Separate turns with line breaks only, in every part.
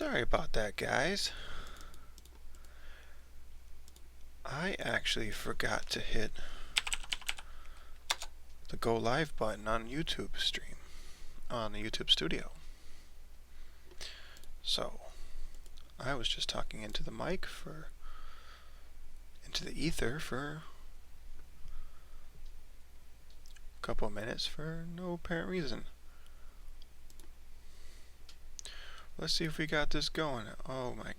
Sorry about that, guys. I actually forgot to hit the go live button on YouTube stream, on the YouTube studio. So, I was just talking into the mic into the ether for a couple of minutes for no apparent reason. Let's see if we got this going. Oh my.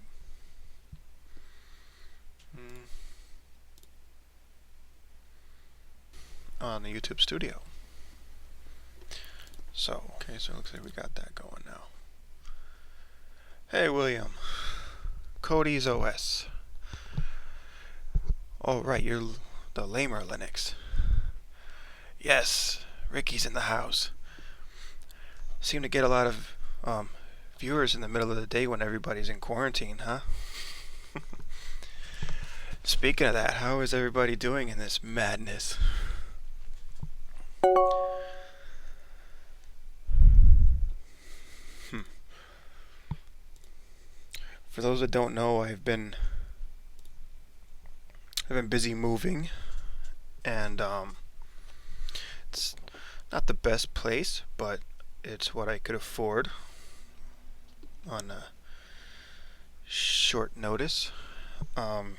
On the YouTube studio. So it looks like we got that going now. Hey, William. Cody's OS. Oh, right, you're the lamer Linux. Yes, Ricky's in the house. Seem to get a lot of viewers in the middle of the day when everybody's in quarantine, huh? Speaking of that, how is everybody doing in this madness? For those that don't know, I've been busy moving, and it's not the best place, but it's what I could afford on a short notice. It's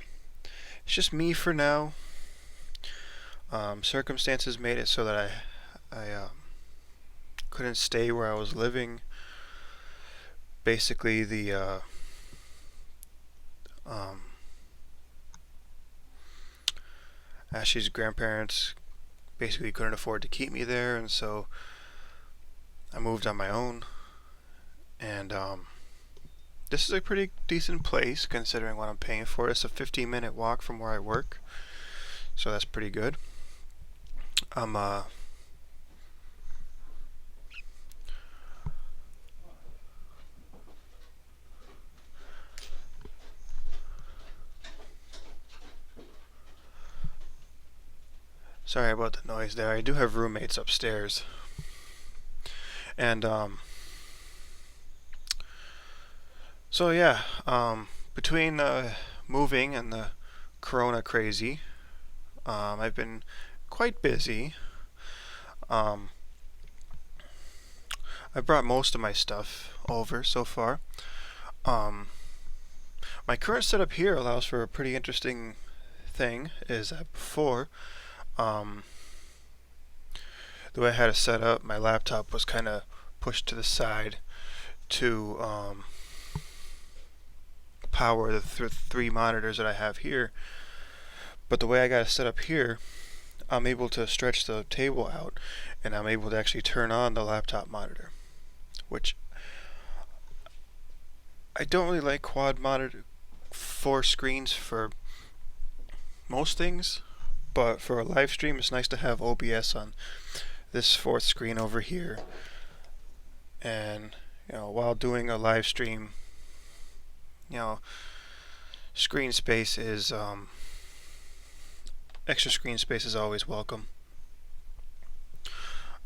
just me for now. Circumstances made it so that I couldn't stay where I was living. Basically, the Ashley's grandparents basically couldn't afford to keep me there, and so I moved on my own. And this is a pretty decent place considering what I'm paying for. It's a 15-minute walk from where I work, so that's pretty good. Sorry about the noise there. I do have roommates upstairs. And so yeah, between moving and the corona crazy, I've been quite busy. I brought most of my stuff over so far. My current setup here allows for a pretty interesting thing, is that before, the way I had it set up, my laptop was kind of pushed to the side to power the three monitors that I have here. But the way I got it set up here, I'm able to stretch the table out, and I'm able to actually turn on the laptop monitor, which I don't really like quad monitor 4 screens for most things, but for a live stream it's nice to have OBS on this 4th screen over here. And while doing a live stream, screen space is extra screen space is always welcome.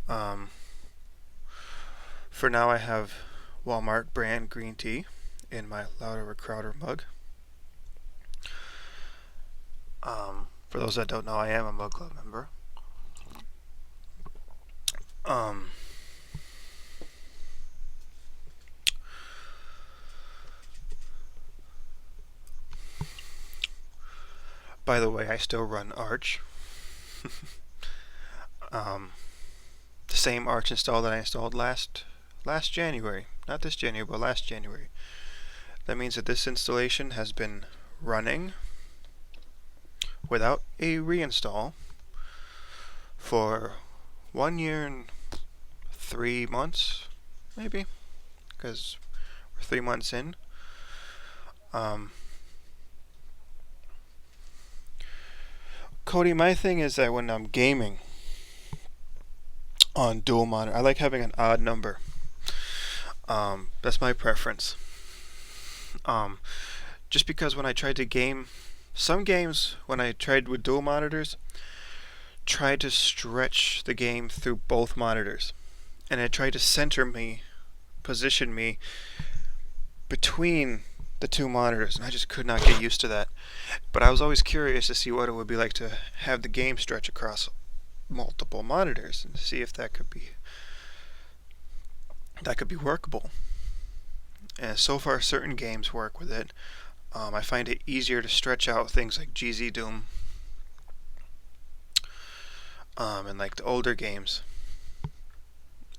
For now, I have Walmart brand green tea in my Louder Crowder mug. For those that don't know, I am a Mug Club member. By the way, I still run Arch. The same Arch install that I installed last January. Not this January, but last January. That means that this installation has been running without a reinstall for 1 year and 3 months, maybe, because we're 3 months in. Cody, my thing is that when I'm gaming on dual monitor, I like having an odd number. That's my preference. Just because when I tried to game some games, when I tried with dual monitors, tried to stretch the game through both monitors, and it tried to position me between the two monitors, and I just could not get used to that. But I was always curious to see what it would be like to have the game stretch across multiple monitors and see if that could be workable. And so far, certain games work with it. I find it easier to stretch out things like GZ Doom, and like the older games.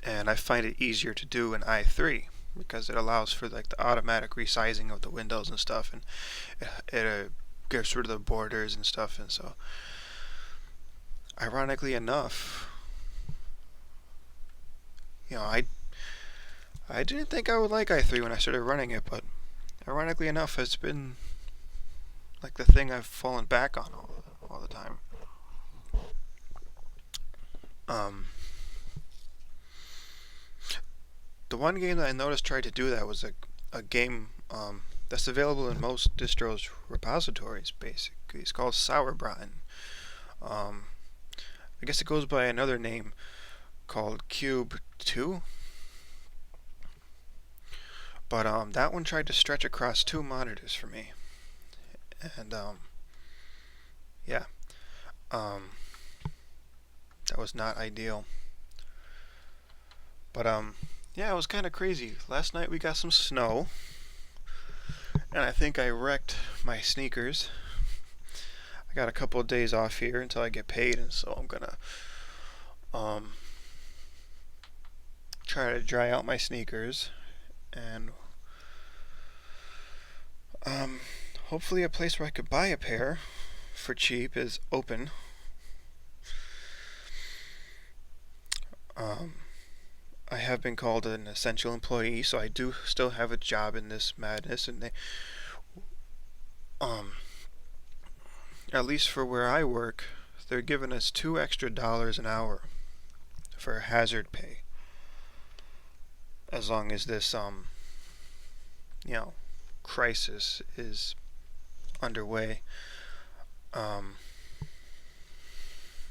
And I find it easier to do in i3 because it allows for like the automatic resizing of the windows and stuff, and it gets rid of the borders and stuff. And so, ironically enough, I didn't think I would like i3 when I started running it, but ironically enough, it's been like the thing I've fallen back on all the time. The one game that I noticed tried to do that was a game that's available in most distros repositories. Basically, it's called Sauerbraten. I guess it goes by another name called Cube 2. But that one tried to stretch across two monitors for me, and yeah, that was not ideal. But yeah, it was kind of crazy. Last night we got some snow, and I think I wrecked my sneakers. I got a couple of days off here until I get paid, and so I'm gonna try to dry out my sneakers, and hopefully a place where I could buy a pair for cheap is open. I have been called an essential employee, so I do still have a job in this madness, and they, at least for where I work, they're giving us $2 extra an hour for hazard pay, as long as this crisis is underway.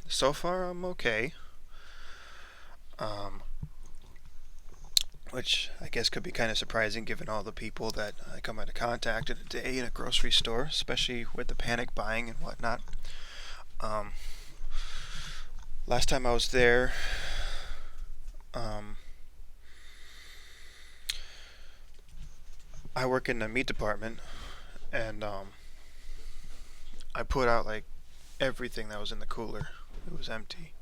So far I'm okay. Which I guess could be kind of surprising given all the people that I come into contact in a day in a grocery store, especially with the panic buying and whatnot. Last time I was there, I work in the meat department, and I put out like everything that was in the cooler. It was empty.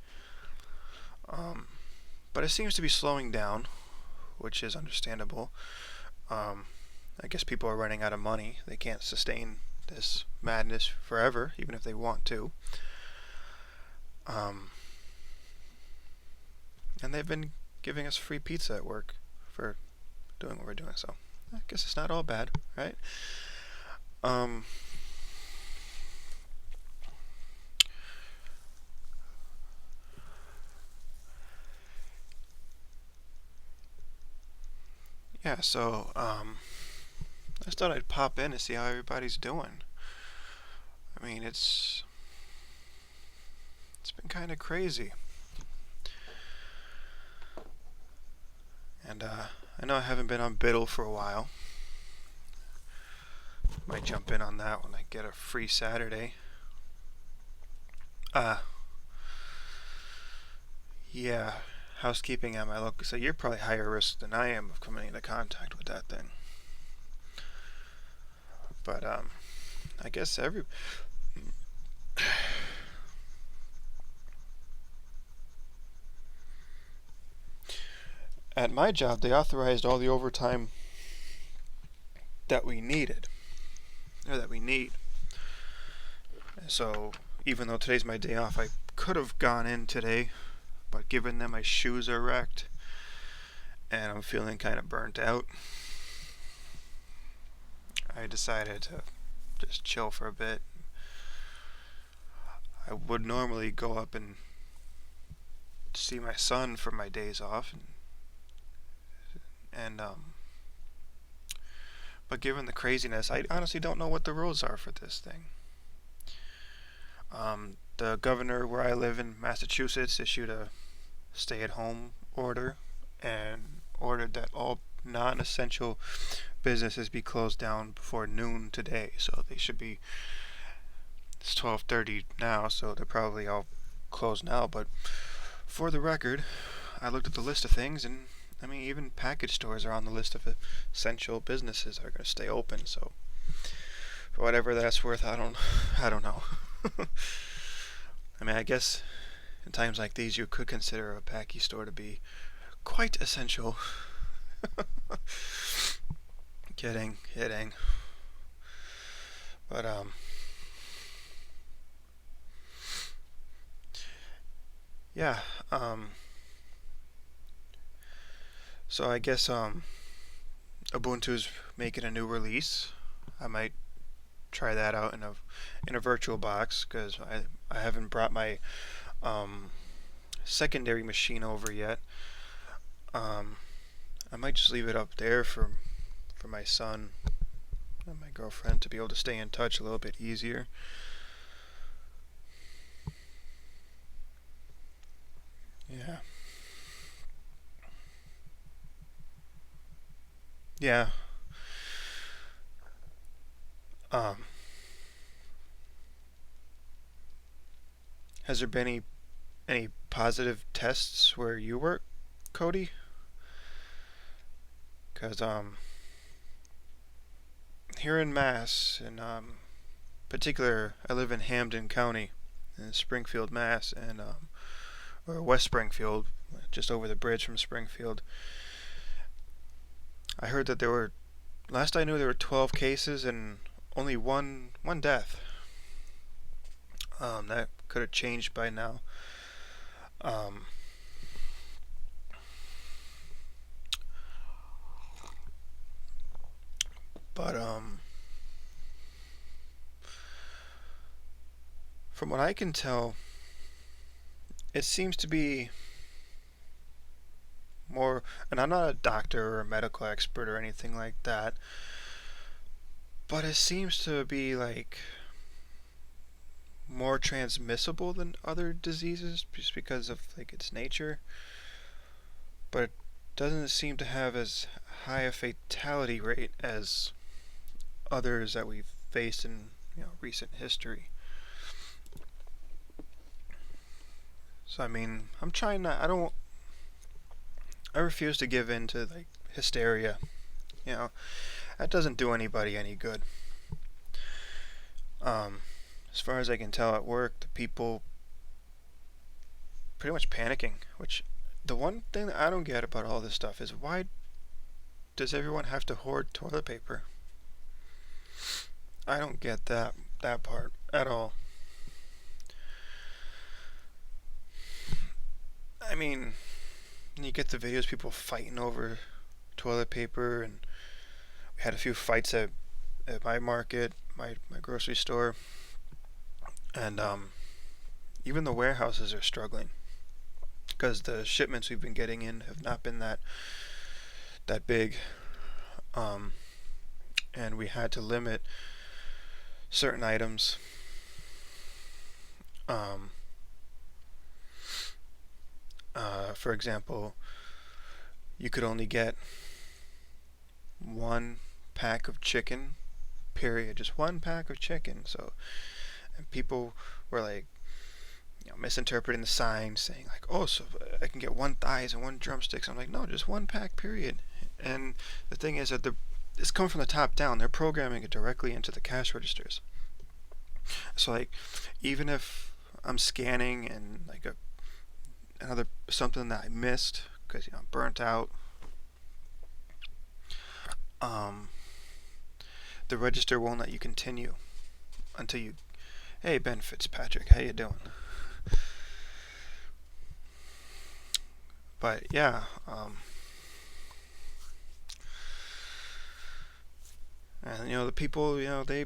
But it seems to be slowing down, which is understandable. I guess people are running out of money. They can't sustain this madness forever, even if they want to. And they've been giving us free pizza at work for doing what we're doing, so I guess it's not all bad, right? Yeah, so I just thought I'd pop in to see how everybody's doing. I mean, it's been kind of crazy, and I know I haven't been on Biddle for a while. Might jump in on that when I get a free Saturday. Yeah, housekeeping at my local. So you're probably higher risk than I am of coming into contact with that thing. But I guess at my job they authorized all the overtime that we needed, or that we need. So even though today's my day off, I could have gone in today, but given that my shoes are wrecked and I'm feeling kind of burnt out, I decided to just chill for a bit. I would normally go up and see my son for my days off, and but given the craziness, I honestly don't know what the rules are for this thing. The governor where I live in Massachusetts issued a stay-at-home order and ordered that all non-essential businesses be closed down before noon today, so they should be. It's 12:30 now, so they're probably all closed now. But for the record, I looked at the list of things, and I mean, even package stores are on the list of essential businesses that are going to stay open. So, for whatever that's worth, I don't know. I mean, I guess in times like these, you could consider a package store to be quite essential. Kidding. But yeah. So I guess Ubuntu's making a new release. I might try that out in a virtual box because I haven't brought my um, secondary machine over yet. I might just leave it up there for my son and my girlfriend to be able to stay in touch a little bit easier. Yeah. Yeah. Um, has there been any positive tests where you work, Cody? Because here in Mass, in particular, I live in Hampden County, in Springfield, Mass, and or West Springfield, just over the bridge from Springfield. I heard that last I knew, there were 12 cases and only one death. That could have changed by now. Um, but from what I can tell, it seems to be more, and I'm not a doctor or a medical expert or anything like that, but it seems to be like more transmissible than other diseases just because of like its nature, but it doesn't seem to have as high a fatality rate as others that we've faced in recent history. So I mean, I'm trying not. I refuse to give in to like hysteria. You know, that doesn't do anybody any good. As far as I can tell at work, the people pretty much panicking. Which the one thing that I don't get about all this stuff is why does everyone have to hoard toilet paper? I don't get that part at all. I mean, you get the videos people fighting over toilet paper, and we had a few fights at my market, my grocery store, and even the warehouses are struggling because the shipments we've been getting in have not been that big, and we had to limit certain items. Um, for example, you could only get one pack of chicken, period. Just one pack of chicken. So, and people were like, misinterpreting the sign, saying like, "Oh, so I can get one thighs and one drumsticks." I'm like, "No, just one pack, period." And the thing is that it's coming from the top down. They're programming it directly into the cash registers. So like, even if I'm scanning and like another something that I missed because I'm burnt out, um, the register won't let you continue until you. Hey, Ben Fitzpatrick, how you doing? But yeah, and the people, they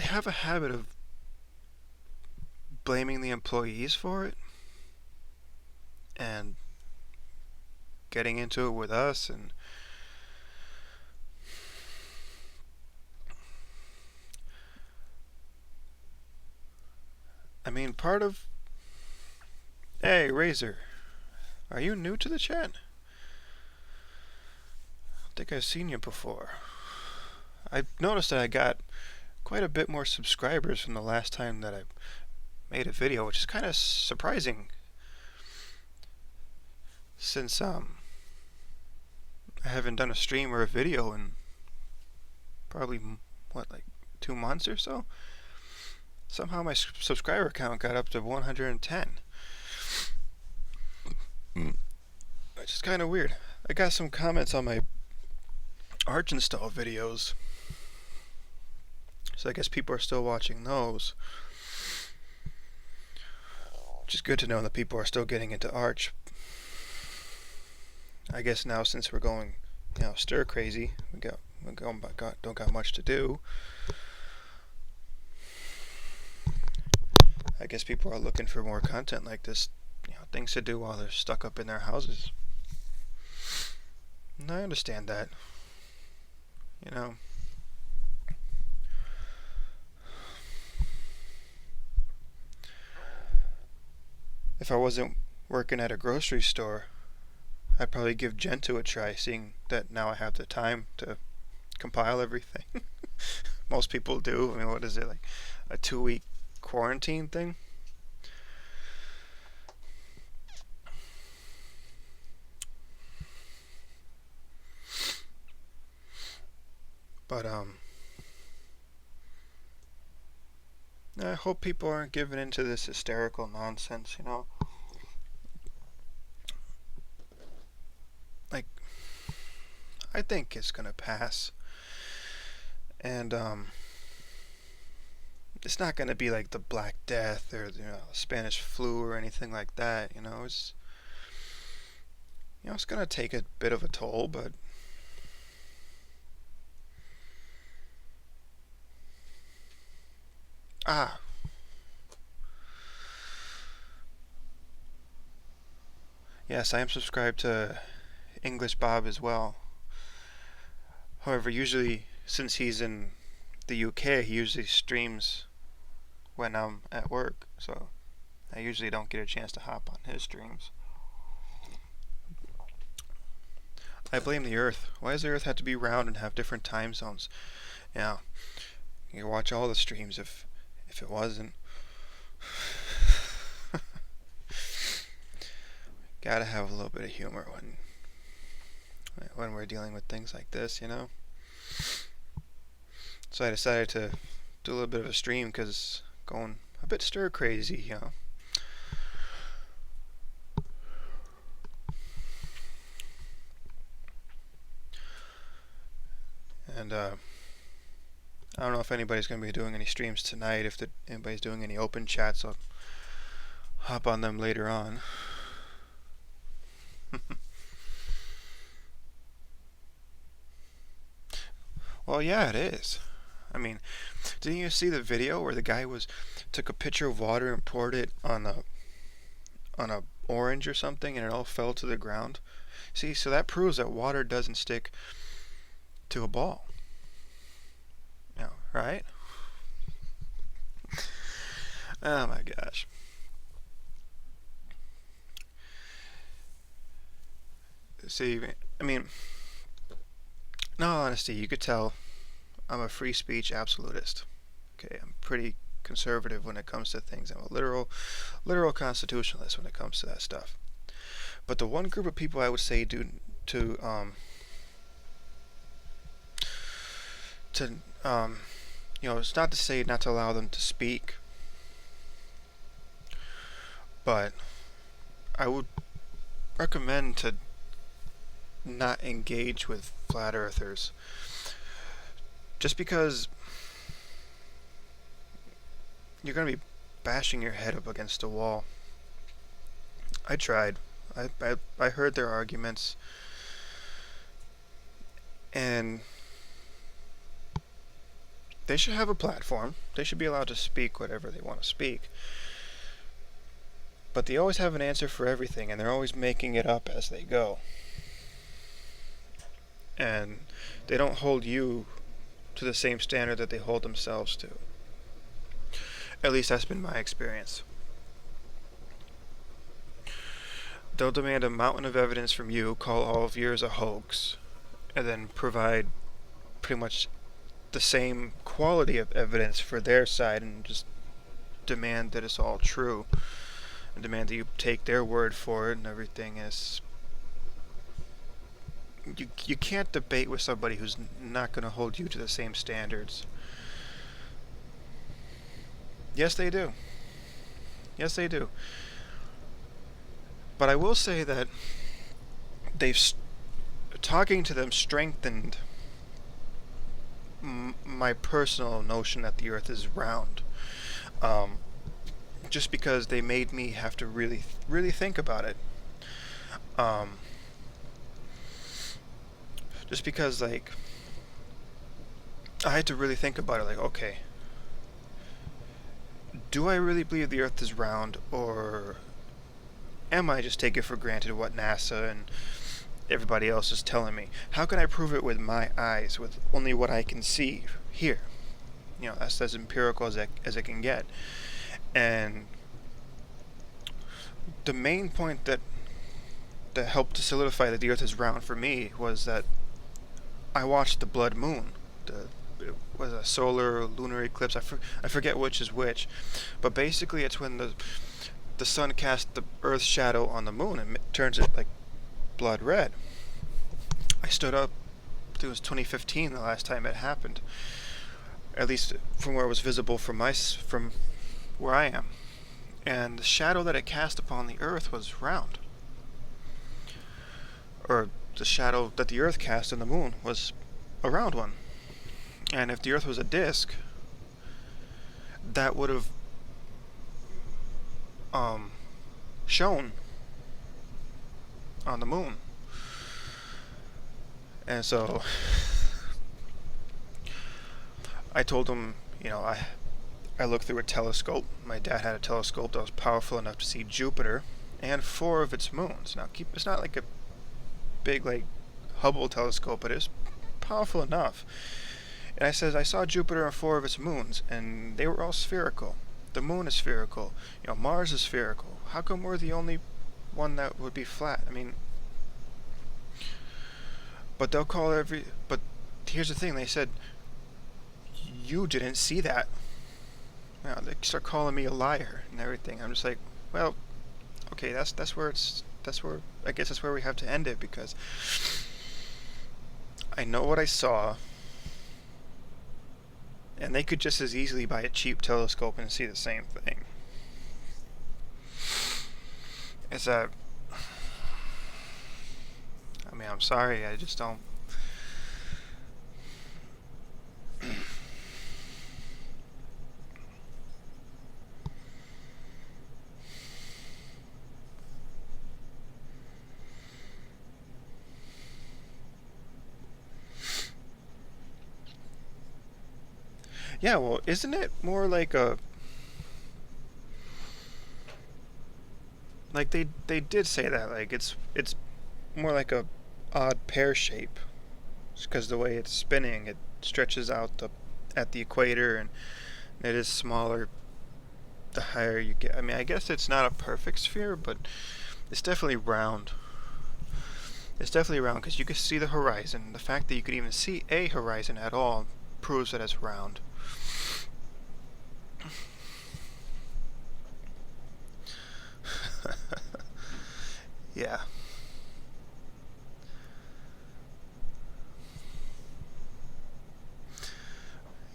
have a habit of blaming the employees for it and getting into it with us, and I mean, part of. Hey, Razor, are you new to the chat? think I've seen you before. I noticed that I got quite a bit more subscribers from the last time that I made a video, which is kind of surprising since I haven't done a stream or a video in probably like 2 months or so. Somehow my subscriber count got up to 110, which is kind of weird. I got some comments on my Arch install videos, so I guess people are still watching those, which is good to know that people are still getting into Arch. I guess now, since we're going, stir crazy, we don't got much to do. I guess people are looking for more content like this, things to do while they're stuck up in their houses. And I understand that. If I wasn't working at a grocery store, I'd probably give Gentoo a try, seeing that now I have the time to compile everything. Most people do. I mean, what is it, like a 2-week quarantine thing? But I hope people aren't giving into this hysterical nonsense, Like, I think it's gonna pass, and it's not gonna be like the Black Death or Spanish flu or anything like that. It's gonna take a bit of a toll, but yes, I am subscribed to English Bob as well. However, usually, since he's in the UK, he usually streams when I'm at work, so I usually don't get a chance to hop on his streams. I blame the Earth. Why does the Earth have to be round and have different time zones? You watch all the streams if it wasn't. Gotta have a little bit of humor when we're dealing with things like this, So I decided to do a little bit of a stream because going a bit stir crazy, And I don't know if anybody's going to be doing any streams tonight. If anybody's doing any open chats, I'll hop on them later on. Well, yeah, it is. I mean, didn't you see the video where the guy took a pitcher of water and poured it on a orange or something, and it all fell to the ground? See, so that proves that water doesn't stick to a ball. Right? Oh my gosh. See, I mean, in all honesty, you could tell I'm a free speech absolutist. Okay, I'm pretty conservative when it comes to things. I'm a literal constitutionalist when it comes to that stuff. But the one group of people I would say it's not to say not to allow them to speak, but I would recommend to not engage with flat earthers, just because you're going to be bashing your head up against a wall. I tried. I heard their arguments, and they should have a platform. They should be allowed to speak whatever they want to speak. But they always have an answer for everything, and they're always making it up as they go. And they don't hold you to the same standard that they hold themselves to. At least that's been my experience. They'll demand a mountain of evidence from you, call all of yours a hoax, and then provide pretty much the same quality of evidence for their side and just demand that it's all true and demand that you take their word for it and everything. Is you can't debate with somebody who's not going to hold you to the same standards. Yes, they do. Yes, they do. But I will say that they've talking to them strengthened my personal notion that the Earth is round. Um, just because they made me have to really, really think about it. Um, just because, like, I had to really think about it. Like, okay, do I really believe the Earth is round, or am I just taking for granted what NASA and everybody else is telling me? How can I prove it with my eyes, with only what I can see here? That's as empirical as I can get. And the main point that helped to solidify that the Earth is round for me was that I watched the blood moon. It was a solar lunar eclipse. I forget which is which, but basically it's when the sun casts the Earth's shadow on the moon and turns it like blood red. I stood up. I think it was 2015 the last time it happened. At least from where it was visible from where I am. And the shadow that it cast upon the Earth was round. Or the shadow that the Earth cast on the moon was a round one. And if the Earth was a disk, that would have shown on the moon. And so I told him, I looked through a telescope. My dad had a telescope that was powerful enough to see Jupiter and 4 of its moons. Now, it's not like a big, like, Hubble telescope, but it's powerful enough. And I said, I saw Jupiter and 4 of its moons, and they were all spherical. The moon is spherical. Mars is spherical. How come we're the only one that would be flat? I mean, but but here's the thing, they said, you didn't see that. They start calling me a liar and everything. I'm just like, well, okay, that's where I guess that's where we have to end it, because I know what I saw, and they could just as easily buy a cheap telescope and see the same thing. It's a, I mean, I'm sorry, I just don't. Yeah, well, isn't it more like a, like they did say that, like it's more like a odd pear shape, because the way it's spinning, it stretches out at the equator, and it is smaller the higher you get. I mean, I guess it's not a perfect sphere, but it's definitely round. It's definitely round because you can see the horizon. The fact that you could even see a horizon at all proves that it's round. Yeah.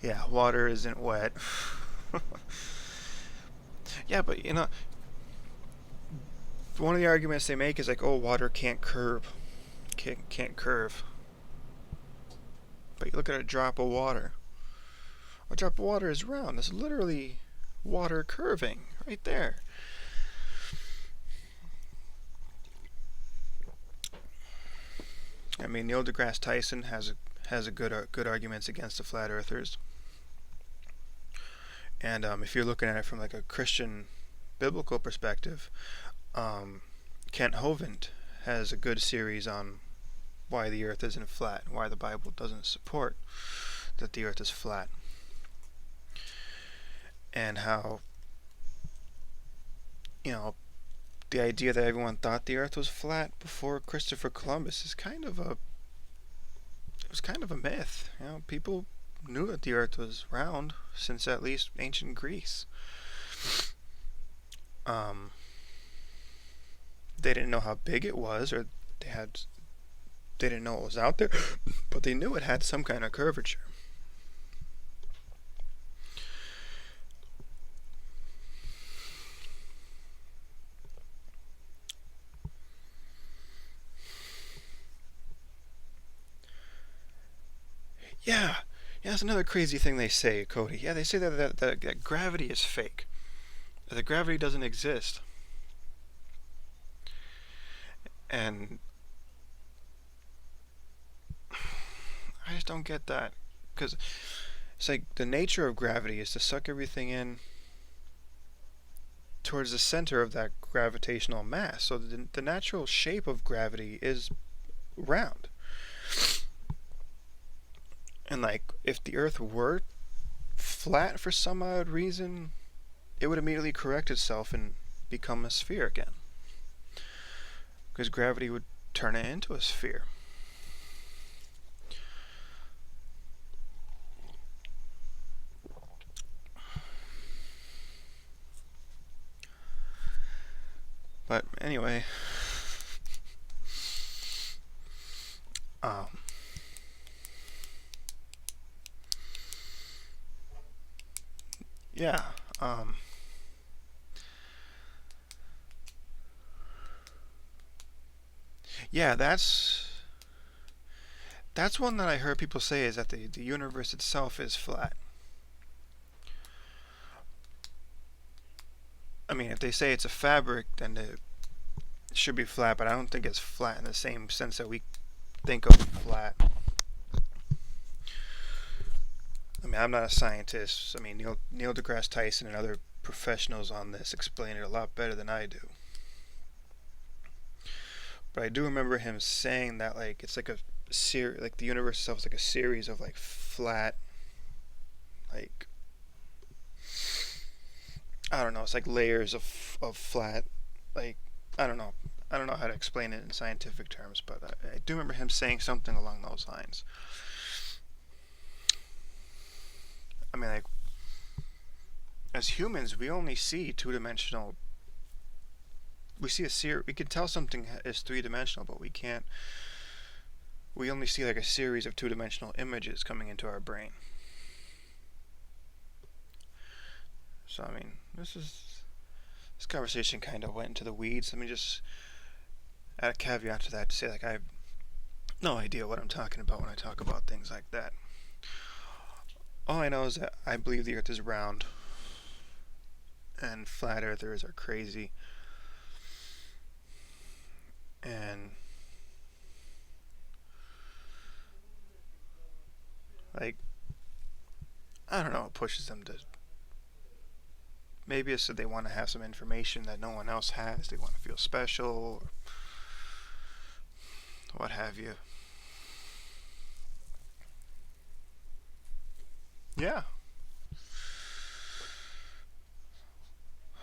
Yeah, water isn't wet. Yeah, but one of the arguments they make is like, oh, water can't curve. Can't curve. But you look at a drop of water. A drop of water is round. It's literally water curving right there. I mean, Neil deGrasse Tyson has a good arguments against the flat earthers. And if you're looking at it from like a Christian biblical perspective, Kent Hovind has a good series on why the earth isn't flat, and why the Bible doesn't support that the earth is flat, and how the idea that everyone thought the earth was flat before Christopher Columbus is kind of a was kind of a myth. People knew that the Earth was round since at least ancient Greece. Um, they didn't know how big it was, or they had they didn't know it was out there, but they knew it had some kind of curvature. Yeah, yeah, that's another crazy thing they say, Cody. Yeah, they say that gravity is fake, that gravity doesn't exist, and I just don't get that, because it's like the nature of gravity is to suck everything in towards the center of that gravitational mass. So the natural shape of gravity is round. And like if the Earth were flat for some odd reason, it would immediately correct itself and become a sphere again. Because gravity would turn it into a sphere. But anyway, um, yeah, yeah, that's one that I heard people say, is that the universe itself is flat. I mean, if they say it's a fabric, then it should be flat, but I don't think it's flat in the same sense that we think of flat. I mean, I'm not a scientist. I mean, Neil deGrasse Tyson and other professionals on this explain it a lot better than I do. But I do remember him saying that like it's like like the universe itself is like a series of like flat, like I don't know, it's like layers of flat, like I don't know. I don't know how to explain it in scientific terms, but I do remember him saying something along those lines. I mean, like as humans, we only see two-dimensional. We see a we can tell something is three-dimensional, but we can't. We only see like a series of two-dimensional images coming into our brain. So I mean, this conversation kind of went into the weeds. Let me just add a caveat to that to say like I have no idea what I'm talking about when I talk about things like that. All I know is that I believe the Earth is round, and flat earthers are crazy. And like I don't know, it pushes them to, maybe it's that they want to have some information that no one else has. They want to feel special, or what have you. Yeah.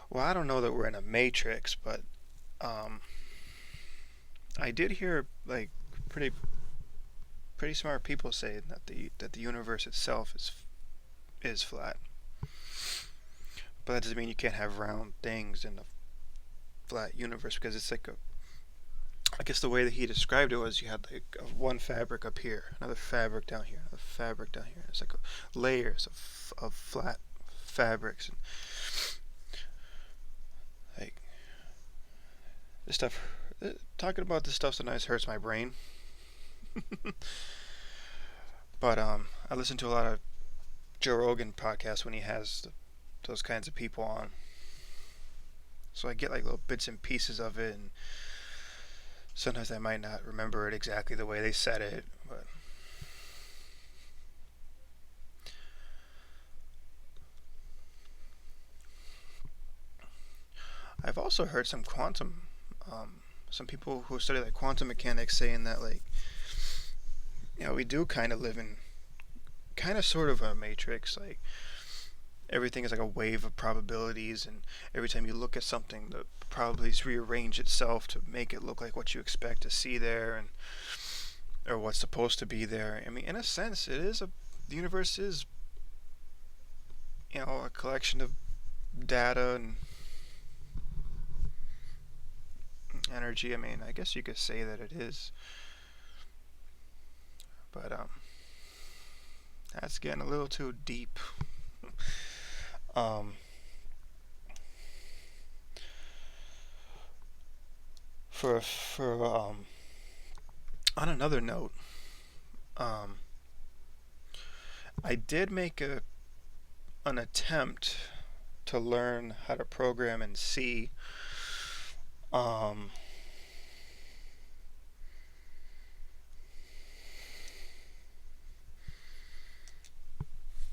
Well, I don't know that we're in a matrix, but um, I did hear like pretty pretty smart people say that the universe itself is flat. But that doesn't mean you can't have round things in a flat universe, because it's like a, I guess the way that he described it was you had like one fabric up here, another fabric down here, another fabric down here. It's like layers of flat fabrics, and like this stuff. Talking about this stuff sometimes hurts my brain. But I listen to a lot of Joe Rogan podcasts when he has those kinds of people on, so I get like little bits and pieces of it, and sometimes I might not remember it exactly the way they said it, but I've also heard some people who study like quantum mechanics saying that like we do kind of live in kind of sort of a matrix. Like everything is like a wave of probabilities, and every time you look at something, the probabilities rearrange itself to make it look like what you expect to see there, and or what's supposed to be there. I mean, in a sense, the universe is, a collection of data and energy. I mean, I guess you could say that it is, but that's getting a little too deep. um, for on another note, um, I did make an attempt to learn how to program in C. Um,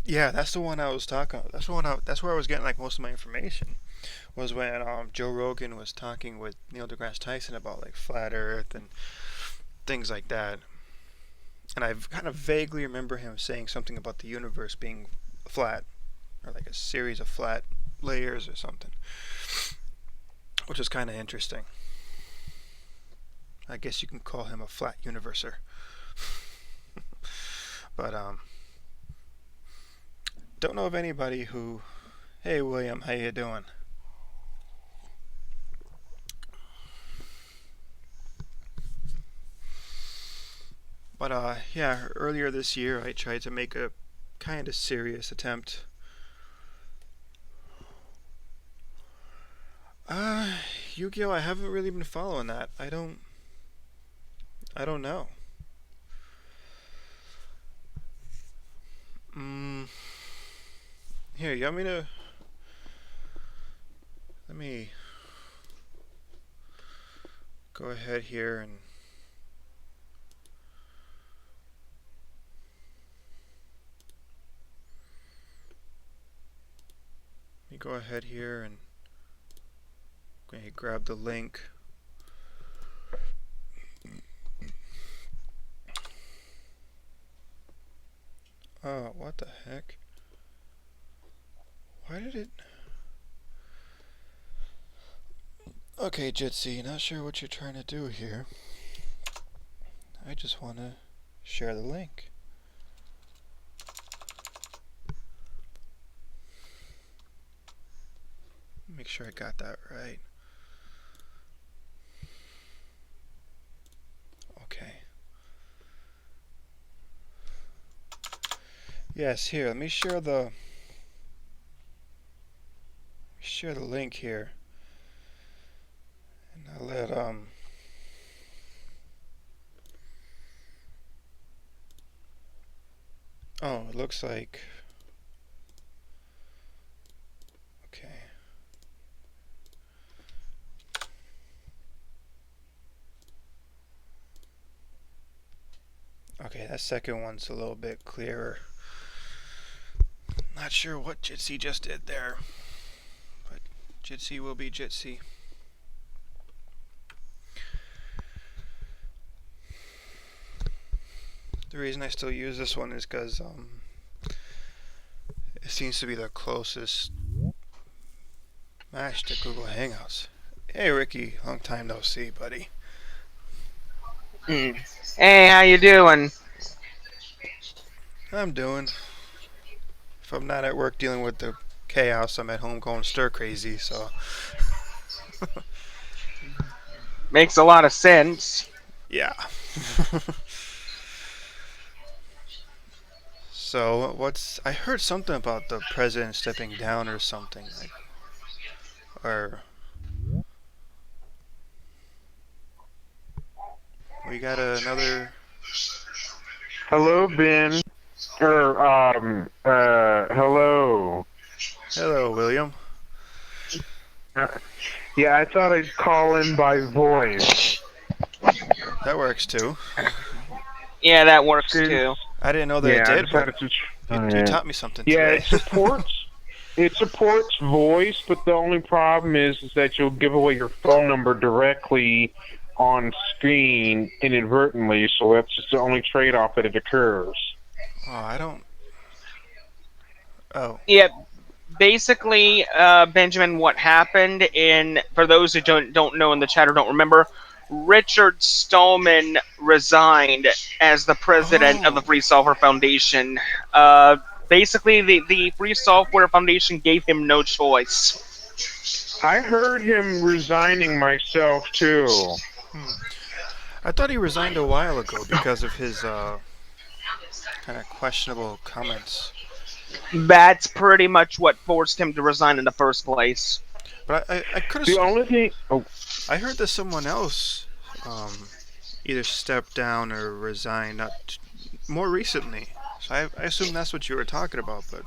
yeah, that's the one I was talking. That's the one. That's where I was getting like most of my information. Was when Joe Rogan was talking with Neil deGrasse Tyson about like flat Earth and things like that. And I kind of vaguely remember him saying something about the universe being flat, or like a series of flat layers or something, which is kind of interesting. I guess you can call him a flat universer. But don't know of anybody who. Hey William, how you doing? But yeah, earlier this year I tried to make a kind of serious attempt. Yu-Gi-Oh! I haven't really been following that. I don't know. Mm, here, you want me to? Let me go ahead here and. Let me go ahead here and. Okay, grab the link. Oh, what the heck? Why did it? Okay, Jitsi, not sure what you're trying to do here. I just want to share the link. Make sure I got that right. Okay. Yes, here, let me share the link here. And I'll let oh, it looks like okay. Okay, that second one's a little bit clearer. Not sure what Jitsi just did there, but Jitsi will be Jitsi. The reason I still use this one is because it seems to be the closest match to Google Hangouts. Hey Ricky, long time no see, buddy.
Hey, how you doing?
I'm doing. If I'm not at work dealing with the chaos, I'm at home going stir crazy, so.
Makes a lot of sense.
Yeah. So, I heard something about the president stepping down or something. Like, or. We got another.
Hello, Ben. Hello.
Hello, William.
Uh, yeah, I thought I'd call in by voice.
That works too.
Yeah, that works
Since,
too.
I didn't know that it
yeah, I
did, but
decided to.
you taught me something
Yeah,
today.
it supports. It supports voice, but the only problem is that you'll give away your phone number directly on screen inadvertently. So that's just the only trade-off that it occurs.
Oh, I don't. Oh.
Yeah, basically, Benjamin, what happened for those who don't know in the chat or don't remember, Richard Stallman resigned as the president of the
Oh.
Free Software Foundation. Basically, the Free Software Foundation gave him no choice.
I heard him resigning myself too.
I thought he resigned a while ago because of his kind of questionable comments.
That's pretty much what forced him to resign in the first place.
But I could
The
have.
only thing,
I heard that someone else either stepped down or resigned more recently. So I assume that's what you were talking about. But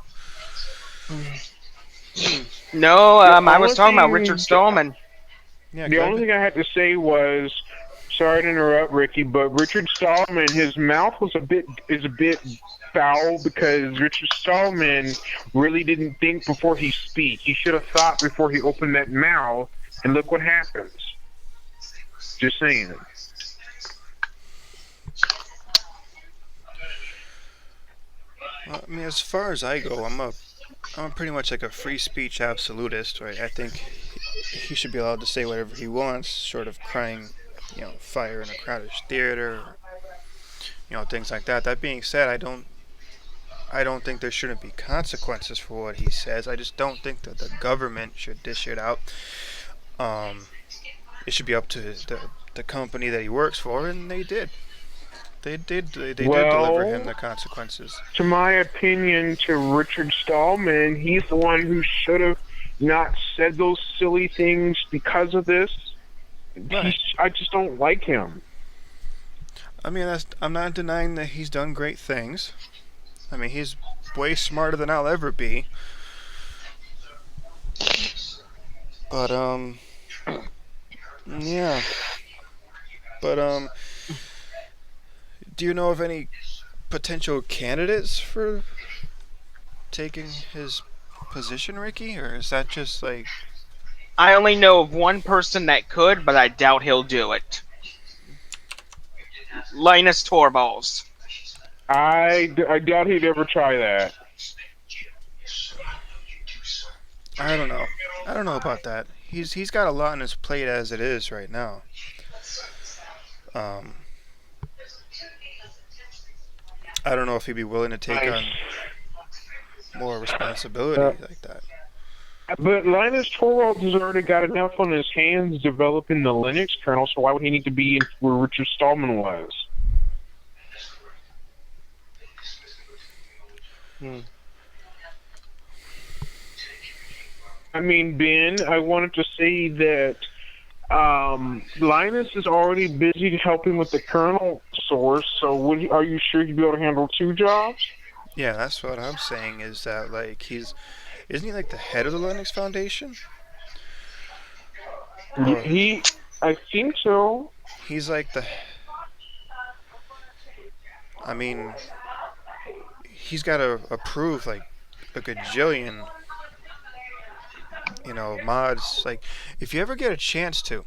No,
The
I was
only
talking about
thing-
Richard Stallman.
yeah,
the
go
only
ahead.
thing I had to say was, sorry to interrupt, Ricky, but Richard Stallman, his mouth is a bit foul because Richard Stallman really didn't think before he speak. He should have thought before he opened that mouth, and look what happens. Just saying.
Well, I mean, as far as I go, I'm pretty much like a free speech absolutist, right? I think he should be allowed to say whatever he wants, short of crying, fire in a crowded theater, things like that. That being said, I don't think there shouldn't be consequences for what he says. I just don't think that the government should dish it out. It should be up to the company that he works for, and they did. They did deliver him the consequences.
To my opinion, to Richard Stallman, he's the one who should have not said those silly things because of this.
Right.
I just don't like him.
I mean, I'm not denying that he's done great things. I mean, he's way smarter than I'll ever be. But, yeah. But, do you know of any potential candidates for taking his position, Ricky? Or is that just like...
I only know of one person that could, but I doubt he'll do it. Linus Torvalds.
I doubt he'd ever try that.
I don't know. I don't know about that. He's got a lot on his plate as it is right now. I don't know if he'd be willing to take on more responsibility like that.
But Linus Torvalds has already got enough on his hands developing the Linux kernel, so why would he need to be where Richard Stallman was? I mean, Ben, I wanted to say that Linus is already busy helping with the kernel source, so are you sure he'd be able to handle two jobs?
Yeah, that's what I'm saying is that, like, isn't he like the head of the Linux Foundation? Or
I think so.
he's like I mean, he's got to approve like a gajillion, mods. Like, if you ever get a chance to,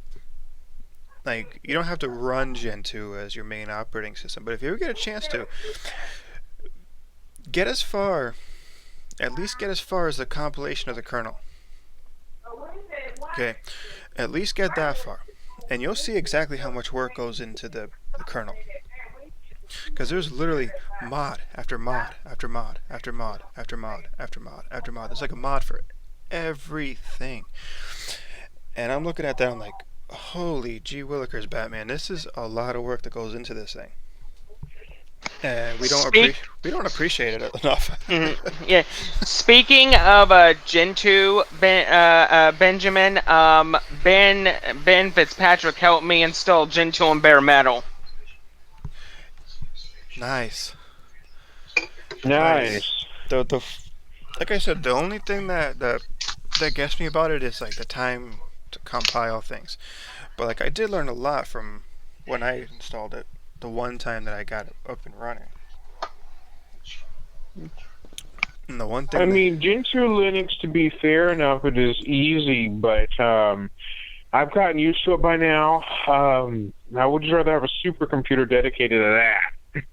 like, you don't have to run Gentoo as your main operating system, but if you ever get a chance to, at least get as far as the compilation of the kernel. Okay, at least get that far, and you'll see exactly how much work goes into the kernel. Because there's literally mod after mod after mod after mod after mod after mod after mod. There's like a mod for everything. And I'm looking at that, I'm like, holy gee willikers, Batman, this is a lot of work that goes into this thing. And we don't appreciate it enough.
Yeah. Speaking of Gentoo, Benjamin, Ben Fitzpatrick helped me install Gentoo on bare metal.
Nice.
Nice.
Like I said, the only thing that gets me about it is like the time to compile things. But like I did learn a lot from when I installed it, the one time that I got it up and running. And the one thing
I mean, Gentoo Linux, to be fair enough, it is easy, but I've gotten used to it by now. I would just rather have a supercomputer dedicated to that.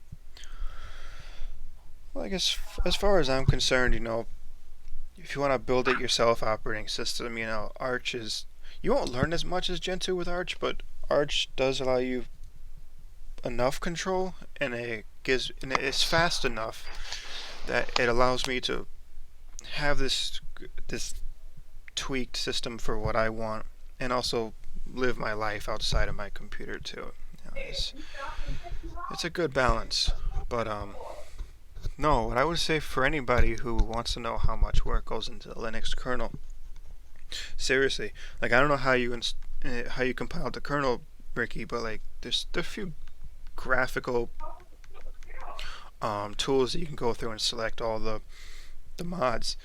well, I guess as far as I'm concerned, if you want to build it yourself operating system, Arch is... You won't learn as much as Gentoo with Arch, but Arch does allow you enough control, and it's fast enough that it allows me to have this tweaked system for what I want, and also live my life outside of my computer too. It's a good balance. But no, what I would say for anybody who wants to know how much work goes into the Linux kernel, seriously, like I don't know how you compiled the kernel, Ricky, but like there's a few graphical tools that you can go through and select all the mods,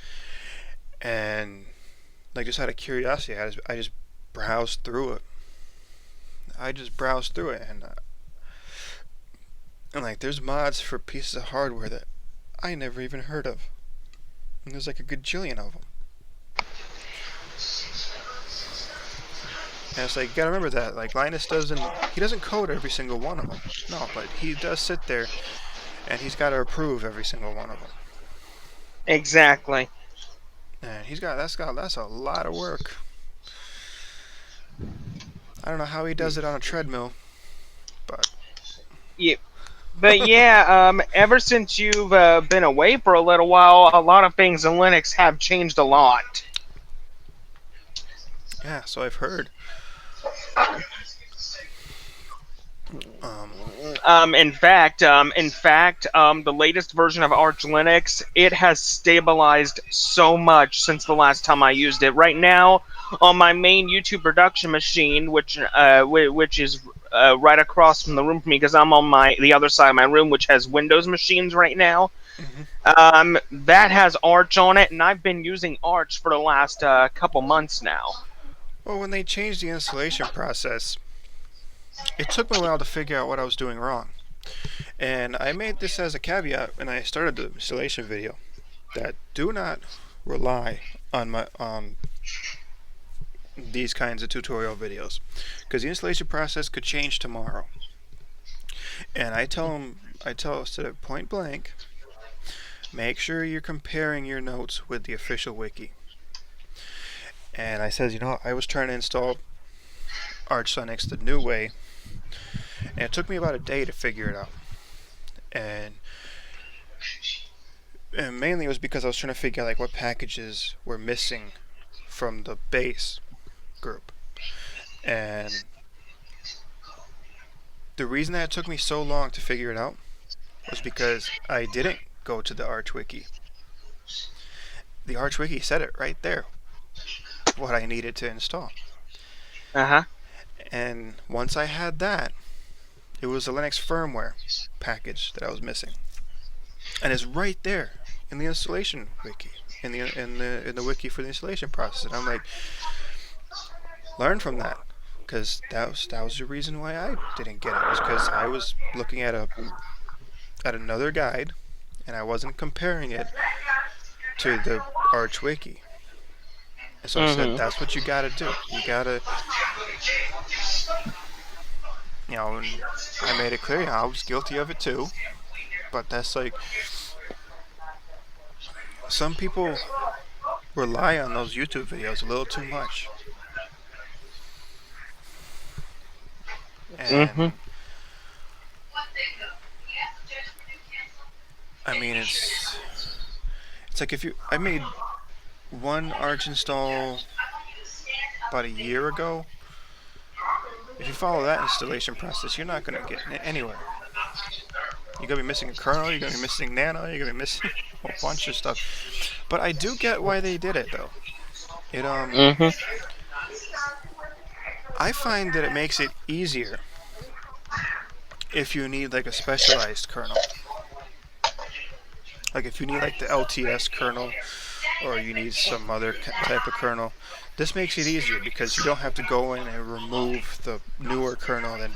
and like just out of curiosity, I just browsed through it. And like there's mods for pieces of hardware that I never even heard of, and there's like a gajillion of them. And it's like you gotta remember that like Linus doesn't code every single one of them. No, but he does sit there and he's got to approve every single one of them.
Exactly.
And that's a lot of work. I don't know how he does it on a treadmill, but
Yeah. But yeah, ever since you've been away for a little while, a lot of things in Linux have changed a lot.
yeah, so I've heard.
In fact, the latest version of Arch Linux, it has stabilized so much since the last time I used it. Right now, on my main YouTube production machine, which is right across from the room from me, because I'm on the other side of my room, which has Windows machines right now. That has Arch on it, and I've been using Arch for the last couple months now.
Well, when they changed the installation process, it took me a while to figure out what I was doing wrong. And I made this as a caveat when I started the installation video, that do not rely on these kinds of tutorial videos, because the installation process could change tomorrow. And I tell us at point blank, make sure you're comparing your notes with the official wiki. And I says, I was trying to install Arch Linux the new way, and it took me about a day to figure it out. And mainly it was because I was trying to figure out like what packages were missing from the base group. And the reason that it took me so long to figure it out was because I didn't go to the Arch Wiki. The Arch Wiki said it right there, what I needed to install. And once I had that, it was a Linux firmware package that I was missing, and it's right there in the installation wiki, in the wiki for the installation process. And I'm like, learn from that, because that was the reason why I didn't get it, was because I was looking at another guide, and I wasn't comparing it to the Arch Wiki. And so I said, that's what you gotta do. You gotta, and I made it clear, I was guilty of it too. But that's like, some people rely on those YouTube videos a little too much. And I mean, it's like I made one Arch install about a year ago. If you follow that installation process, you're not going to get anywhere. You're going to be missing a kernel, you're going to be missing nano, you're going to be missing a whole bunch of stuff. But I do get why they did it, though. I find that it makes it easier if you need like a specialized kernel. Like if you need like the LTS kernel, or you need some other type of kernel, this makes it easier because you don't have to go in and remove the newer kernel and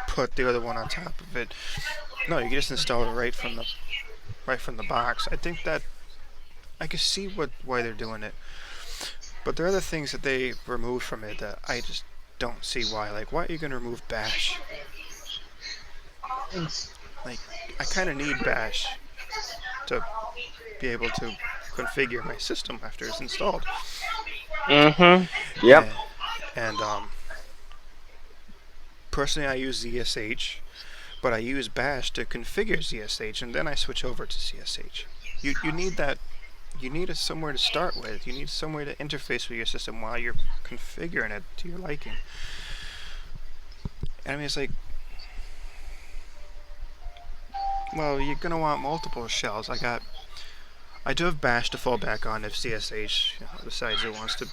put the other one on top of it. No, you can just install it right from the box. I think that I can see why they're doing it, but there are other things that they removed from it that I just don't see why. Like, why are you going to remove Bash? Like, I kind of need Bash to be able to configure my system after it's installed.
Yep.
And personally I use ZSH, but I use Bash to configure ZSH, and then I switch over to ZSH. You need that. You need somewhere to start with. You need somewhere to interface with your system while you're configuring it to your liking. And I mean, it's like, well, you're gonna want multiple shells. I do have Bash to fall back on if ZSH decides it wants to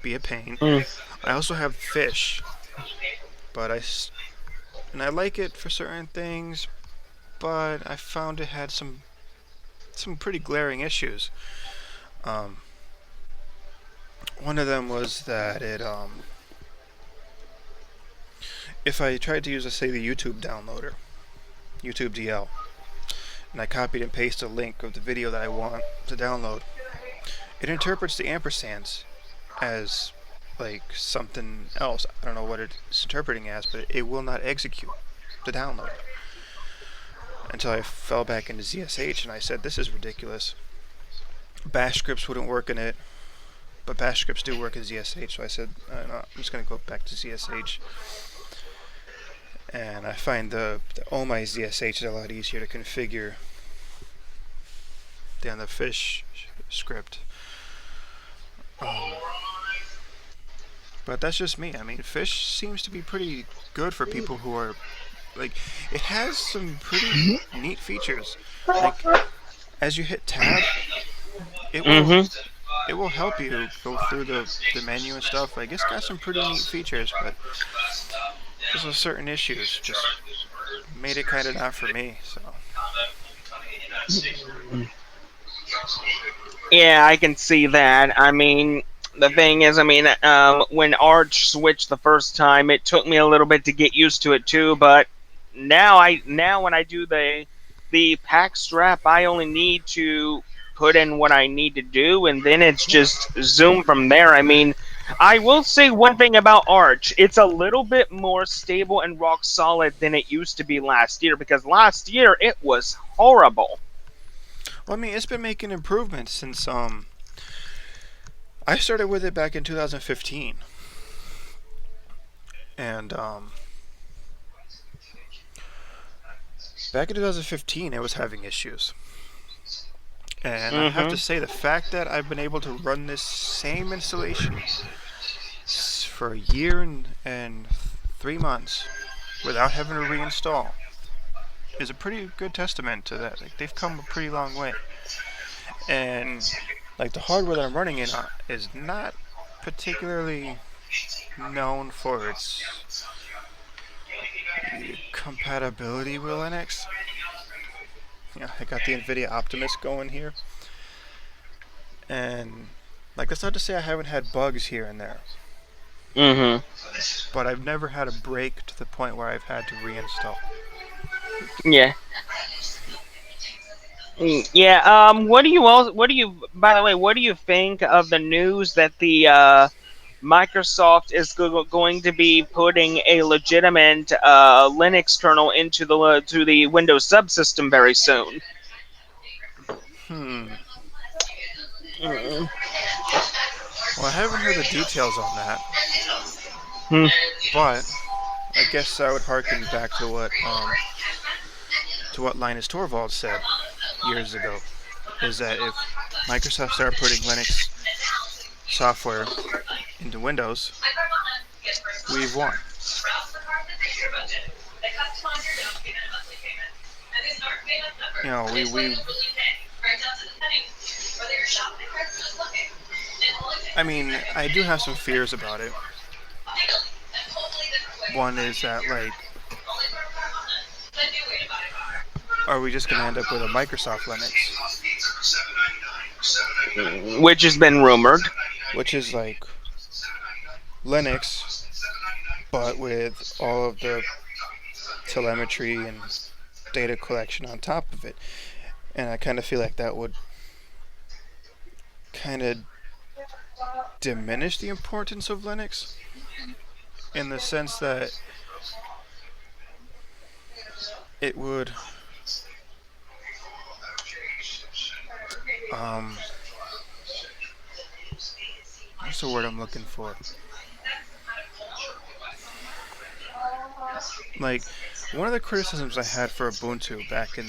be a pain. I also have Fish, but I like it for certain things, but I found it had some pretty glaring issues. One of them was that it if I tried to use, let's say, the YouTube downloader, YouTube DL, and I copied and pasted a link of the video that I want to download, it interprets the ampersands as like something else. I don't know what it's interpreting as, but it will not execute the download until I fell back into ZSH, and I said, this is ridiculous. Bash scripts wouldn't work in it, but Bash scripts do work in ZSH, so I said, no, I'm just going to go back to ZSH. And I find the OMI ZSH is a lot easier to configure than the Fish script. But that's just me. I mean, Fish seems to be pretty good for people who are, like, it has some pretty neat features. Like, as you hit tab, it will help you go through the menu and stuff. Like, it's got some pretty neat features, but there's certain issues just made it kind of not for me. So.
Yeah, I can see that. I mean, the thing is, I mean, when Arch switched the first time, it took me a little bit to get used to it too. But now when I do the pack strap, I only need to put in what I need to do, and then it's just zoom from there. I mean, I will say one thing about Arch: it's a little bit more stable and rock solid than it used to be last year. Because last year it was horrible.
Well, I mean, it's been making improvements since I started with it back in 2015, and back in 2015 it was having issues, and I have to say the fact that I've been able to run this same installation for a year and 3 months without having to reinstall is a pretty good testament to that. Like, they've come a pretty long way, and like the hardware that I'm running in is not particularly known for its compatibility with Linux. Yeah, I got the NVIDIA Optimus going here, and like, that's not to say I haven't had bugs here and there. But I've never had a break to the point where I've had to reinstall.
Yeah. Yeah. By the way, what do you think of the news that the Microsoft is going to be putting a legitimate Linux kernel into the Windows subsystem very soon?
Well, I haven't heard the details on that. But I guess I would harken back to what Linus Torvalds said years ago, is that if Microsoft started putting Linux software into Windows, we've won. You know, we I mean, I do have some fears about it. One is that, like, are we just going to end up with a Microsoft Linux?
Which has been rumored.
Which is like Linux, but with all of the telemetry and data collection on top of it. And I kind of feel like that would kind of diminish the importance of Linux, in the sense that it would what's the word I'm looking for? Like, one of the criticisms I had for Ubuntu back in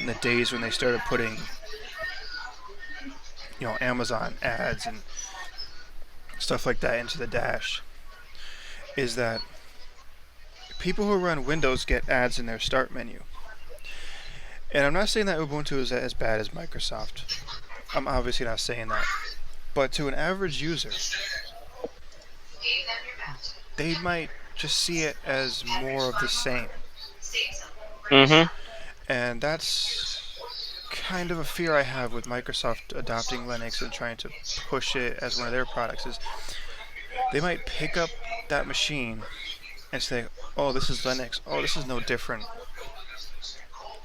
the days when they started putting, Amazon ads and stuff like that into the dash, is that people who run Windows get ads in their start menu. And I'm not saying that Ubuntu is as bad as Microsoft. I'm obviously not saying that. But to an average user, they might just see it as more of the same.
Mm-hmm.
And that's kind of a fear I have with Microsoft adopting Linux and trying to push it as one of their products, is they might pick up that machine and say, oh, this is Linux. Oh, this is no different.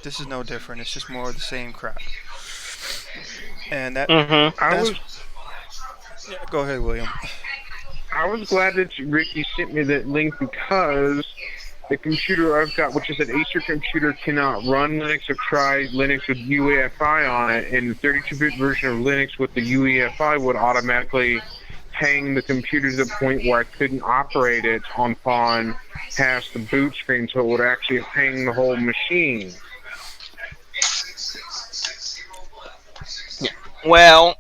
This is no different. It's just more of the same crap. And that...
Mm-hmm.
Yeah, go ahead, William.
I was glad that Ricky sent me that link because the computer I've got, which is an Acer computer, cannot run Linux or try Linux with UEFI on it, and the 32-bit version of Linux with the UEFI would automatically hang the computer to the point where I couldn't operate it on past the boot screen, so it would actually hang the whole machine.
Well,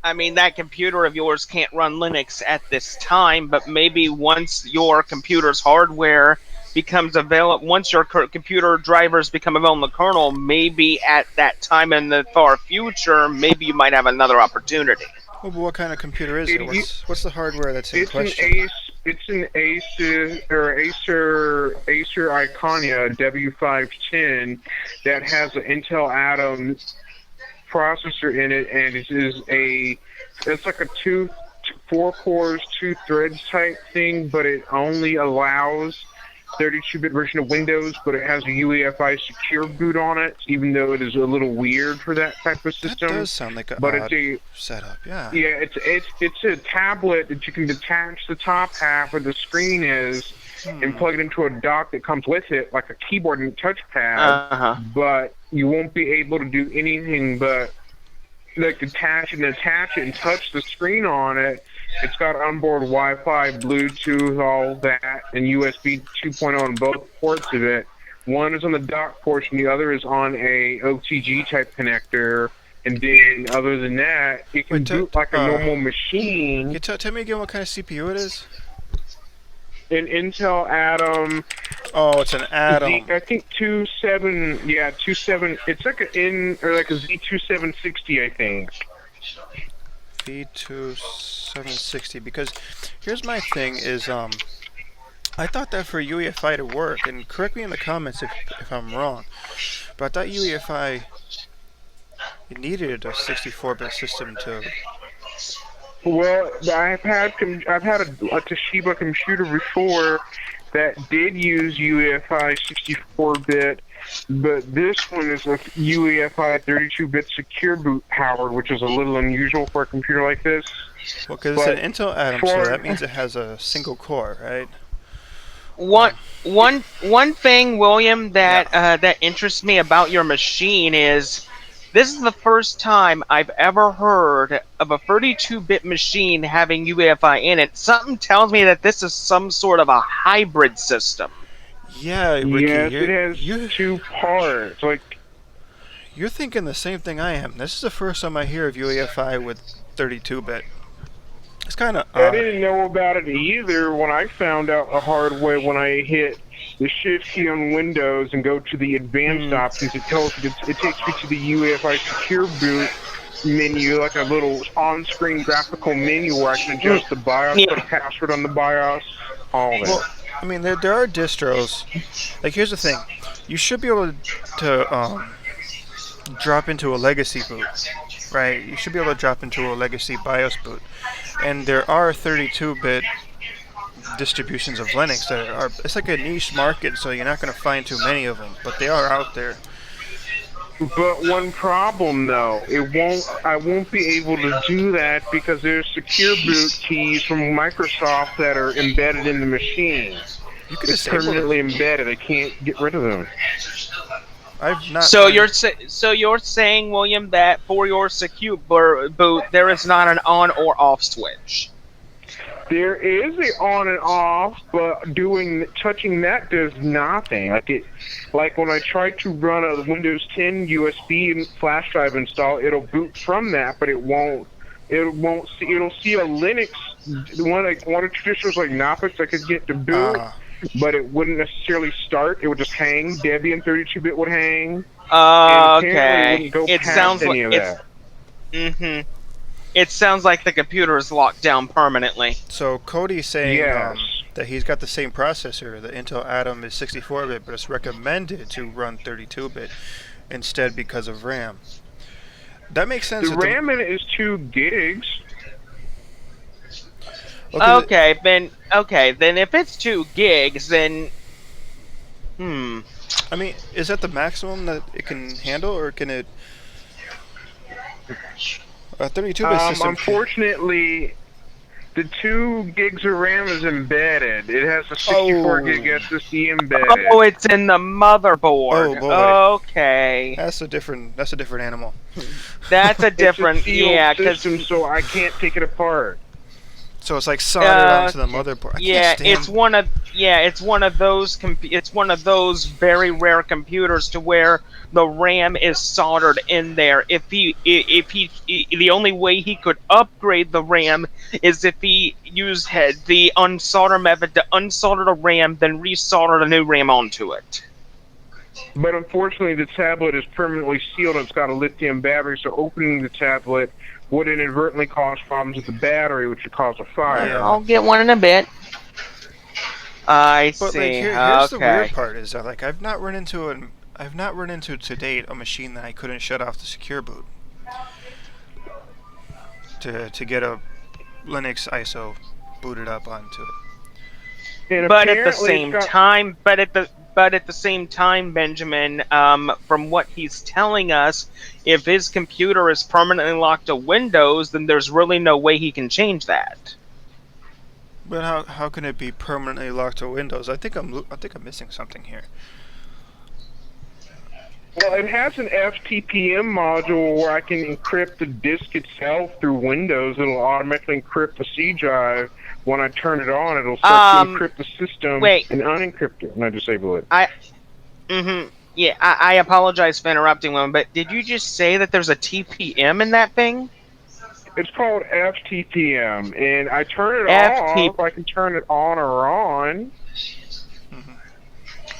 I mean, that computer of yours can't run Linux at this time, but maybe once your computer's hardware becomes available, once your computer drivers become available in the kernel, maybe at that time in the far future, maybe you might have another opportunity.
Well, but what kind of computer is it? What's the hardware that's in question?
It's an Acer Iconia W510 that has an Intel Atom processor in it, and it's like a 4 cores, 2 threads type thing, but it only allows 32-bit version of Windows, but it has a UEFI secure boot on it, even though it is a little weird for that type of system.
That does sound like
but
odd
it's
setup, yeah.
Yeah, it's a tablet that you can detach the top half where the screen is and plug it into a dock that comes with it, like a keyboard and touchpad, but you won't be able to do anything but like attach it and touch the screen on it. It's got onboard Wi-Fi, Bluetooth, all that, and USB 2.0 on both ports of it. One is on the dock portion, the other is on a OTG type connector, and then other than that, it can boot like a normal machine.
Tell me again what kind of CPU it is?
An Intel Atom.
Oh, it's an Atom.
I think 27. Yeah, 27. It's like a Z2760, I think.
V2760. Because here's my thing: is I thought that for UEFI to work, and correct me in the comments if I'm wrong, but I thought UEFI needed a 64-bit system to.
Well, I've had a Toshiba computer before that did use UEFI 64-bit, but this one is a UEFI 32-bit secure boot powered, which is a little unusual for a computer like this.
Well, because it's an Intel Atom, so that means it has a single core, right?
One thing, William, that that interests me about your machine is this is the first time I've ever heard of a 32-bit machine having UEFI in it. Something tells me that this is some sort of a hybrid system.
Yeah, Ricky,
yes, it has 2 parts.
You're thinking the same thing I am. This is the first time I hear of UEFI with 32-bit. It's kind of odd.
I didn't know about it either when I found out the hard way when I hit the Shift key on Windows and go to the advanced options. It tells you it takes me to the UEFI secure boot menu, like a little on-screen graphical menu where I can adjust the BIOS, put a password on the BIOS, all that.
Well, I mean, there are distros. Like, here's the thing: you should be able to drop into a legacy boot, right? You should be able to drop into a legacy BIOS boot, and there are 32-bit distributions of Linux that are. It's like a niche market, so you're not going to find too many of them, but they are out there.
But one problem, though, I won't be able to do that because there's secure boot keys from Microsoft that are embedded in the machine. It's permanently embedded. I can't get rid of them.
I've not.
So you're saying, William, that for your secure boot there is not an on or off switch.
There is a on and off, but touching that does nothing. Like when I try to run a Windows 10 USB flash drive install, it'll boot from that, but it won't. It won't see. It'll see a Linux one of traditionals like Knoppix I could get to boot, but it wouldn't necessarily start. It would just hang. Debian 32-bit would hang. And apparently
Okay.
wouldn't go
It
past
sounds
any
like
of
it's.
that.
Mm-hmm. It sounds like the computer is locked down permanently.
So Cody's saying
Yes.
that he's got the same processor. The Intel Atom is 64-bit, but it's recommended to run 32-bit instead because of RAM. That makes sense.
The RAM in it is 2 gigs.
Okay, then if it's 2 gigs, then
I mean, is that the maximum that it can handle, or can it? A 32-bit system.
Unfortunately, the 2 gigs of RAM is embedded. It has a 64 gig SSD embedded.
Oh, it's in the motherboard.
Oh, boy.
Okay,
That's a different animal.
that's a different.
It's a sealed
Yeah, because
system, so I can't take it apart.
So it's like soldered onto the motherboard. I
yeah,
can't stand
it's one of those it's one of those very rare computers to where the RAM is soldered in there. If he the only way he could upgrade the RAM is if he used the unsolder method to unsolder the RAM, then resolder the new RAM onto it.
But unfortunately, the tablet is permanently sealed. It's got a lithium battery, so opening the tablet would inadvertently cause problems with the battery, which would cause a fire.
Yeah.
I'll get one in a bit. I
But
see.
like, here's the
Okay.
weird part is that like I've not run into to date a machine that I couldn't shut off the secure boot to get a Linux ISO booted up onto it.
And
But at the
apparently
same
it's got-
time, Benjamin, from what he's telling us, if his computer is permanently locked to Windows, then there's really no way he can change that.
But how can it be permanently locked to Windows? I think I'm missing something here.
Well, it has an FTPM module where I can encrypt the disk itself through Windows. It'll automatically encrypt the C drive. When I turn it on, it'll start to encrypt the system and unencrypt it, and I disable it.
Yeah, I apologize for interrupting him, but did you just say that there's a TPM in that thing?
It's called FTPM, and I turn it off. I can turn it on or on.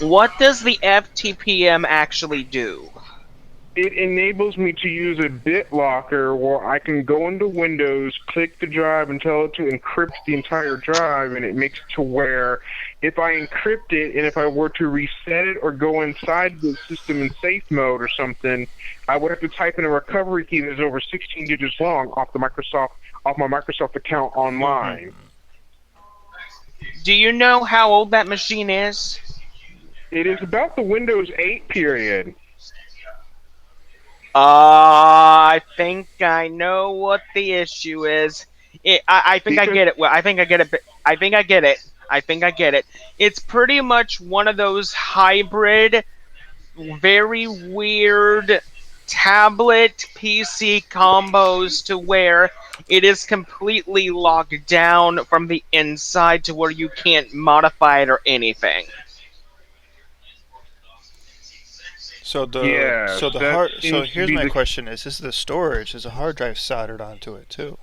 What does the FTPM actually do?
It enables me to use a BitLocker where I can go into Windows, click the drive, and tell it to encrypt the entire drive, and it makes it to where if I encrypt it and if I were to reset it or go inside the system in safe mode or something, I would have to type in a recovery key that's over 16 digits long off my Microsoft account online.
Do you know how old that machine is?
It is about the Windows 8 period.
I think I know what the issue is. I think I get it. Well, I think I get it. I think I get it. It's pretty much one of those hybrid, very weird tablet PC combos to where it is completely locked down from the inside to where you can't modify it or anything.
So here's my question: is the storage? Is the hard drive soldered onto it too?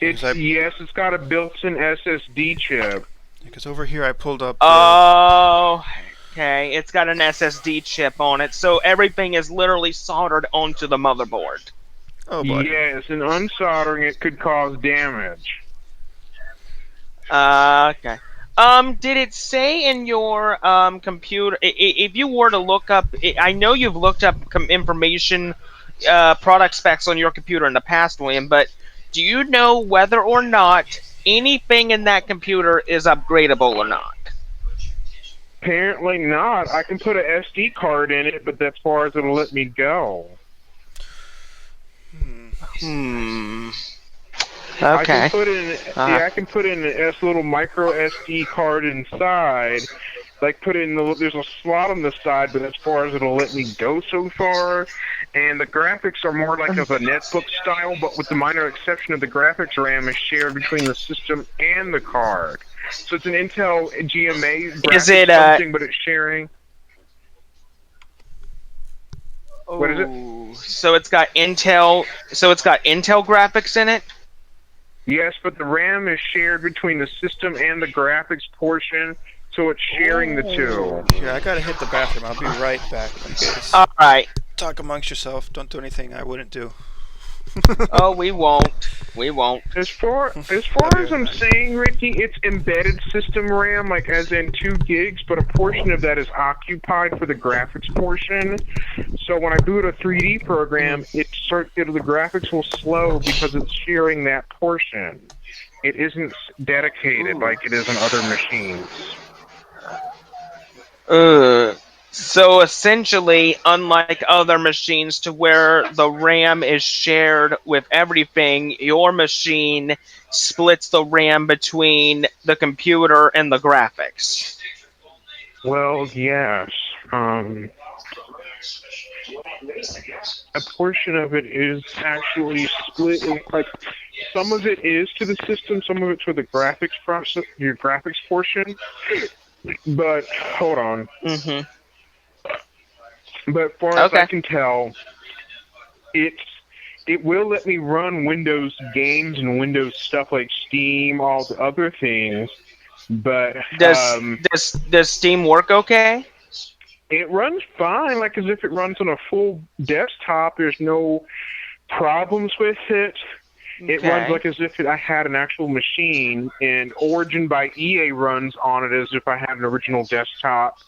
Yes, it's got a built-in SSD chip.
Because over here I pulled up.
Oh, okay. It's got an SSD chip on it, so everything is literally soldered onto the motherboard.
Oh, buddy.
Yes, and unsoldering it could cause damage.
Okay. Did it say in your computer? If you were to look up, I know you've looked up information, product specs on your computer in the past, William. But do you know whether or not anything in that computer is upgradable or not?
Apparently not. I can put an SD card in it, but that's as far as it'll let me go.
Okay.
I can put in a little micro SD card inside, like put in there's a slot on the side, but as far as it'll let me go so far. And the graphics are more like of a netbook style, but with the minor exception of the graphics RAM is shared between the system and the card. So it's an Intel GMA graphics
Is it,
something, but it's sharing. What is it?
Oh, so it's got Intel. So it's got Intel graphics in it.
Yes, but the RAM is shared between the system and the graphics portion, so it's sharing the two.
Yeah, I gotta hit the bathroom. I'll be right back. You guys
All right.
talk amongst yourself. Don't do anything I wouldn't do.
Oh, we won't. We won't.
As far as I'm saying, Ricky, it's embedded system RAM, like as in 2 gigs, but a portion of that is occupied for the graphics portion. So when I boot a 3D program, the graphics will slow because it's sharing that portion. It isn't dedicated like it is on other machines.
So essentially, unlike other machines to where the RAM is shared with everything, your machine splits the RAM between the computer and the graphics.
Well, yes. A portion of it is actually split. Like some of it is to the system, some of it's for the graphics process, your graphics portion. But hold on.
Mm-hmm.
But as far as I can tell, it will let me run Windows games and Windows stuff like Steam, all the other things. But
does Steam work okay?
It runs fine, like as if it runs on a full desktop. There's no problems with it. It runs like as if I had an actual machine, and Origin by EA runs on it as if I had an original desktop.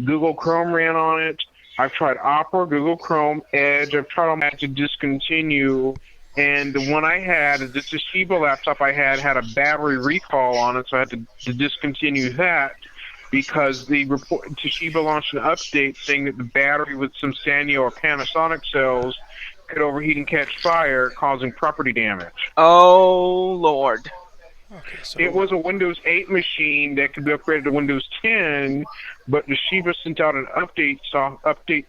Google Chrome ran on it. I've tried Opera, Google Chrome, Edge. I've tried all that to discontinue. And the one I had, the Toshiba laptop I had a battery recall on it, so I had to discontinue that because Toshiba launched an update saying that the battery with some Sanyo or Panasonic cells could overheat and catch fire, causing property damage.
Oh, Lord.
Okay, so
It was a Windows 8 machine that could be upgraded to Windows 10, but Toshiba sent out an update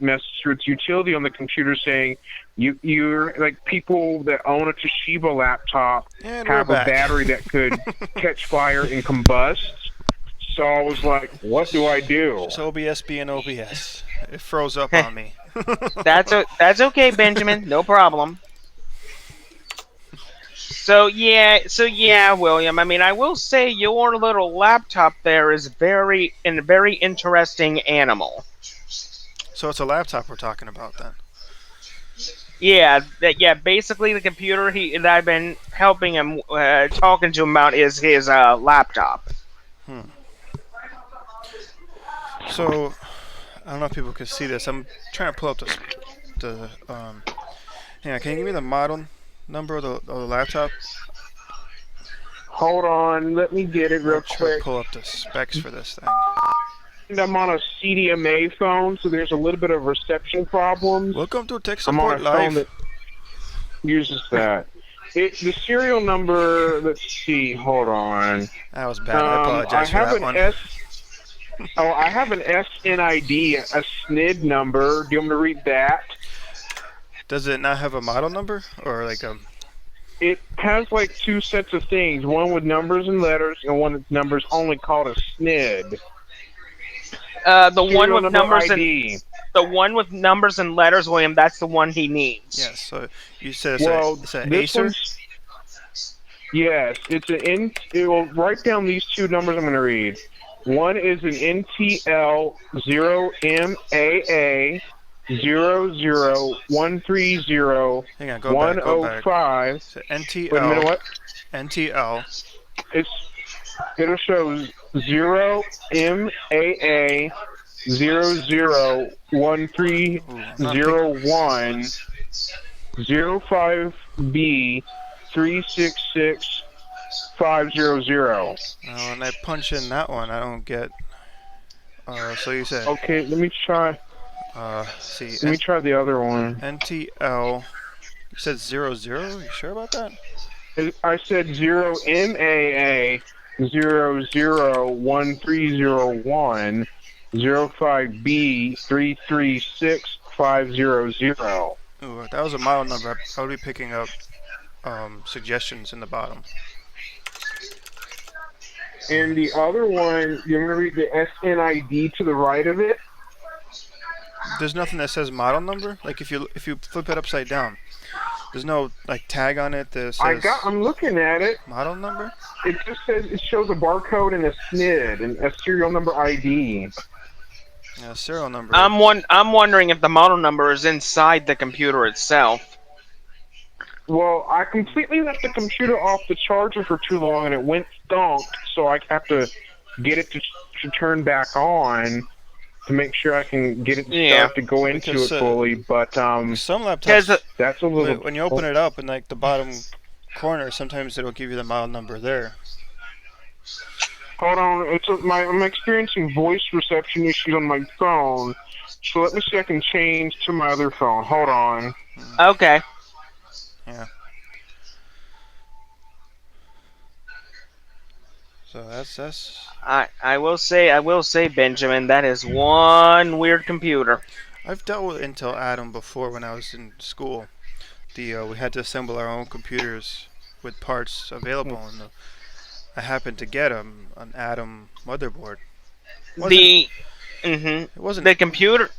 message through its utility on the computer saying you're like people that own a Toshiba laptop
And
have
we're
a
back.
battery that could catch fire and combust. So I was like, what do I do?
Just OBS being OBS. It froze up on me.
That's okay, Benjamin. No problem. So yeah, William. I mean, I will say your little laptop there is a very interesting animal.
So it's a laptop we're talking about then.
Yeah, basically the computer that I've been helping him, talking to him about is his laptop.
So I don't know if people can see this. I'm trying to pull up yeah, can you give me the model number of the laptop?
Hold on, let me get it real
I'm trying to
quick.
pull up the specs for this thing.
I'm on a CDMA phone, so there's a little bit of reception problems.
Welcome to Tech
I'm on
Support
a phone
Live.
that uses that. The serial number, let's see, hold on.
That was bad. I apologize
I
for
have
that
an
one.
I have an SNID, a SNID number. Do you want me to read that?
Does it not have a model number or like a?
It has like 2 sets of things, one with numbers and letters, and one with numbers only called a SNID.
The one
Serial
with
number
numbers
ID.
and the one with numbers and letters, William. That's the one he needs.
Yes. So you said it's
Well,
it's an
this
Acer.
one's... Yes, it's an it will write down these 2 numbers I'm going to read. One is an NTL 0MAA 00130
Hang on, go back.
105.
So
Wait a minute,
NTL.
what?
NTL.
It'll show 0MAA 001301 05B 366500.
When I punch in that one, I don't get. So you said.
Okay, let me try.
See.
Let me try the other one.
NTL. You said 00. You sure about that?
I said 0MAA 001301 05B336500.
Ooh, if that was a model number, I would be picking up suggestions in the bottom.
And the other one, you want to read the SNID to the right of it?
There's nothing that says model number. Like if you flip it upside down, there's no like tag on it that says
I'm looking at it.
model number.
It just says it shows a barcode and a SNID and a serial number ID.
Yeah, serial number.
I'm wondering if the model number is inside the computer itself.
Well, I completely left the computer off the charger for too long and it went stonked, so I have to get it to turn back on to make sure I can get it start to go into
Because,
it fully. But
some
Because
laptops,
that's a little.
when you open it up in like the bottom corner, sometimes it'll give you the model number there.
Hold on, I'm experiencing voice reception issues on my phone, so let me see if I can change to my other phone. Hold on.
Okay.
Yeah. So that's.
I will say, Benjamin, that is one weird computer.
I've dealt with Intel Atom before when I was in school. We had to assemble our own computers with parts available, and I happened to get an Atom motherboard.
It
wasn't
the computer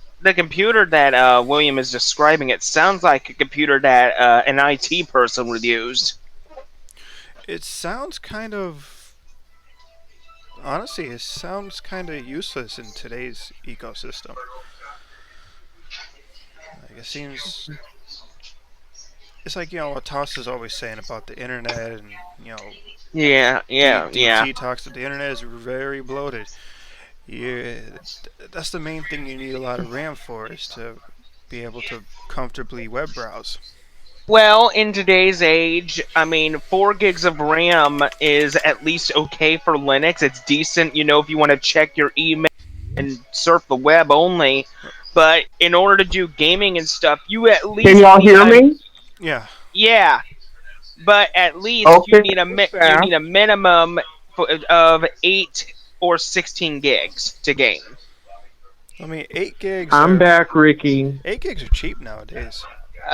that William is describing. It sounds like a computer that an IT person would use.
It sounds kind of. Honestly, it sounds kind of useless in today's ecosystem. Like, it seems. It's like, what Toss is always saying about the internet, and
Yeah.
DT talks that the internet is very bloated. Yeah, that's the main thing you need a lot of RAM for, is to be able to comfortably web browse.
Well, in today's age, 4 gigs of RAM is at least okay for Linux. It's decent, if you want to check your email and surf the web only. But in order to do gaming and stuff, you at least
Can y'all hear me?
Yeah.
Yeah, but at least you need a minimum of 8 or 16 gigs to game.
8 gigs.
I'm back, Ricky.
8 gigs are cheap nowadays.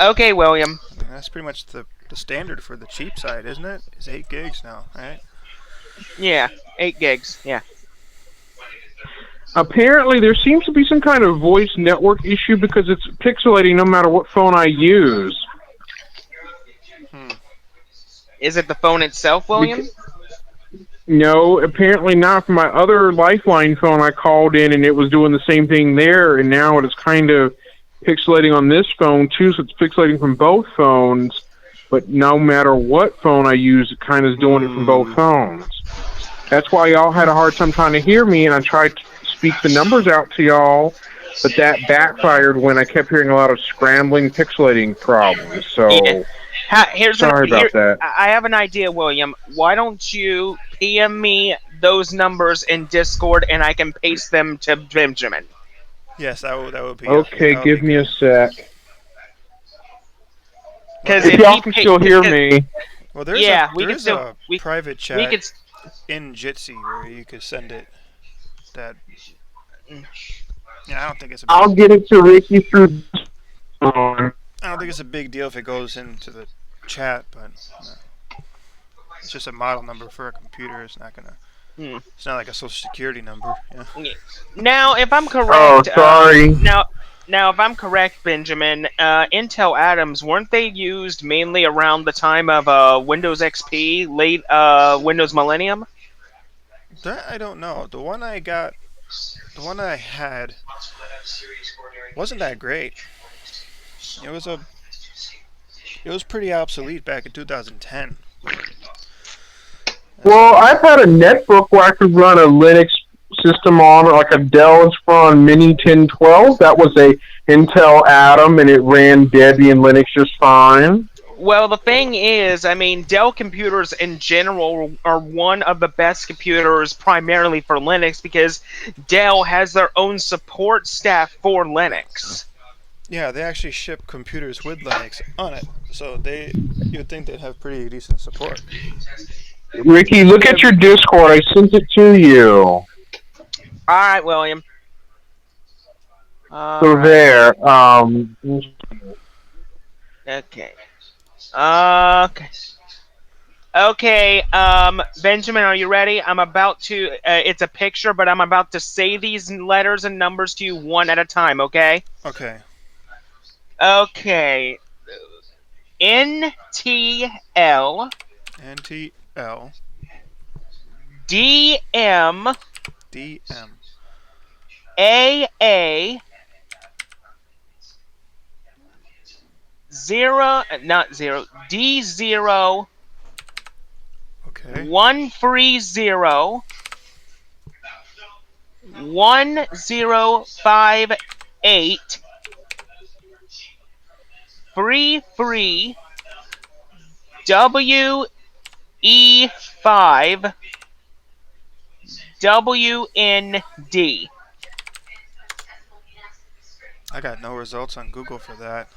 Okay, William.
That's pretty much the standard for the cheap side, isn't it? It's 8 gigs now, right?
Yeah, 8 gigs. Yeah.
Apparently, there seems to be some kind of voice network issue because it's pixelating no matter what phone I use.
Is it the phone itself, William?
No, apparently not. For my other Lifeline phone, I called in and it was doing the same thing there, and now it is kind of pixelating on this phone too, so it's pixelating from both phones, but no matter what phone I use, it kind of is doing it from both phones. That's why y'all had a hard time trying to hear me, and I tried to speak the numbers out to y'all, but that backfired when I kept hearing a lot of scrambling, pixelating problems, so...
Yeah.
Sorry about that.
I have an idea, William. Why don't you PM me those numbers in Discord, and I can paste them to Benjamin?
Yes, that would be
okay. Give me a sec.
Because
if y'all can still hear me.
Well, there's a private chat in Jitsi where you could send it. I don't think it's.
I'll get it to Ricky through.
I don't think it's a big deal if it goes into the chat, but it's just a model number for a computer. It's not gonna. It's not like a social security number. Yeah.
Now, if I'm correct.
Oh, sorry.
Now, if I'm correct, Benjamin, Intel Atoms, weren't they used mainly around the time of Windows XP, late Windows Millennium?
That I don't know. The one I had, wasn't that great. It was pretty obsolete back in 2010.
Well, I've had a netbook where I could run a Linux system on, like a Dell Inspiron Mini 1012. That was a Intel Atom, and it ran Debian Linux just fine.
Well, the thing is, Dell computers in general are one of the best computers primarily for Linux because Dell has their own support staff for Linux.
Yeah, they actually ship computers with Linux on it, so you'd think they'd have pretty decent support.
Ricky, look at your Discord. I sent it to you.
Alright, William.
So
Alright.
there.
Okay. Okay. Okay, Benjamin, are you ready? I'm about to, it's a picture, but I'm about to say these letters and numbers to you one at a time, okay?
Okay.
Okay. NTL
NTL
DM
DM.
AA 0
Okay.
130 1058 free WE5 WND.
Uh,
I got no results on Google for that.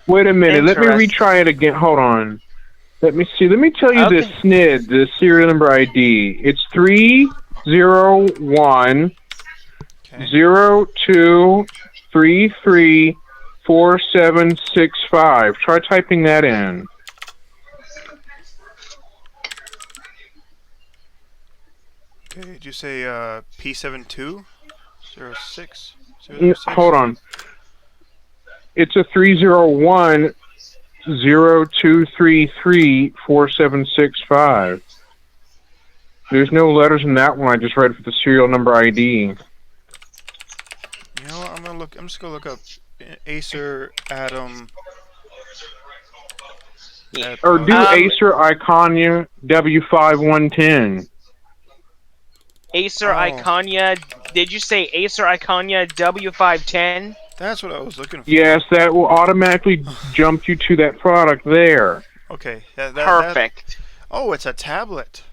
Wait a minute. Let me
Interest.
retry it again. Hold on. Let me see. Let me tell you this
Okay.
SNID, the serial number ID. It's 301
Okay.
02334765. Try typing that in.
Okay. Did you say P7206?
Hold on. It's a 301 02334765. There's no letters in that one. I just read for the serial number ID.
You know what? I'm gonna look. I'm just gonna look up Acer Atom.
Yeah.
Or do
Um,
Acer Iconia W5110.
Acer
Oh,
Iconia. Did you say Acer Iconia W510?
that's what I was looking for.
Yes, that will automatically jump you to that product there.
Okay. That.
Perfect.
Oh, it's a tablet.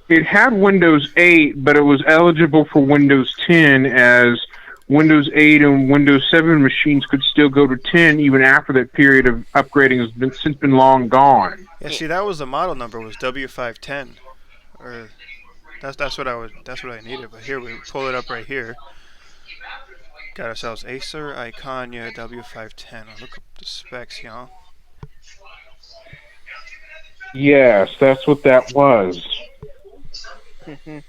It had Windows 8, but it was eligible for Windows 10 as Windows 8 and Windows 7 machines could still go to 10 even after that period of upgrading has since been long gone.
Yeah. See, that was the model number was W510, or that's what I needed. But here we pull it up right here. Got ourselves Acer Iconia W510. I'll look up the specs, y'all.
Yes, that's what that was.
Yeah,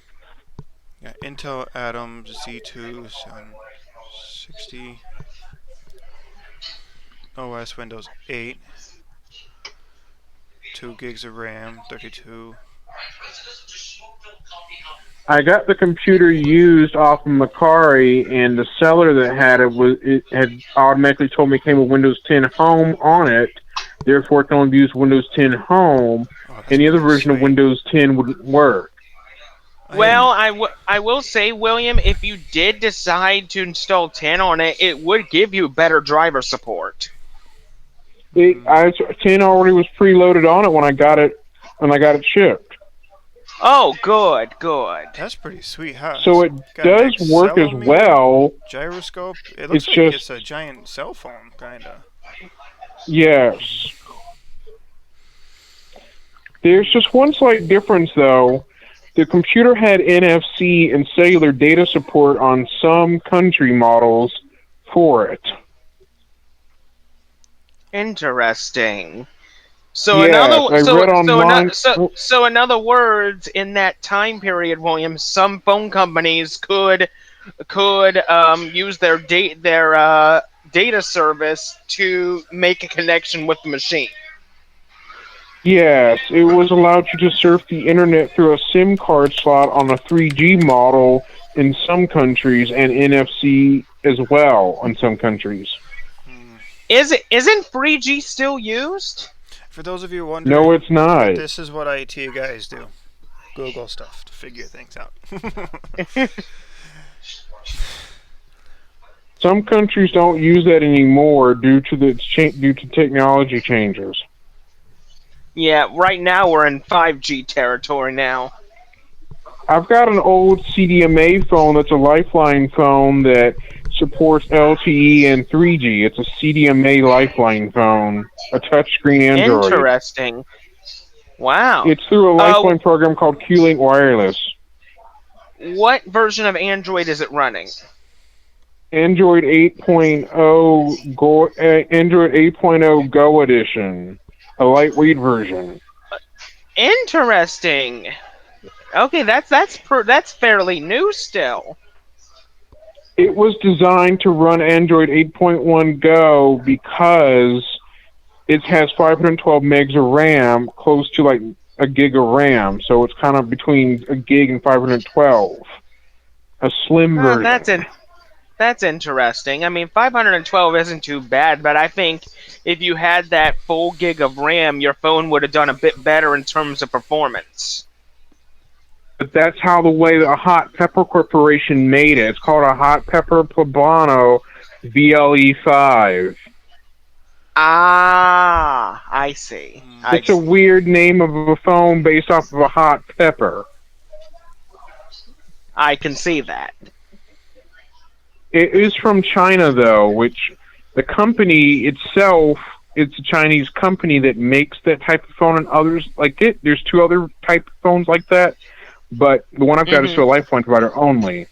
Intel Atom Z2 760 OS Windows 8, 2 gigs of RAM, 32.
I got the computer used off of Macari, and the seller that had it had automatically told me it came with Windows 10 Home on it. Therefore, it can only use Windows 10 Home.
Oh, that's
Any other
pretty
version of
sweet.
Windows 10 wouldn't work.
Well, I will say, William, if you did decide to install 10 on it, it would give you better driver support.
10 already was preloaded on it when I got it shipped.
Oh, good, good.
That's pretty sweet. Huh?
So it
Got an
does work as
accelerometer,
well.
gyroscope. It looks
It's
like it's
just
a giant cell phone, kinda.
yes. There's just one slight difference though. The computer had NFC and cellular data support on some country models for it.
Interesting. So
Yes, I read online.
in other words, in that time period, William, some phone companies could use their data service to make a connection with the machine.
Yes, it was allowed you to surf the internet through a SIM card slot on a 3G model in some countries and NFC as well in some countries.
Isn't 3G still used?
For those of you
No,
wondering,
it's not.
this is what IT guys do. Google stuff to figure things out.
Some countries don't use that anymore due to technology changes.
Yeah, right now we're in 5G territory now.
I've got an old CDMA phone that's a Lifeline phone that supports LTE and 3G. It's a CDMA Lifeline phone, a touchscreen Android.
Interesting. Wow.
It's through a Lifeline program called Q-Link Wireless.
What version of Android is it running?
Android 8.0 Go, Android 8.0 Go edition, a lightweight version.
Interesting. Okay, that's fairly new still.
It was designed to run Android 8.1 Go because it has 512 megs of RAM, close to like a gig of RAM. So it's kind of between a gig and 512. A slim version.
That's interesting. I mean, 512 isn't too bad, but I think if you had that full gig of RAM, your phone would have done a bit better in terms of performance.
But that's how the way the Hot Pepper Corporation made it. It's called a Hot Pepper Poblano VLE5.
Ah, I see.
It's a weird name of a phone based off of a hot pepper.
I can see that.
It is from China, though, which the company itself, it's a Chinese company that makes that type of phone, and others like it. There's two other type of phones like that, but the one I've got is for a LifePoint provider only.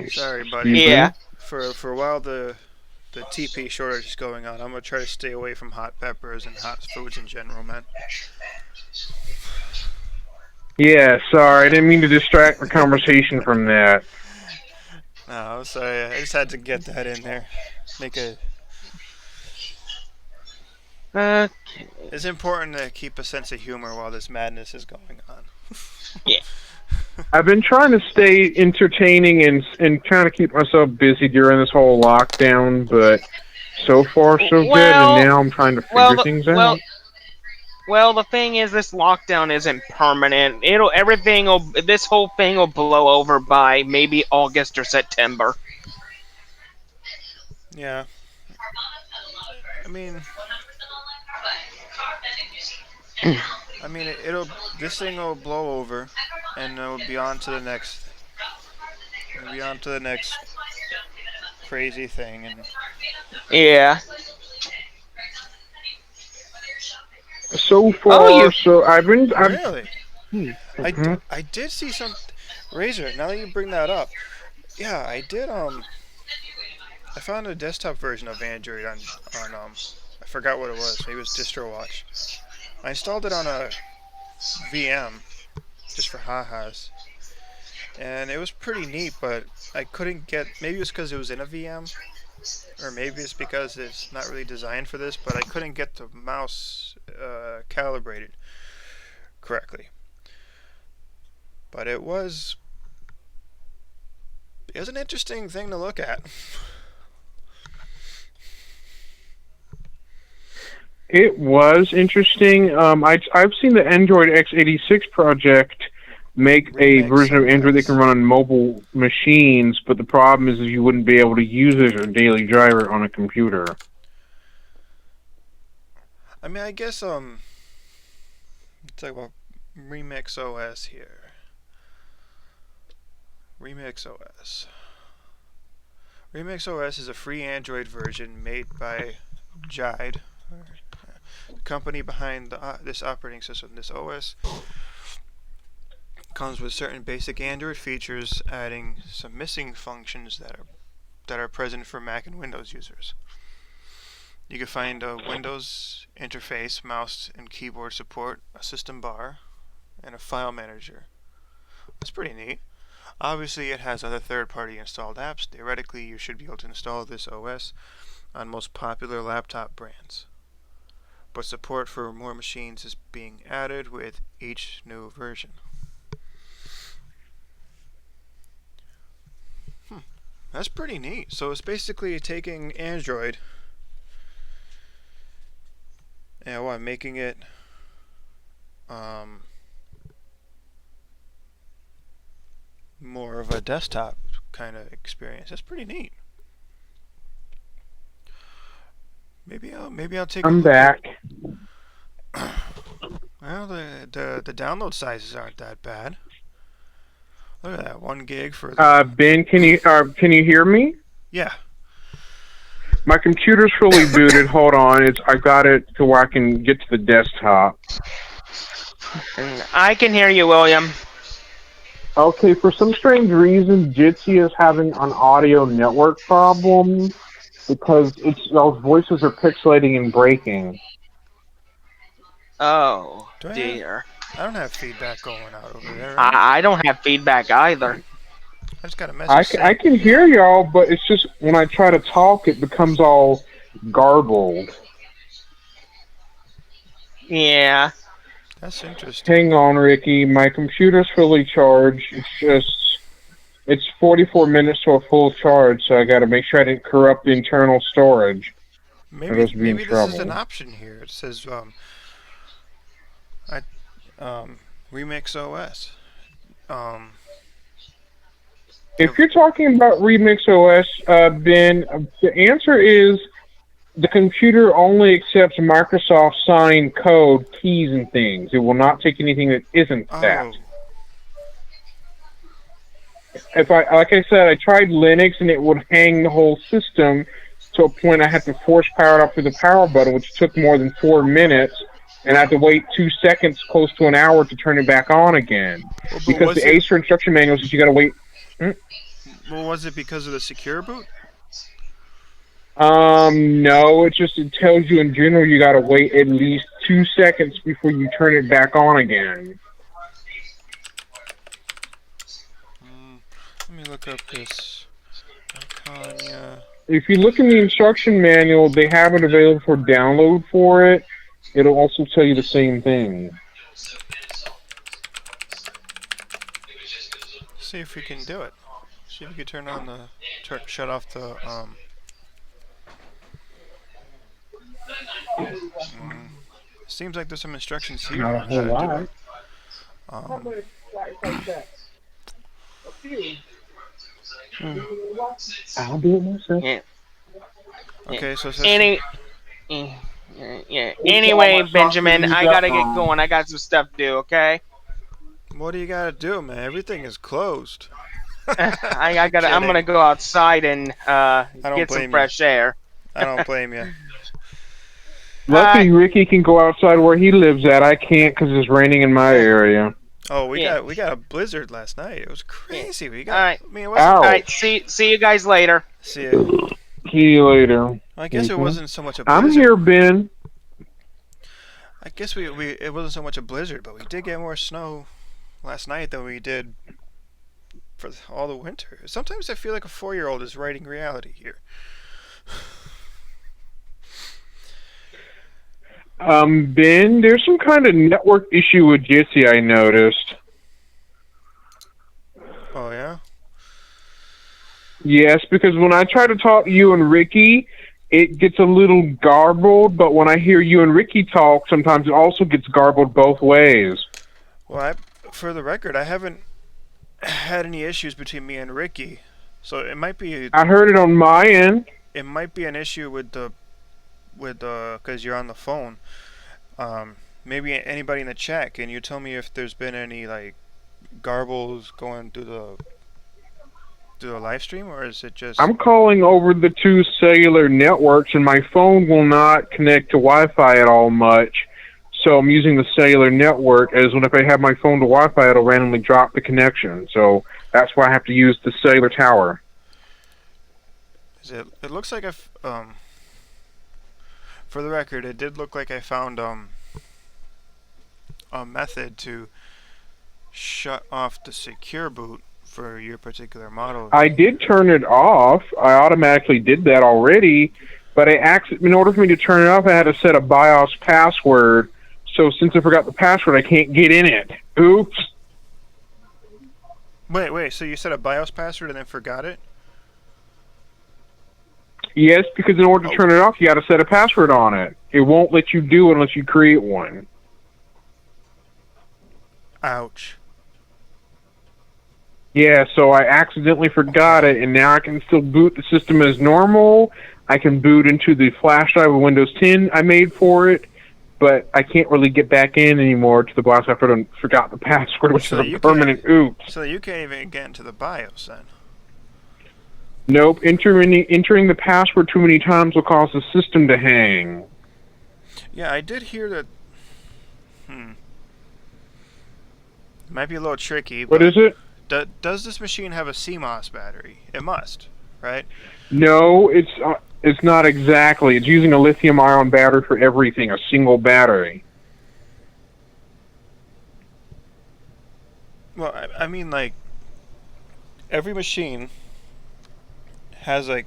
Sorry, buddy.
Yeah.
For a while, the TP shortage is going on. I'm gonna try to stay away from hot peppers and hot foods in general, man.
Yeah, sorry, I didn't mean to distract the conversation from that.
No, I'm sorry. I just had to get that in there. Make a.
Okay.
It's important to keep a sense of humor while this madness is going on.
Yeah.
I've been trying to stay entertaining and trying to keep myself busy during this whole lockdown, but so far so good, and now I'm trying to figure things out.
Well, the thing is, this lockdown isn't permanent. This whole thing will blow over by maybe August or September.
Yeah. I mean, this thing will blow over, and it'll be on to the next thing. It'll be on to the next crazy thing, and
Yeah.
So far,
really. I did see some Razor. Now that you bring that up, yeah, I did. I found a desktop version of Android on I forgot what it was. Maybe it was DistroWatch. I installed it on a VM just for ha-has, and it was pretty neat. But I couldn't get. Maybe it was because it was in a VM. Or maybe it's because it's not really designed for this, but I couldn't get the mouse calibrated correctly. But it was an interesting thing to look at.
It was interesting. I've seen the Android x86 project make a version of Android that can run on mobile machines, but the problem is you wouldn't be able to use it as a daily driver on a computer.
I mean, I guess let's talk about Remix OS here. Remix OS. Remix OS is a free Android version made by Jide, the company behind this operating system. This OS comes with certain basic Android features, adding some missing functions that are present for Mac and Windows users. You can find a Windows interface, mouse and keyboard support, a system bar, and a file manager. That's pretty neat. Obviously, it has other third-party installed apps. Theoretically, you should be able to install this OS on most popular laptop brands. But support for more machines is being added with each new version. That's pretty neat. So it's basically taking Android and making it more of a desktop kind of experience. That's pretty neat. Maybe I'll take.
I'm back.
Well, the download sizes aren't that bad. Look at that, 1 gig for.
Ben, can you hear me?
Yeah.
My computer's fully booted. Hold on, I got it to where I can get to the desktop.
I can hear you, William.
Okay, for some strange reason, Jitsi is having an audio network problem because those voices are pixelating and breaking.
Oh
Do I have?
dear.
I don't have feedback going out over there, right?
I don't have feedback either.
I just got a message
I
saying.
can hear y'all, but it's just when I try to talk, it becomes all garbled.
Yeah.
That's interesting.
Hang on, Ricky. My computer's fully charged. It's 44 minutes to a full charge, so I got to make sure I didn't corrupt the internal storage. Or else be in
Maybe this is an
trouble.
option here. It says I Remix OS. Um,
If you're talking about Remix OS, Ben, the answer is the computer only accepts Microsoft signed code, keys, and things. It will not take anything that isn't that.
oh,
If like I said, I tried Linux and it would hang the whole system to a point I had to force power it up through the power button, which took more than 4 minutes, and I had to wait 2 seconds, close to an hour, to turn it back on again.
well, but
Because the Acer instruction manual says you got to wait.
well, was it because of the secure boot?
No, it tells you in general you gotta wait at least 2 seconds before you turn it back on again.
Let me look up this Icania.
If you look in the instruction manual, they have it available for download for it. It'll also tell you the same thing.
See if we can do it. See if we can turn on the shut off the Seems like there's some instructions here
Not a
on
whole
how to do
lot.
it.
I'll do it myself.
Yeah.
Okay, so it says
Yeah. Anyway, Benjamin, I gotta get going. I got some stuff to do. Okay.
what do you gotta do, man? Everything is closed.
I gotta. I'm
Kidding.
gonna go outside and
don't
get some
blame you.
fresh air.
I don't blame you.
Luckily, Ricky can go outside where he lives at. I can't because it's raining in my area.
Oh, we
Yeah.
got a blizzard last night. It was crazy. We got.
All right.
I mean, it wasn't.
Ow.
All right. See you guys later.
See ya.
See you later.
I guess it
Mhm.
wasn't so much a blizzard.
I'm here, Ben.
I guess it wasn't so much a blizzard, but we did get more snow last night than we did for all the winter. Sometimes I feel like a 4-year-old is writing reality here.
Ben, there's some kind of network issue with Jitsi, I noticed.
Oh yeah.
Yes, because when I try to talk to you and Ricky, it gets a little garbled, but when I hear you and Ricky talk, sometimes it also gets garbled both ways.
Well, for the record, I haven't had any issues between me and Ricky, so it might be
I heard it on my end.
an issue with because you're on the phone. Maybe anybody in the chat, can you tell me if there's been any like garbles going through the live stream, or is it just?
I'm calling over the two cellular networks, and my phone will not connect to Wi-Fi at all much. So I'm using the cellular network, as when if I have my phone to Wi-Fi, it'll randomly drop the connection. So that's why I have to use the cellular tower.
It looks like for the record, it did look like I found a method to shut off the secure boot for your particular model.
I did turn it off. I automatically did that already, but in order for me to turn it off, I had to set a BIOS password. So since I forgot the password, I can't get in it. Oops.
Wait. So you set a BIOS password and then forgot it?
Yes, because in order to turn it off, you got to set a password on it. It won't let you do it unless you create one.
Ouch.
Yeah, so I accidentally forgot it, and now I can still boot the system as normal. I can boot into the flash drive of Windows 10 I made for it, but I can't really get back in anymore to the BIOS after I forgot the password, which
So
is
you
a permanent oops.
So you can't even get into the BIOS then?
Nope, entering the password too many times will cause the system to hang.
Yeah, I did hear that. It might be a little tricky.
What
but
is it?
does this machine have a CMOS battery? It must, right?
No, it's not exactly. It's using a lithium-ion battery for everything, a single battery.
Well, I mean, like, every machine has like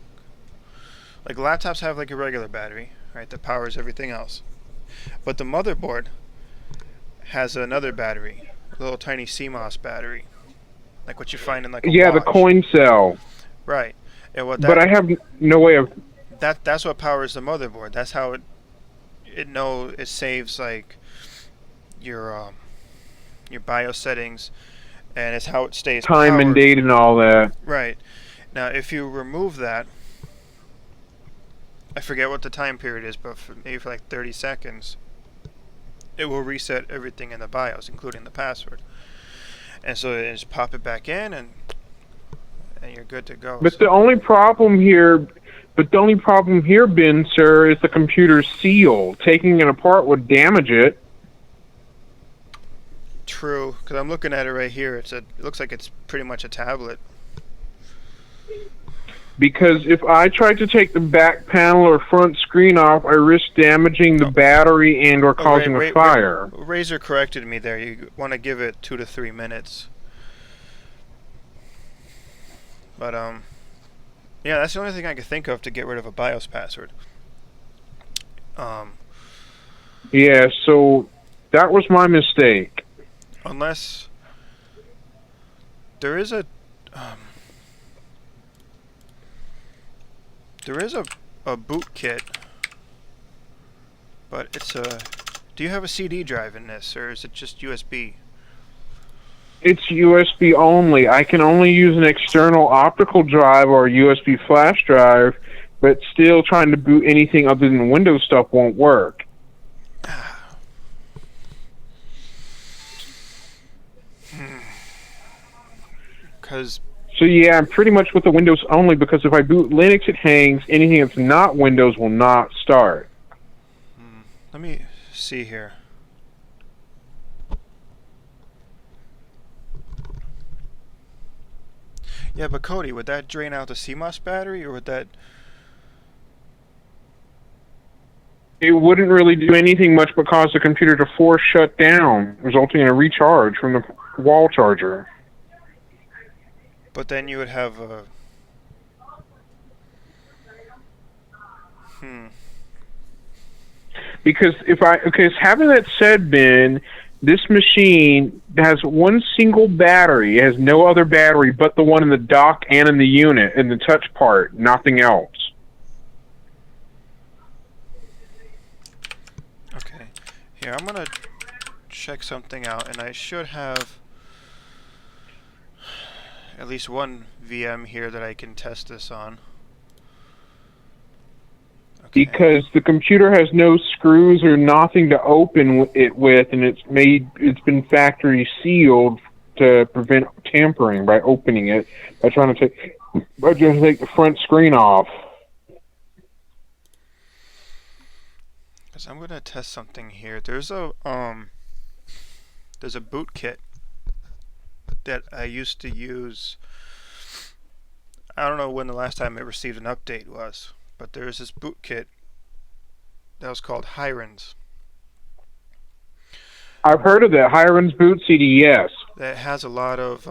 laptops have like a regular battery, right, that powers everything else. But the motherboard has another battery, a little tiny CMOS battery, like what you find in like a
Yeah, the
watch.
coin cell.
Right. And what
But I have no way of.
that's what powers the motherboard. That's how it saves like your BIOS settings, and it's how it stays
Time and
powered.
date and all that.
Right. Now, if you remove that, I forget what the time period is, but maybe for like 30 seconds, it will reset everything in the BIOS, including the password. And so you just pop it back in, and you're good to go.
But the only problem here, Ben, sir, is the computer's sealed. Taking it apart would damage it.
True, because I'm looking at it right here. It looks like it's pretty much a tablet.
Because if I try to take the back panel or front screen off, I risk damaging the battery and or causing a fire.
Razer corrected me there. You want to give it 2 to 3 minutes. But yeah, that's the only thing I could think of to get rid of a BIOS password.
Yeah, so that was my mistake.
Unless there is a boot kit, but it's a. Do you have a CD drive in this, or is it just USB?
It's USB only. I can only use an external optical drive or a USB flash drive, but still trying to boot anything other than Windows stuff won't work. So yeah, I'm pretty much with the Windows only, because if I boot Linux, it hangs. Anything that's not Windows will not start.
Let me see here. Yeah, but Cody, would that drain out the CMOS battery, or would that...
It wouldn't really do anything much but cause the computer to force shut down, resulting in a recharge from the wall charger.
But then you would have a...
Because having that said, Ben, this machine has one single battery. It has no other battery but the one in the dock and in the unit, in the touch part, nothing else.
Okay. Here, I'm gonna check something out, and I should have at least one VM here that I can test this on. Okay.
Because the computer has no screws or nothing to open it with, and it's been factory sealed to prevent tampering by opening it by trying to take the front screen off.
Because I'm gonna test something here. There's a boot kit that I used to use. I don't know when the last time it received an update was, but there's this boot kit that was called Hirons.
I've heard of that. Hirons Boot CD, yes.
That has a lot of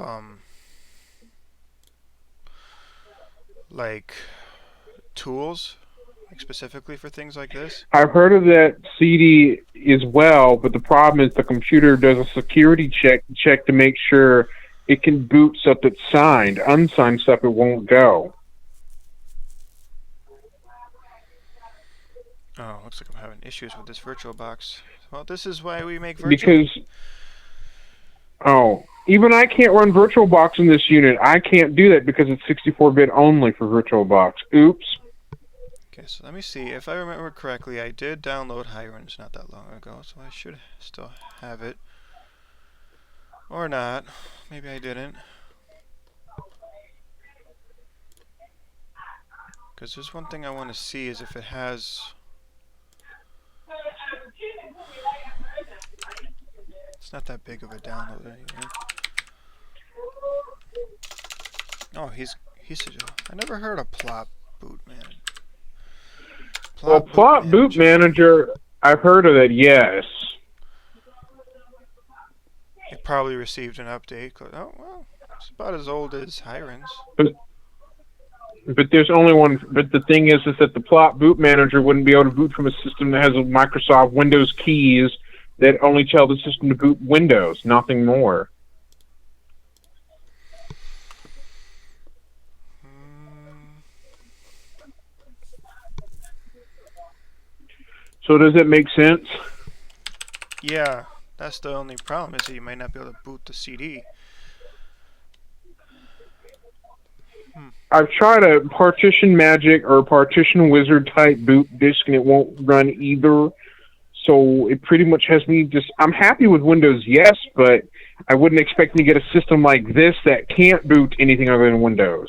like tools, like specifically for things like this.
I've heard of that CD as well, but the problem is the computer does a security check to make sure it can boot stuff that's signed. Unsigned stuff, it won't go.
Oh, looks like I'm having issues with this VirtualBox. Well, this is why we make
even I can't run VirtualBox in this unit. I can't do that because it's 64-bit only for VirtualBox. Oops.
Okay, so let me see. If I remember correctly, I did download Hirons not that long ago, so I should still have it. Or not. Maybe I didn't. Because there's one thing I want to see is if it has... It's not that big of a download anyway. Oh, he's. I never heard of Plop Boot Man.
Well, Plot Boot Manager, I've heard of it, yes.
It probably received an update. Oh well, it's about as old as Hiren's.
But there's only one. But the thing is that the Plot Boot Manager wouldn't be able to boot from a system that has a Microsoft Windows keys that only tell the system to boot Windows, nothing more. So does it make sense?
Yeah, that's the only problem, is that you might not be able to boot the CD.
I've tried a Partition Magic or Partition Wizard type boot disk and it won't run either. So it pretty much has me just... I'm happy with Windows, yes, but I wouldn't expect me to get a system like this that can't boot anything other than Windows.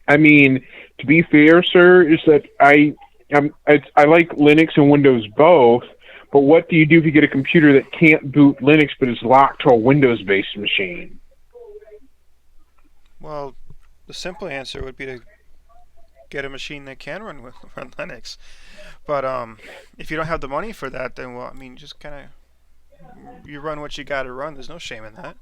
I mean, to be fair, sir, is that I like Linux and Windows both, but what do you do if you get a computer that can't boot Linux but is locked to a Windows-based machine?
Well, the simple answer would be to get a machine that can run Linux. But if you don't have the money for that, then, well, I mean, just kind of, you run what you got to run. There's no shame in that.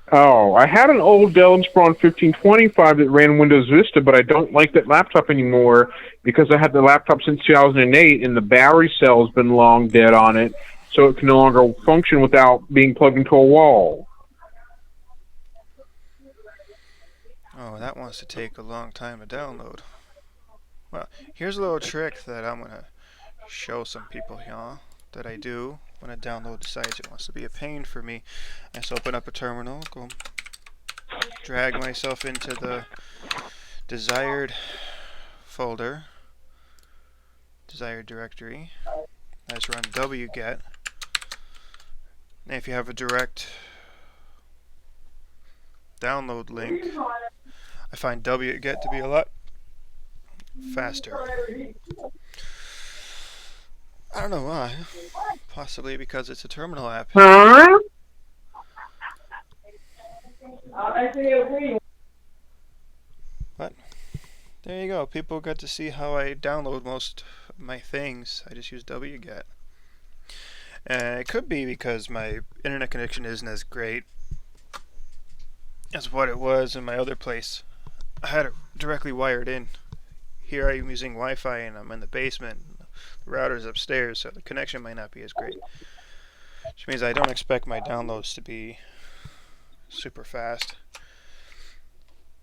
Oh, I had an old Dell Inspiron 1525 that ran Windows Vista, but I don't like that laptop anymore because I had the laptop since 2008, and the battery cell's been long dead on it, so it can no longer function without being plugged into a wall.
Oh, that wants to take a long time to download. Well, here's a little trick that I'm going to show some people here that I do when a download decides it wants to be a pain for me. I just open up a terminal, go drag myself into the desired folder, desired directory. I just run wget. And if you have a direct download link, I find wget to be a lot faster. I don't know why. Possibly because it's a terminal app.
Huh?
But there you go. People got to see how I download most of my things. I just use wget. And it could be because my internet connection isn't as great as what it was in my other place. I had it directly wired in. Here I am using Wi-Fi and I'm in the basement. The router's upstairs, so the connection might not be as great. Which means I don't expect my downloads to be super fast.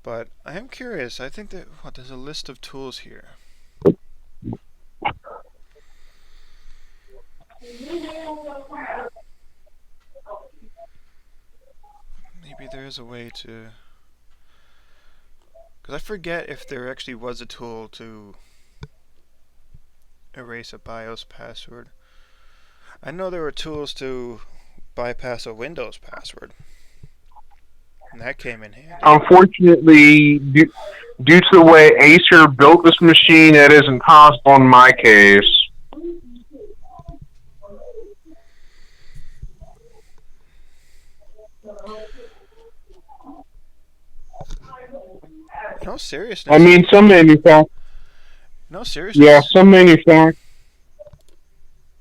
But I am curious. I think that there's a list of tools here. Maybe there is a way to... Because I forget if there actually was a tool to erase a BIOS password. I know there were tools to bypass a Windows password. And that came in handy.
Unfortunately, due to the way Acer built this machine, that isn't possible in my case.
No seriousness.
I mean, some manufacturers...
No seriousness.
Yeah, some manufacturers...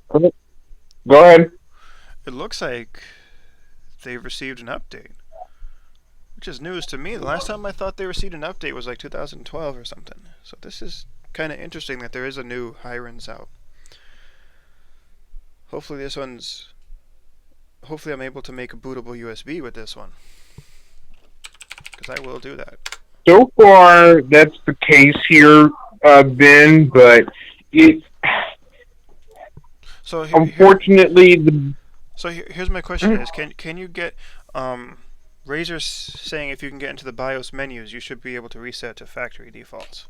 Go ahead.
It looks like they've received an update. Which is news to me. The last time I thought they received an update was like 2012 or something. So this is kind of interesting that there is a new Hiren's out. Hopefully this one's... Hopefully I'm able to make a bootable USB with this one. Because I will do that.
So far, that's the case here, Ben, but it...
So
unfortunately,
here's my question: is can you get Razer's saying if you can get into the BIOS menus, you should be able to reset to factory defaults.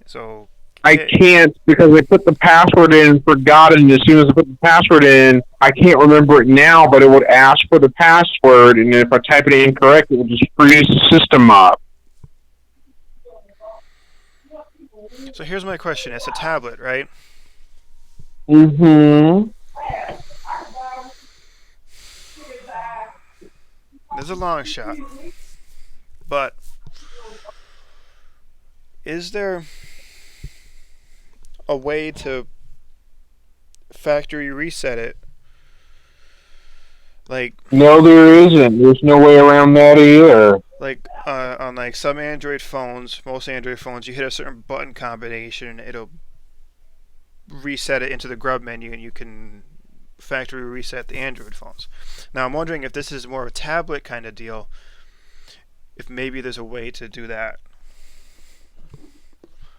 So
I can't because I put the password in and forgot it. And as soon as I put the password in, I can't remember it now, but it would ask for the password, and if I type it incorrect, it would just freeze the system up.
So here's my question: it's a tablet, right?
Mm-hmm.
There's a long shot, but is there a way to factory reset it? Like,
No, there isn't. There's no way around that either.
on like some Android phones, most Android phones, you hit a certain button combination, it'll reset it into the grub menu, and you can factory reset the Android phones. Now I'm wondering if this is more of a tablet kind of deal. If maybe there's a way to do that.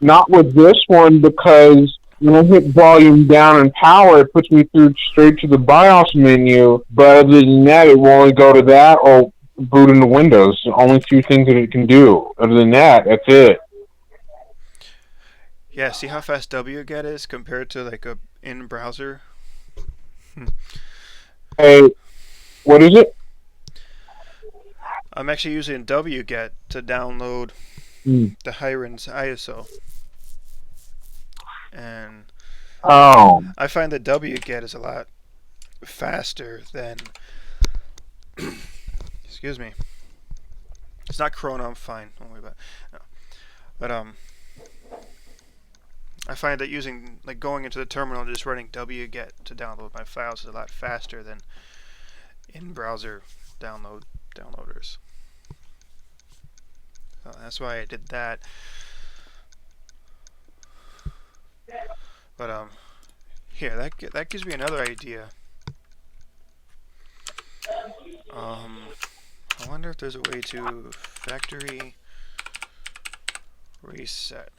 Not with this one, because when I hit volume down and power, it puts me through straight to the BIOS menu. But other than that, it will only go to that or boot into Windows. The only two things that it can do. Other than that, that's it.
Yeah, see how fast wget is compared to like a in browser.
Hey, what is it?
I'm actually using wget to download
Hmm.
the Hiren's ISO, and
Oh.
I find that wget is a lot faster than. Excuse me. It's not Corona. I'm fine. Don't worry about it. No. But I find that using like going into the terminal and just running wget to download my files is a lot faster than in-browser downloaders. So that's why I did that. But here that gives me another idea. I wonder if there's a way to factory reset.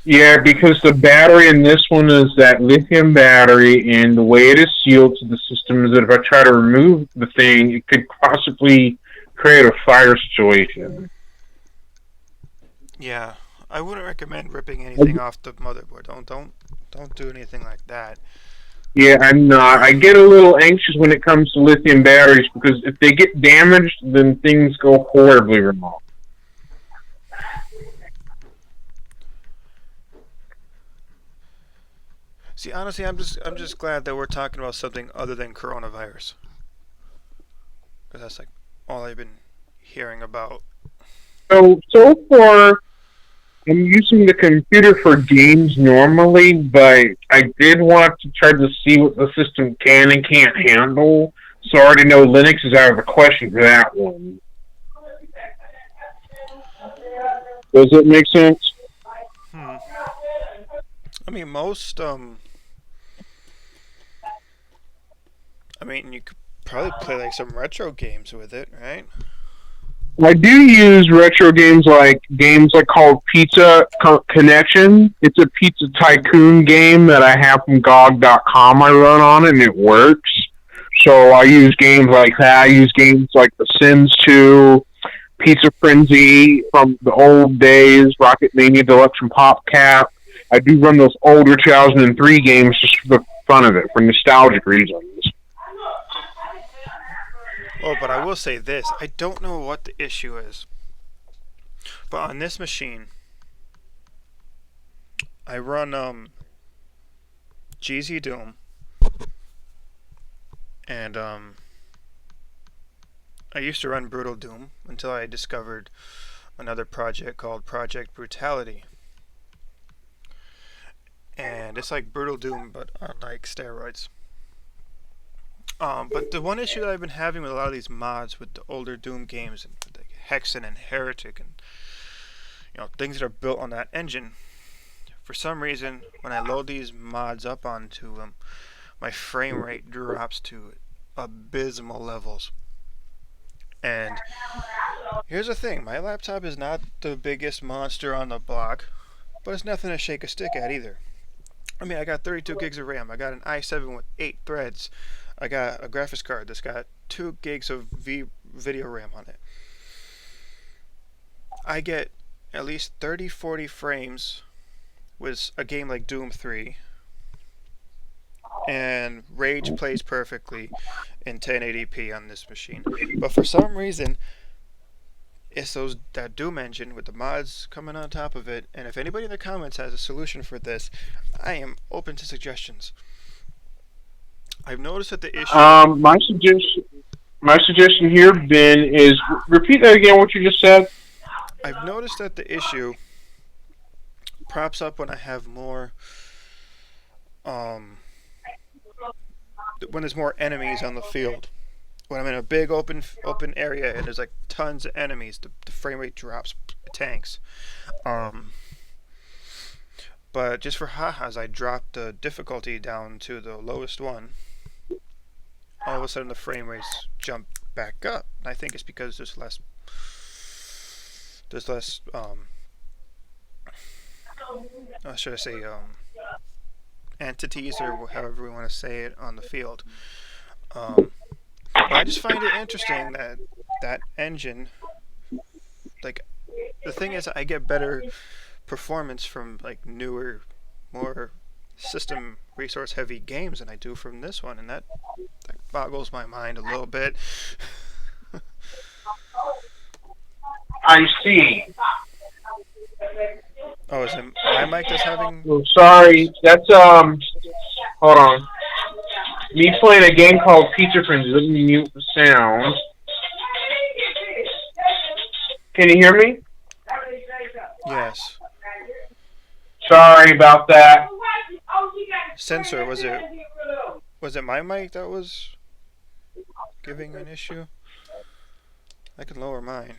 Yeah, because the battery in this one is that lithium battery, and the way it is sealed to the system is that if I try to remove the thing, it could possibly create a fire situation.
Yeah, I wouldn't recommend ripping anything off the motherboard. Don't do anything like that.
Yeah, I'm not. I get a little anxious when it comes to lithium batteries because if they get damaged, then things go horribly wrong.
See, honestly, I'm just glad that we're talking about something other than coronavirus, because that's like all I've been hearing about.
So far, I'm using the computer for games normally, but I did want to try to see what the system can and can't handle. So I already know Linux is out of the question for that one. Does it make sense?
Hmm. I mean, most I mean, you could probably play like some retro games with it, right?
I do use retro games like called Connection. It's a pizza tycoon game that I have from GOG.com. I run on it and it works. So I use games like that. I use games like The Sims 2, Pizza Frenzy from the old days, Rocket Mania Deluxe and PopCap. I do run those older 2003 games just for the fun of it, for nostalgic reasons.
Well, but I will say this: I don't know what the issue is, but on this machine, I run GZ Doom, and I used to run Brutal Doom until I discovered another project called Project Brutality. And it's like Brutal Doom, but on like steroids. But the one issue that I've been having with a lot of these mods with the older Doom games, and like Hexen and Heretic, and things that are built on that engine, for some reason, when I load these mods up onto them, my frame rate drops to abysmal levels. And here's the thing: my laptop is not the biggest monster on the block, but it's nothing to shake a stick at either. I mean, I got 32 gigs of RAM. I got an i7 with 8 threads. I got a graphics card that's got 2 gigs of video RAM on it. I get at least 30-40 frames with a game like Doom 3. And Rage plays perfectly in 1080p on this machine. But for some reason, it's that Doom engine with the mods coming on top of it. And if anybody in the comments has a solution for this, I am open to suggestions. I've noticed that the issue.
My suggestion here, Ben, is repeat that again. What you just said.
I've noticed that the issue props up when I have more. When there's more enemies on the field. When I'm in a big open area and there's like tons of enemies, the frame rate drops, tanks. But just for ha-has, I dropped the difficulty down to the lowest one. All of a sudden, the frame rates jump back up. I think it's because there's less. Should I say entities or however we want to say it on the field. But I just find it interesting that engine. Like, the thing is, I get better performance from like newer, more system resource heavy games than I do from this one, and that boggles my mind a little bit.
I see.
Oh, is it my mic that's having?
Oh, sorry, that's Hold on. Me playing a game called Pizza Frenzy. Let me mute the sound. Can you hear me?
Yes.
Sorry about that.
Sensor, was it my mic that was giving an issue? I can lower mine.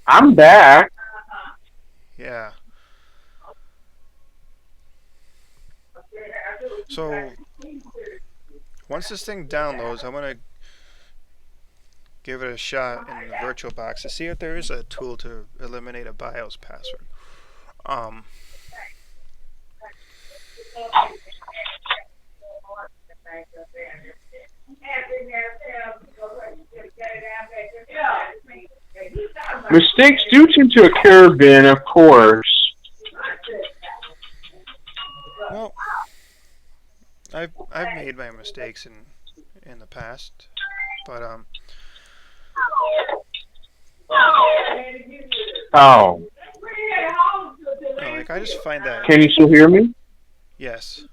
I'm back.
Yeah. So once this thing downloads, I want to give it a shot in the VirtualBox to see if there is a tool to eliminate a BIOS password.
Mistakes do tend to occur, Ben, of course.
Well, I've made my mistakes in the past, but
Oh.
like I just find that.
Can you still hear me?
Yes.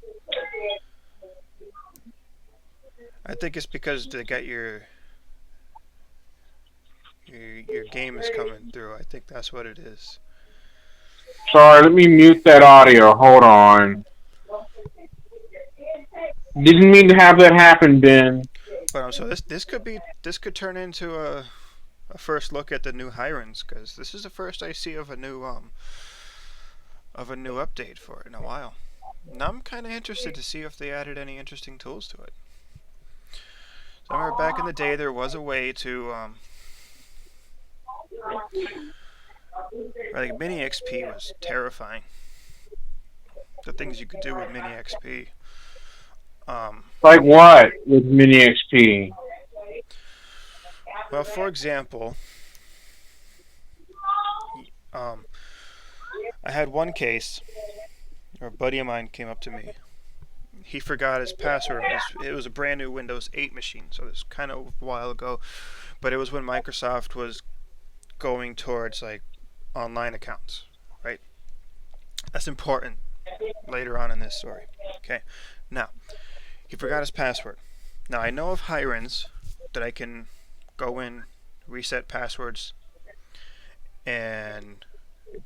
I think it's because they got your game is coming through. I think that's what it is.
Sorry, let me mute that audio. Hold on. Didn't mean to have that happen, Ben.
But so this could turn into a first look at the new Hirons, because this is the first I see of a new update for it in a while. Now I'm kind of interested to see if they added any interesting tools to it. So I remember back in the day there was a way to like Mini XP was terrifying. The things you could do with Mini XP.
Like what with Mini XP?
Well, for example, I had one case where a buddy of mine came up to me. He forgot his password. It was a brand new Windows 8 machine, so this was kind of a while ago. But it was when Microsoft was going towards like online accounts, right? That's important later on in this story. Okay, now he forgot his password. Now I know of Hirons that I can go in, reset passwords, and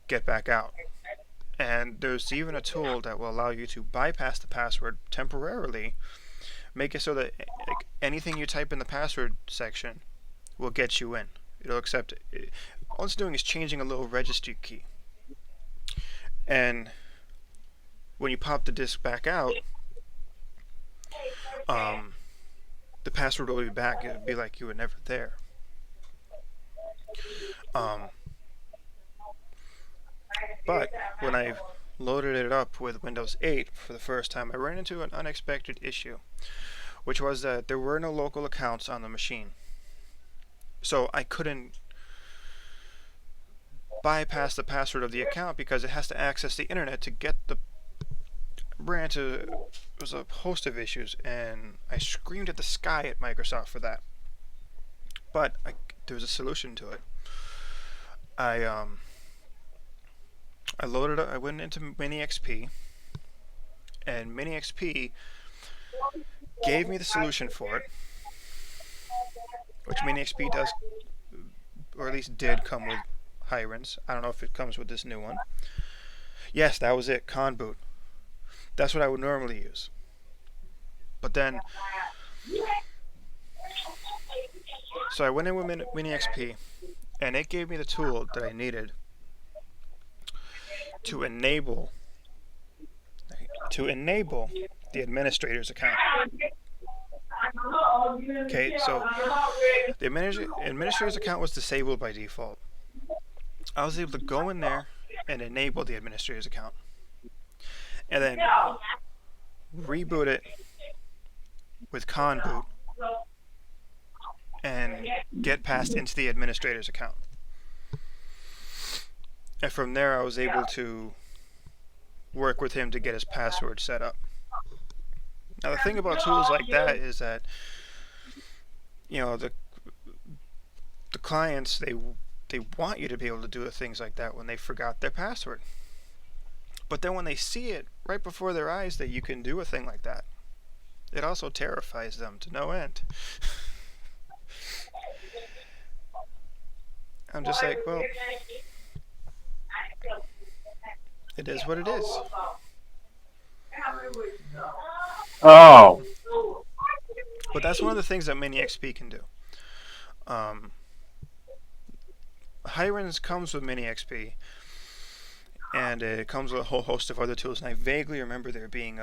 get back out. And there's even a tool that will allow you to bypass the password temporarily, make it so that like, anything you type in the password section will get you in. It'll accept it. All it's doing is changing a little registry key. And when you pop the disk back out, the password will be back. It'll be like you were never there. But when I loaded it up with Windows 8 for the first time, I ran into an unexpected issue, which was that there were no local accounts on the machine. So I couldn't bypass the password of the account because it has to access the internet to get the ran into it was a host of issues, and I screamed at the sky at Microsoft for that. But there was a solution to it. I loaded up. I went into MiniXP, and MiniXP gave me the solution for it, which MiniXP does, or at least did, come with Hirons. I don't know if it comes with this new one. Yes, that was it. Conboot. That's what I would normally use. But then, so I went in with MiniXP, and it gave me the tool that I needed to enable the administrator's account. Okay, so the administrator's account was disabled by default. I was able to go in there and enable the administrator's account, and then reboot it with Conboot and get passed into the administrator's account. And from there I was able to work with him to get his password set up. Now the thing about tools like that is that, you know, the clients, they want you to be able to do things like that when they forgot their password. But then when they see it right before their eyes that you can do a thing like that, it also terrifies them to no end. I'm just like, well, it is what it is.
Oh.
But that's one of the things that MiniXP can do. Hirons comes with MiniXP, and it comes with a whole host of other tools. And I vaguely remember there being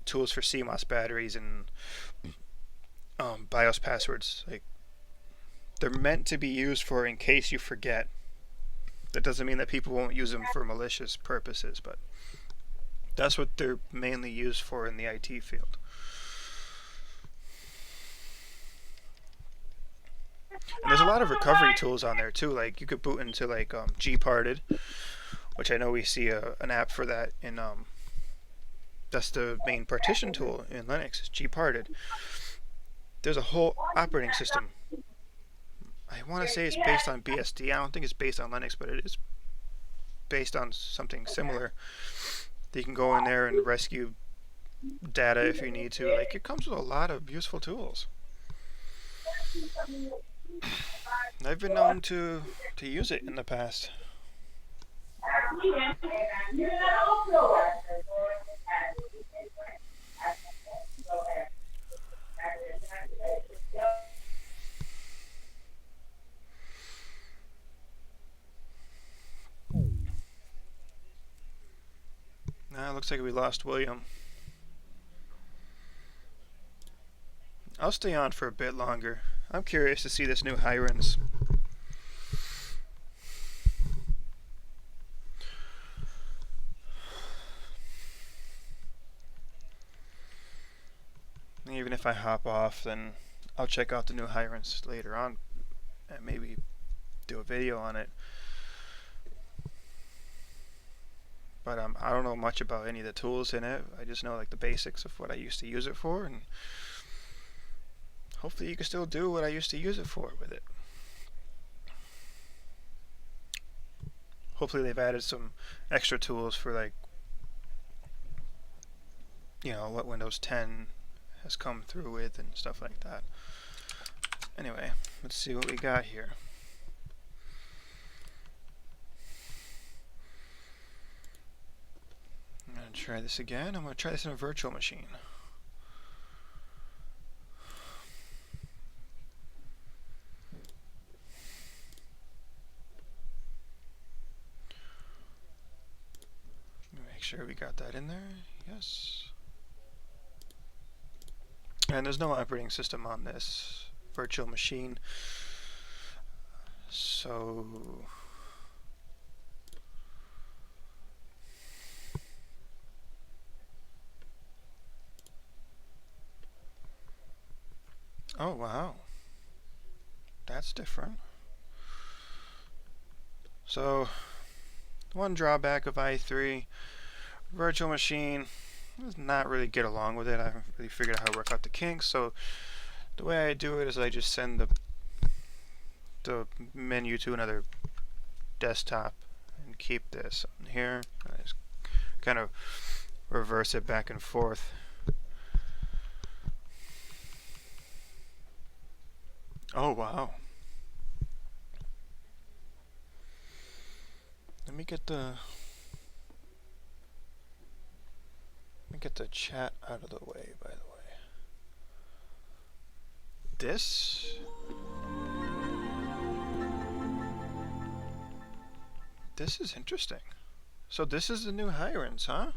tools for CMOS batteries and BIOS passwords. Like, they're meant to be used for in case you forget. That doesn't mean that people won't use them for malicious purposes, but that's what they're mainly used for in the IT field. And there's a lot of recovery tools on there too. Like, you could boot into like Gparted, which I know we see an app for that in that's the main partition tool in Linux, is Gparted. There's a whole operating system. I want to say it's based on BSD. I don't think it's based on Linux, but it is based on something similar. You can go in there and rescue data if you need to. Like, it comes with a lot of useful tools. I've been known to use it in the past. Nah, looks like we lost William. I'll stay on for a bit longer. I'm curious to see this new Hirons. Even if I hop off, then I'll check out the new Hirons later on and maybe do a video on it. But I don't know much about any of the tools in it. I just know like the basics of what I used to use it for, and hopefully you can still do what I used to use it for with it. Hopefully they've added some extra tools for, like, you know, what Windows 10 has come through with and stuff like that. Anyway, let's see what we got here. I'm going to try this again. I'm going to try this in a virtual machine. Make sure we got that in there. Yes. And there's no operating system on this virtual machine. So oh wow, that's different. So one drawback of i3 virtual machine does not really get along with it. I haven't really figured out how to work out the kinks. So the way I do it is I just send the menu to another desktop and keep this on here. And I just kind of reverse it back and forth. Oh wow. Let me get the chat out of the way, by the way. This is interesting. So this is the new Hirons, huh?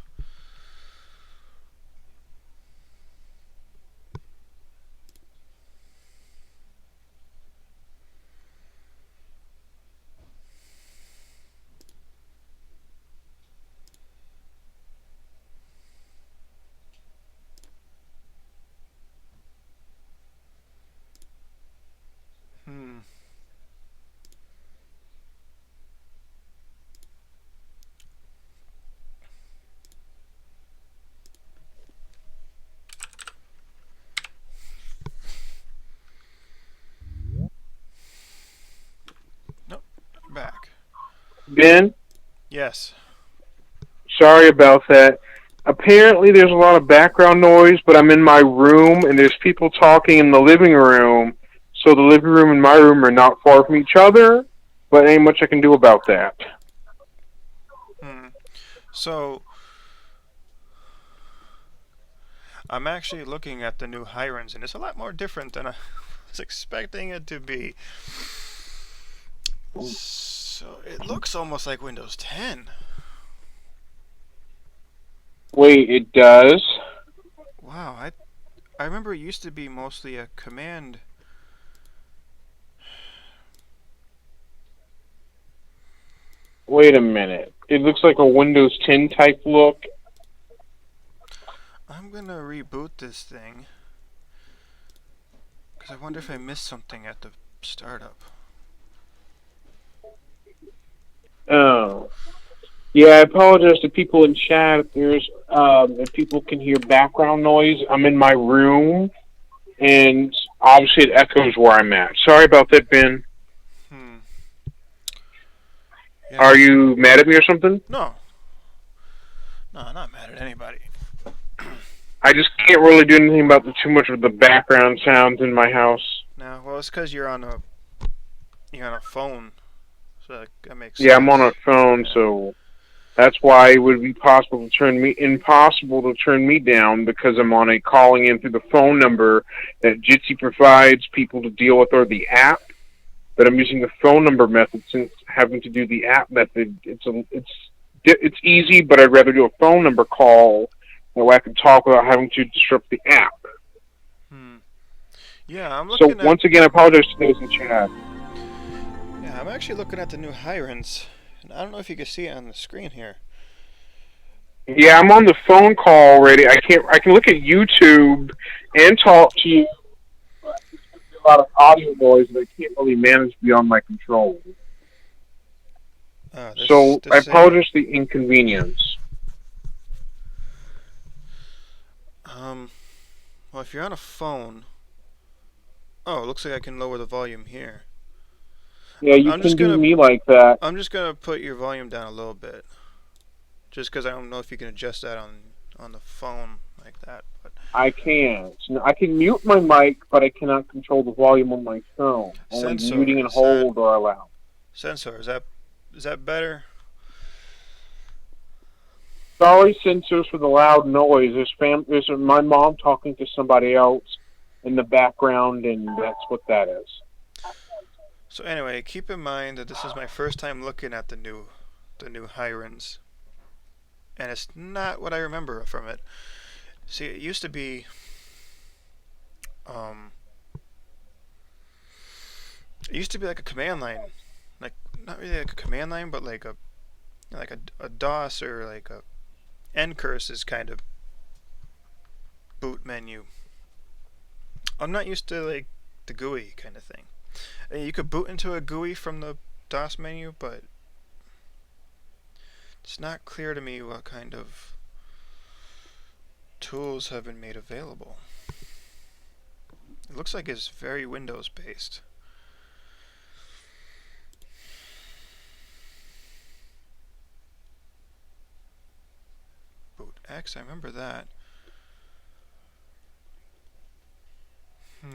Hmm. Nope. Back.
Ben,
Yes.
sorry about that. Apparently, there's a lot of background noise, but I'm in my room and there's people talking in the living room. So the living room and my room are not far from each other, but ain't much I can do about that.
Hmm. So I'm actually looking at the new Hirons, and it's a lot more different than I was expecting it to be. So it looks almost like Windows 10.
Wait, it does?
Wow, I remember it used to be mostly a command.
Wait a minute. It looks like a Windows 10 type look.
I'm gonna reboot this thing because I wonder if I missed something at the startup.
Oh. Yeah, I apologize to people in chat if there's if people can hear background noise. I'm in my room and obviously it echoes where I'm at. Sorry about that, Ben.
Hmm. Yeah.
Are you mad at me or something?
No. No, I'm not mad at anybody.
I just can't really do anything about too much of the background sounds in my house.
No, well, it's because you're on a phone, so that makes
Yeah,
sense.
I'm on a phone,
Yeah.
so that's why it would be impossible to turn me down because I'm on a calling in through the phone number that Jitsi provides people to deal with or the app. But I'm using the phone number method since having to do the app method. It's easy, but I'd rather do a phone number call that way I can talk without having to disrupt the app.
Hmm. Yeah, I'm
So
looking at.
once again, I apologize to those in chat.
Yeah, I'm actually looking at the new Hirons, and I don't know if you can see it on the screen here.
Yeah, I'm on the phone call already. I can look at YouTube and talk to you. But there's going to be a lot of audio noise that I can't really manage beyond my control. So I
This
apologize for the inconvenience.
um. Well, if you're on a phone, oh, it looks like I can lower the volume here.
Yeah, you
I'm just
can do
gonna
me like that.
I'm just gonna put your volume down a little bit, just because I don't know if you can adjust that on the phone like that. But
I can't. I can mute my mic, but I cannot control the volume on my phone. Only
sensor
muting and
is that
hold are allowed.
sensor is that better?
Sorry, censors, for the loud noise. There's my mom talking to somebody else in the background, and that's what that is.
So anyway, keep in mind that this is my first time looking at the new Hirons, and it's not what I remember from it. See, it used to be um, like a command line, like not really like a command line, but like a DOS or like a ncurses kind of boot menu. I'm not used to like the GUI kind of thing. You could boot into a GUI from the DOS menu, but it's not clear to me what kind of tools have been made available. It looks like it's very Windows based. X, I remember that. I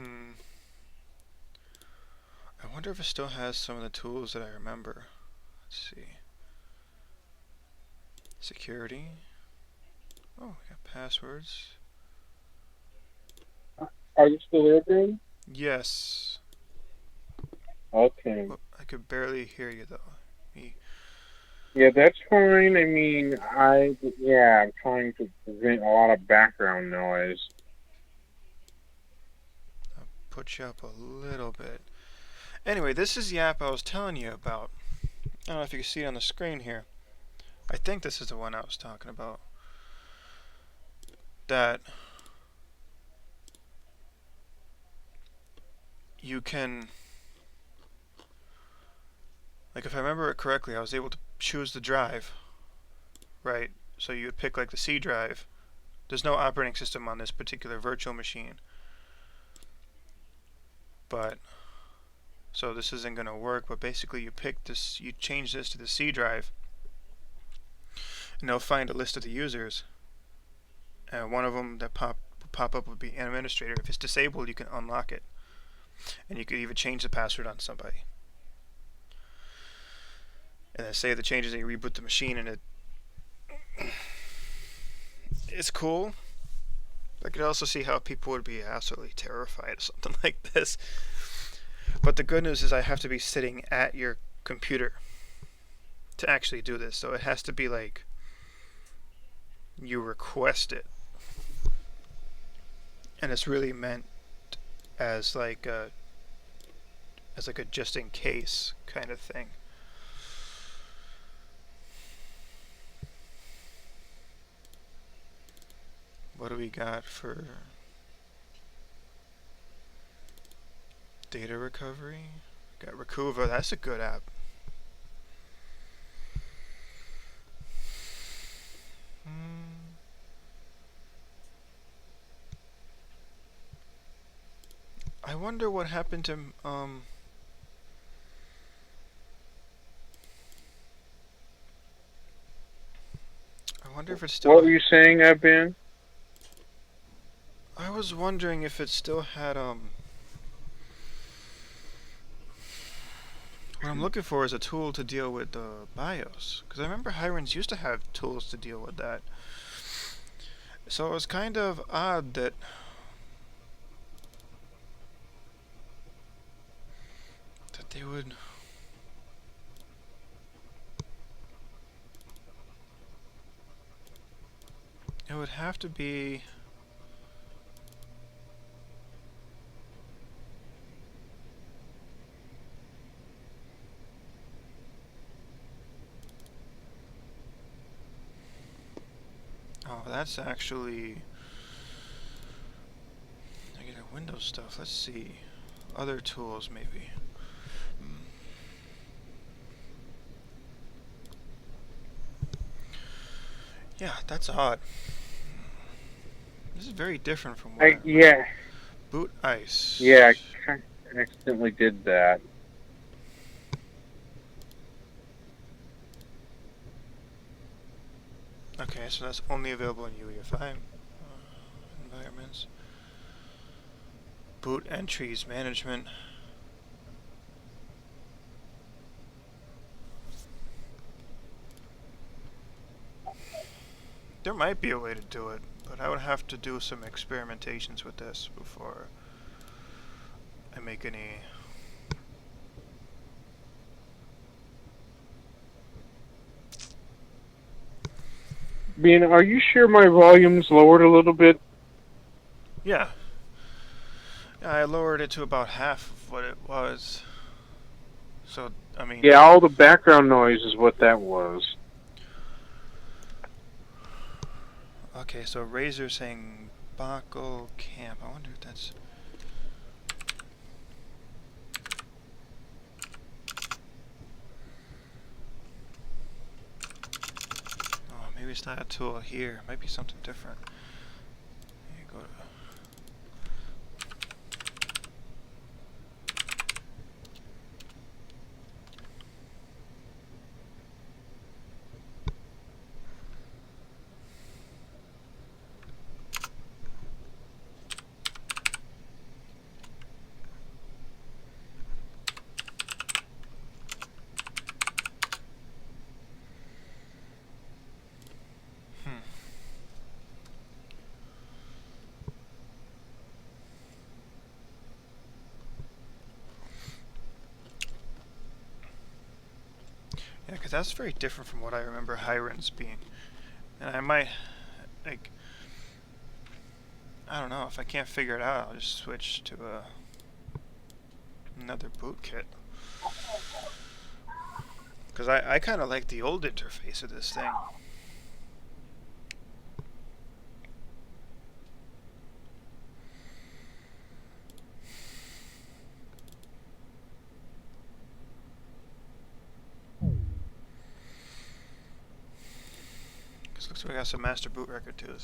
wonder if it still has some of the tools that I remember. Let's see. Security. Oh, we got passwords.
Are you still there, Ben?
Yes.
Okay.
Well, I could barely hear you though.
Yeah, that's fine. I mean, I'm trying to prevent a lot of background noise.
I'll put you up a little bit. Anyway, this is the app I was telling you about. I don't know if you can see it on the screen here. I think this is the one I was talking about. That you can, like if I remember it correctly, I was able to choose the drive, right? So you would pick like the C drive. There's no operating system on this particular virtual machine. But, so this isn't going to work, but basically you pick this, you change this to the C drive, and they'll find a list of the users. And one of them that pop up would be an administrator. If it's disabled, you can unlock it. And you could even change the password on somebody. And then save the changes and you reboot the machine, and it's cool. I could also see how people would be absolutely terrified of something like this. But the good news is I have to be sitting at your computer to actually do this. So it has to be like you request it. And it's really meant as like a just in case kind of thing. What do we got for data recovery? Got Recuva, that's a good app. I wonder what happened to I wonder if it's still.
What were you saying, Ben?
I was wondering if it still had what I'm looking for is a tool to deal with the BIOS, because I remember Hirons used to have tools to deal with that. So it was kind of odd that they would. It would have to be. Oh, that's actually negative Windows stuff. Let's see. Other tools, maybe. Yeah, that's odd. This is very different from what
Yeah.
Boot Ice.
Yeah, I accidentally did that.
Okay, so that's only available in UEFI environments. Boot entries management. There might be a way to do it, but I would have to do some experimentations with this before I make any.
Ben, are you sure my volume's lowered a little bit?
Yeah. I lowered it to about half of what it was. So, I mean.
Yeah, all the background noise is what that was.
Okay, so Razer saying Baco Camp. I wonder if that's. Oh, maybe it's not a tool here. It might be something different. Here, go to. Because that's very different from what I remember Hirons being. And I might, like, I don't know, if I can't figure it out, I'll just switch to another bootkit. Because I kind of like the old interface of this thing. Because looks like I got some master boot record too.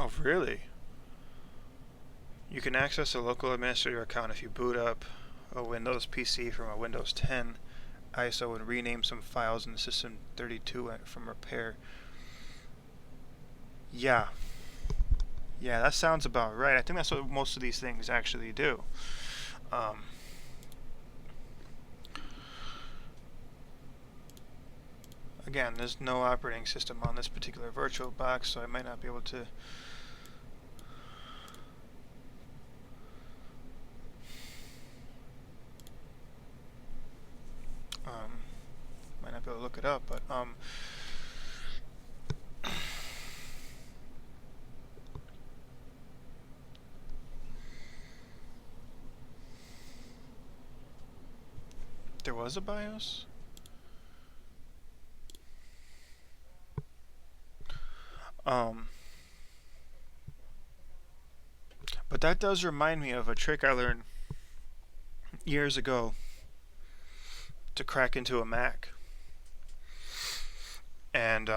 Oh, really? You can access a local administrator account if you boot up a Windows PC from a Windows 10 ISO and rename some files in the System 32 from repair. Yeah. Yeah, that sounds about right. I think that's what most of these things actually do. Again, there's no operating system on this particular VirtualBox, so I might not be able to look it up, but there was a BIOS? But that does remind me of a trick I learned years ago to crack into a Mac. And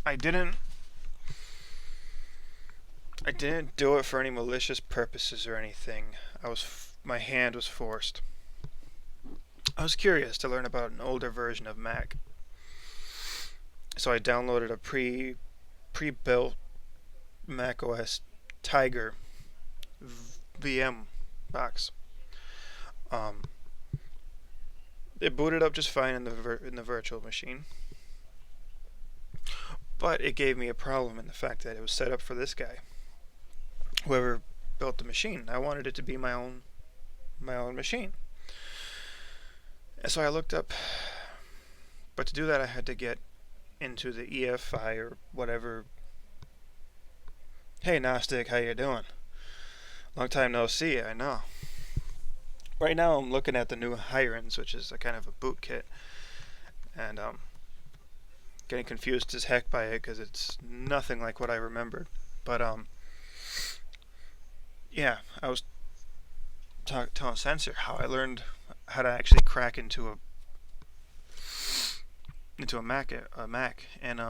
I didn't do it for any malicious purposes or anything. My hand was forced. I was curious to learn about an older version of Mac. So I downloaded a pre-built Mac OS Tiger VM box. It booted up just fine in the virtual machine, but it gave me a problem in the fact that it was set up for this guy, whoever built the machine. I wanted it to be my own machine, and so I looked up. But to do that, I had to get into the EFI or whatever. Hey Gnostic, how you doing? Long time no see, I know. Right now I'm looking at the new Hirons, which is a kind of a boot kit, and getting confused as heck by it because it's nothing like what I remembered. But yeah, I was telling Sensor how I learned how to actually crack into a Mac, and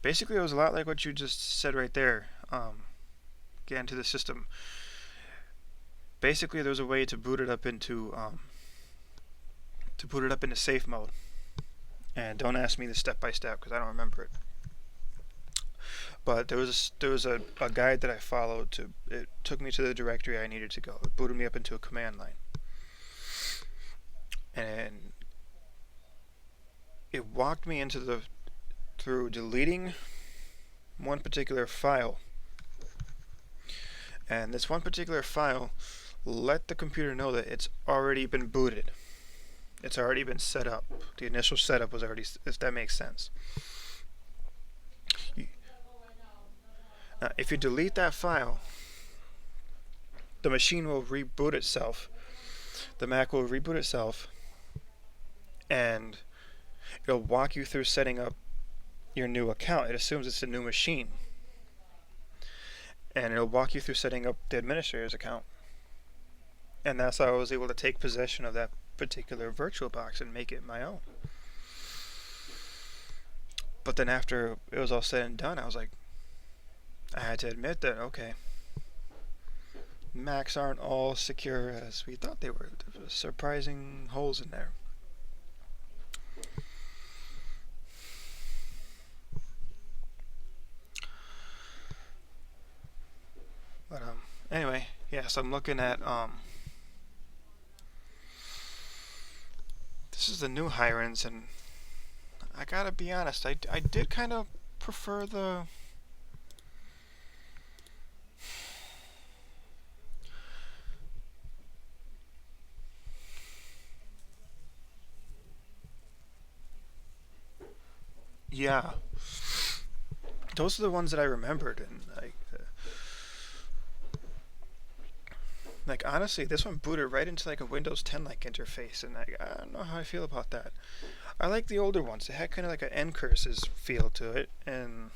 basically it was a lot like what you just said right there. Get into the system. Basically, there's a way to boot it up into safe mode, and don't ask me the step by step because I don't remember it. But there was a guide that I followed. It took me to the directory I needed to go. It booted me up into a command line, and it walked me through deleting one particular file. And this one particular file let the computer know that it's already been booted. It's already been set up. The initial setup was already, if that makes sense. Now, if you delete that file, the machine will reboot itself. The Mac will reboot itself, and it'll walk you through setting up your new account. It assumes it's a new machine, and it'll walk you through setting up the administrator's account. And that's how I was able to take possession of that particular VirtualBox and make it my own. But then after it was all said and done, I was like, I had to admit that, okay, Macs aren't all secure as we thought they were. There were surprising holes in there. But anyway, yes, I'm looking at this is the new Hirons, and I gotta be honest, I did kind of prefer the Yeah, those are the ones that I remembered, and like honestly, this one booted right into like a Windows 10 like interface, and I don't know how I feel about that. I like the older ones. It had kind of like an ncurses feel to it, and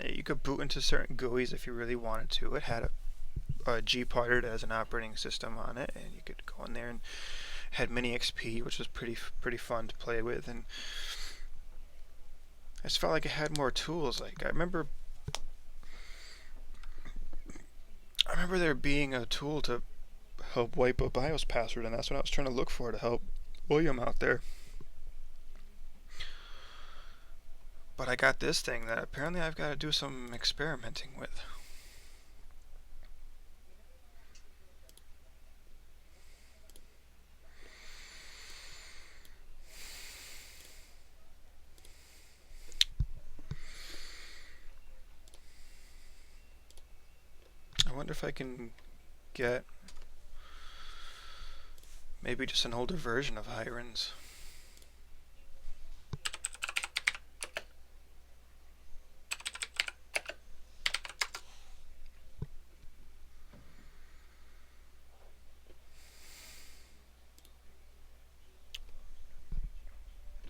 you could boot into certain GUIs if you really wanted to. It had a Gparted as an operating system on it, and you could go in there and had Mini XP, which was pretty fun to play with, and I just felt like it had more tools. Like I remember there being a tool to help wipe a BIOS password, and that's what I was trying to look for to help William out there. But I got this thing that apparently I've got to do some experimenting with. I wonder if I can get maybe just an older version of Hirons.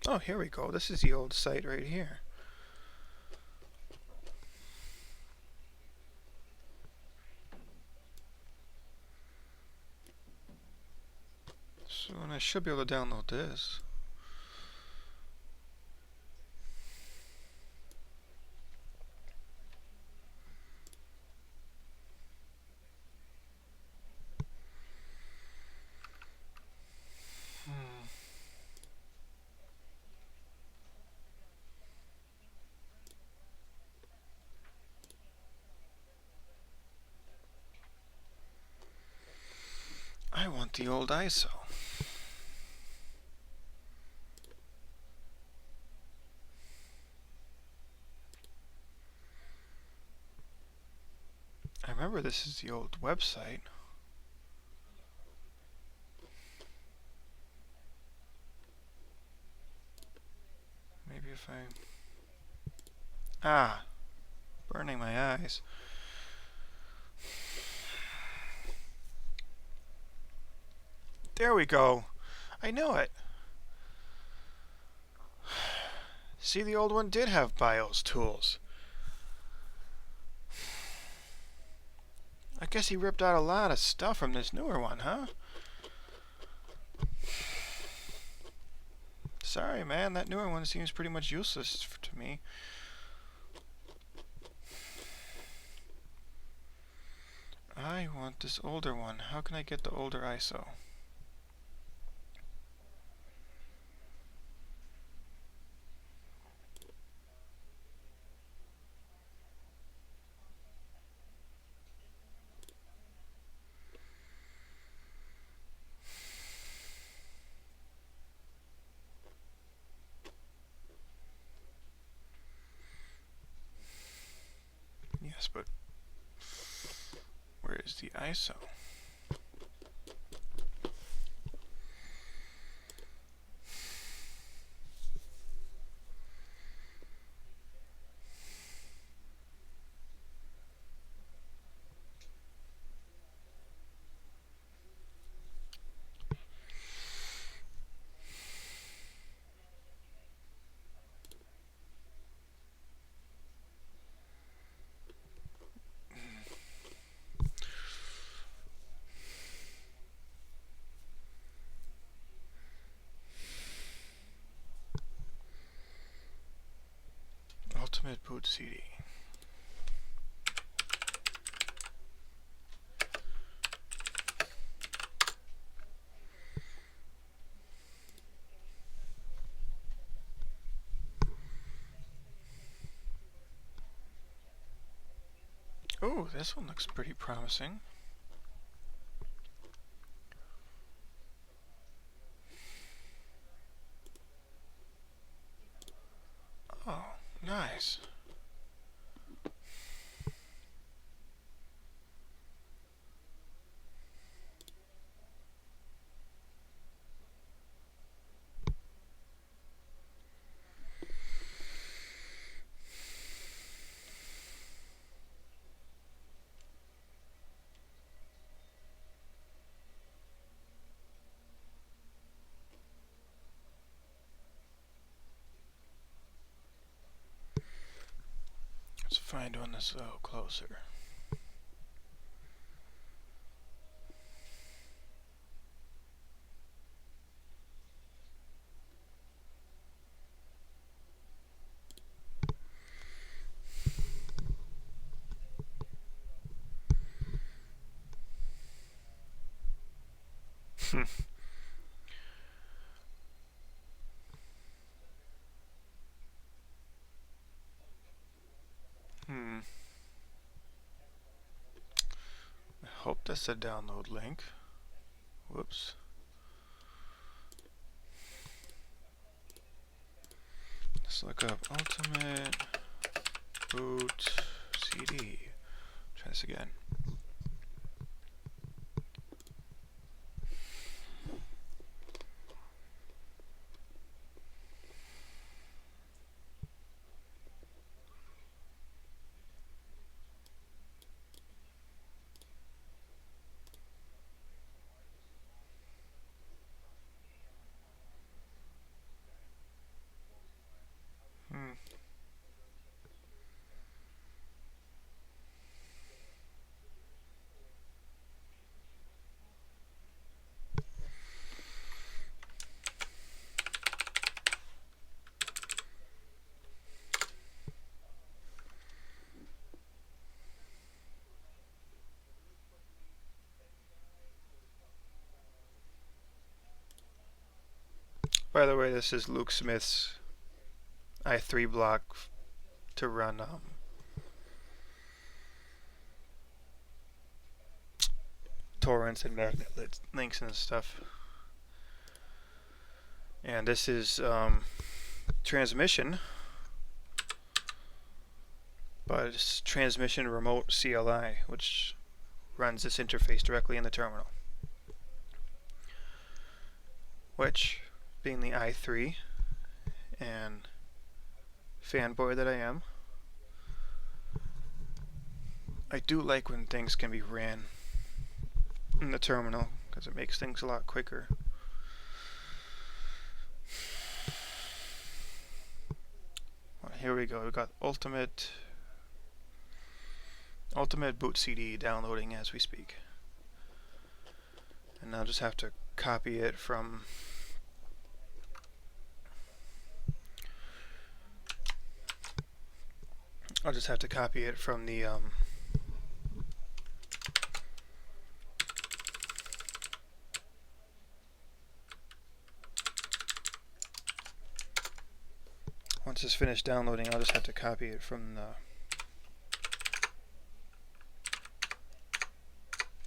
Oh, here we go. This is the old site right here. So, and I should be able to download this. I want the old ISO. I remember this is the old website. Maybe if I... Ah, burning my eyes. There we go. I knew it. See, the old one did have BIOS tools. I guess he ripped out a lot of stuff from this newer one, huh? Sorry, man, that newer one seems pretty much useless to me. I want this older one. How can I get the older ISO? Yes, but where is the ISO? Ultimate Boot CD. Oh, this one looks pretty promising. Oh, nice. mind doing this a little closer. I hope that's a download link. Whoops. Let's look up Ultimate Boot CD. Try this again. By the way, this is Luke Smith's i3 block to run torrents and magnet links and stuff. And this is transmission, but it's transmission remote CLI, which runs this interface directly in the terminal. Which, being the i3 and fanboy that I am, I do like when things can be ran in the terminal because it makes things a lot quicker. Well, here we go. We got Ultimate Boot CD downloading as we speak, and I'll just have to copy it from the once it's finished downloading, I'll just have to copy it from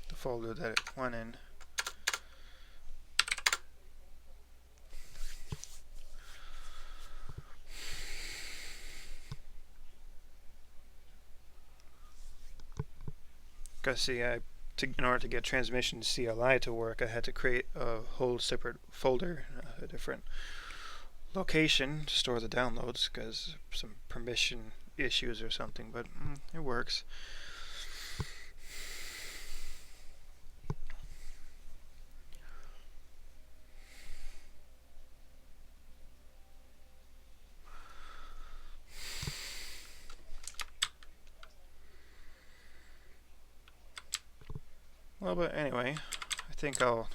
the folder that it went in. Because see, in order to get transmission CLI to work, I had to create a whole separate folder, a different location to store the downloads because some permission issues or something, but it works. Well, but anyway, I think I'll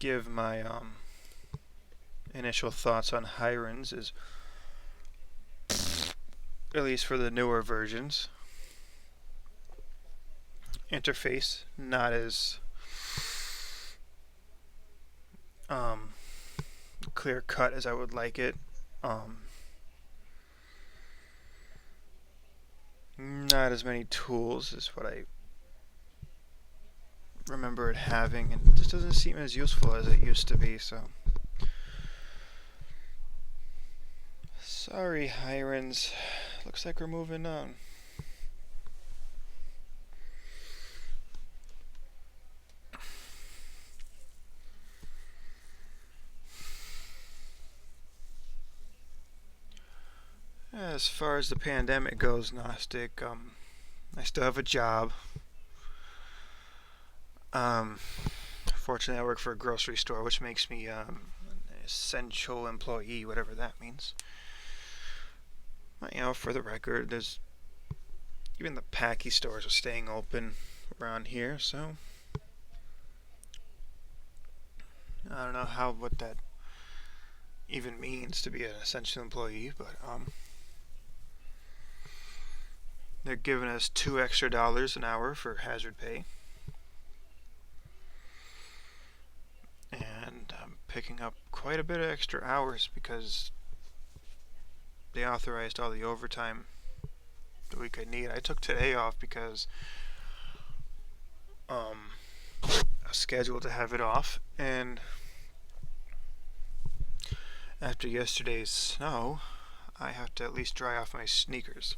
give my initial thoughts on Hiren's, is at least for the newer versions. Interface not as clear cut as I would like it. Not as many tools as what I remember it having, and it just doesn't seem as useful as it used to be, so sorry, Hirons. Looks like we're moving on. As far as the pandemic goes, Gnostic, I still have a job. Fortunately, I work for a grocery store, which makes me an essential employee, whatever that means. You know, for the record, there's even the Packy stores are staying open around here, so I don't know what that even means to be an essential employee, but they're giving us $2 extra an hour for hazard pay, and I'm picking up quite a bit of extra hours because they authorized all the overtime the week I need. I took today off because I was scheduled to have it off, and after yesterday's snow, I have to at least dry off my sneakers,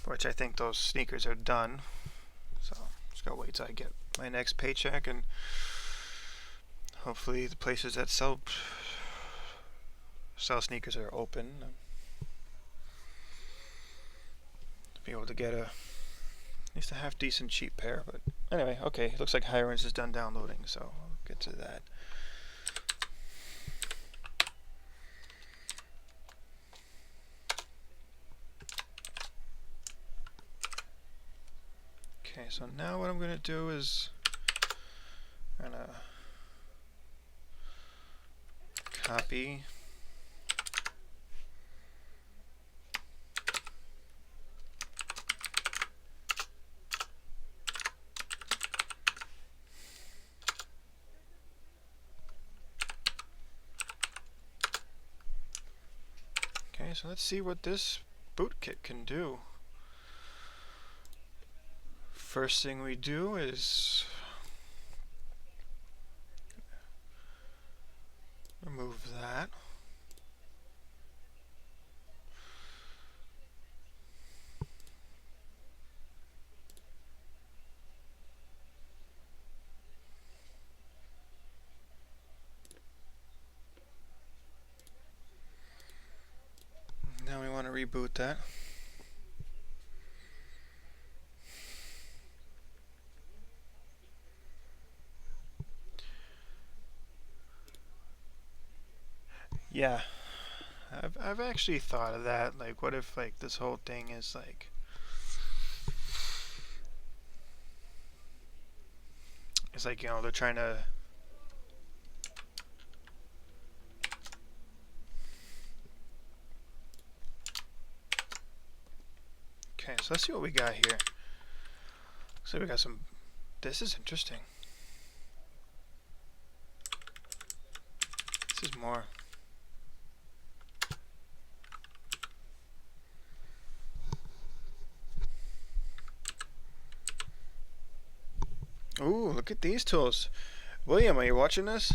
which I think those sneakers are done. So just gotta wait till I get my next paycheck, and hopefully the places that sell sneakers are open. Be able to get at least a half decent cheap pair. But anyway, okay, looks like Hirons is done downloading, so I'll get to that. Okay, so now what I'm gonna do is copy so let's see what this bootkit can do. First thing we do is remove that. Now we want to reboot that. Yeah, I've actually thought of that. Like, what if like this whole thing is like it's like, you know, they're trying to okay, so let's see what we got here. So we got some. This is interesting. This is more. Ooh, look at these tools. William, are you watching this?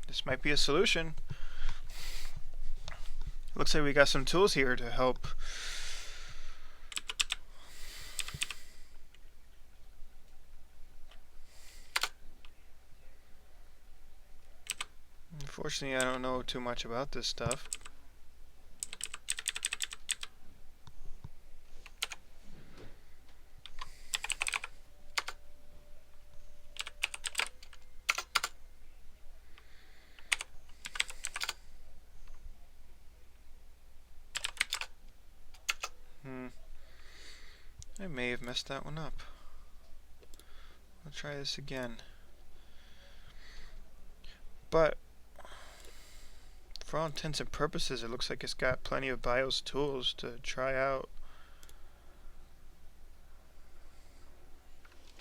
This might be a solution. Looks like we got some tools here to help. Unfortunately, I don't know too much about this stuff. I may have messed that one up. I'll try this again. But for all intents and purposes, it looks like it's got plenty of BIOS tools to try out.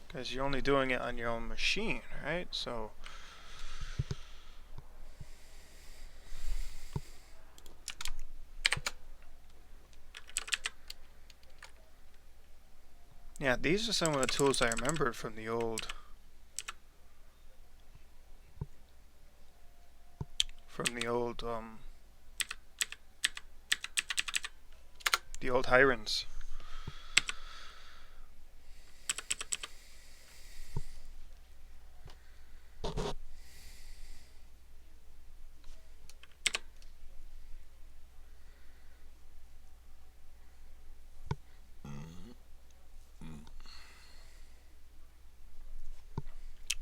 Because you're only doing it on your own machine, right? So yeah, these are some of the tools I remembered from the old Hirons.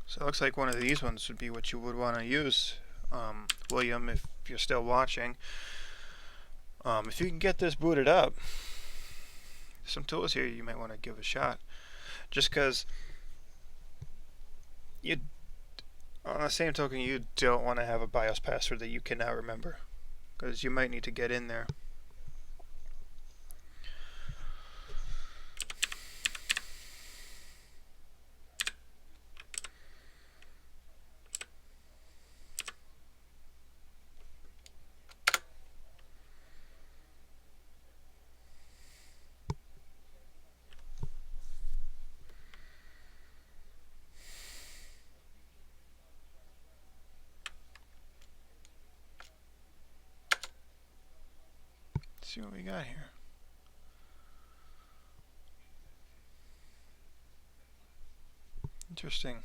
So it looks like one of these ones would be what you would want to use, William, if if you're still watching. If you can get this booted up, some tools here you might want to give a shot. Just because you, on the same token, you don't want to have a BIOS password that you cannot remember, because you might need to get in there. Let's see what we got here. Interesting.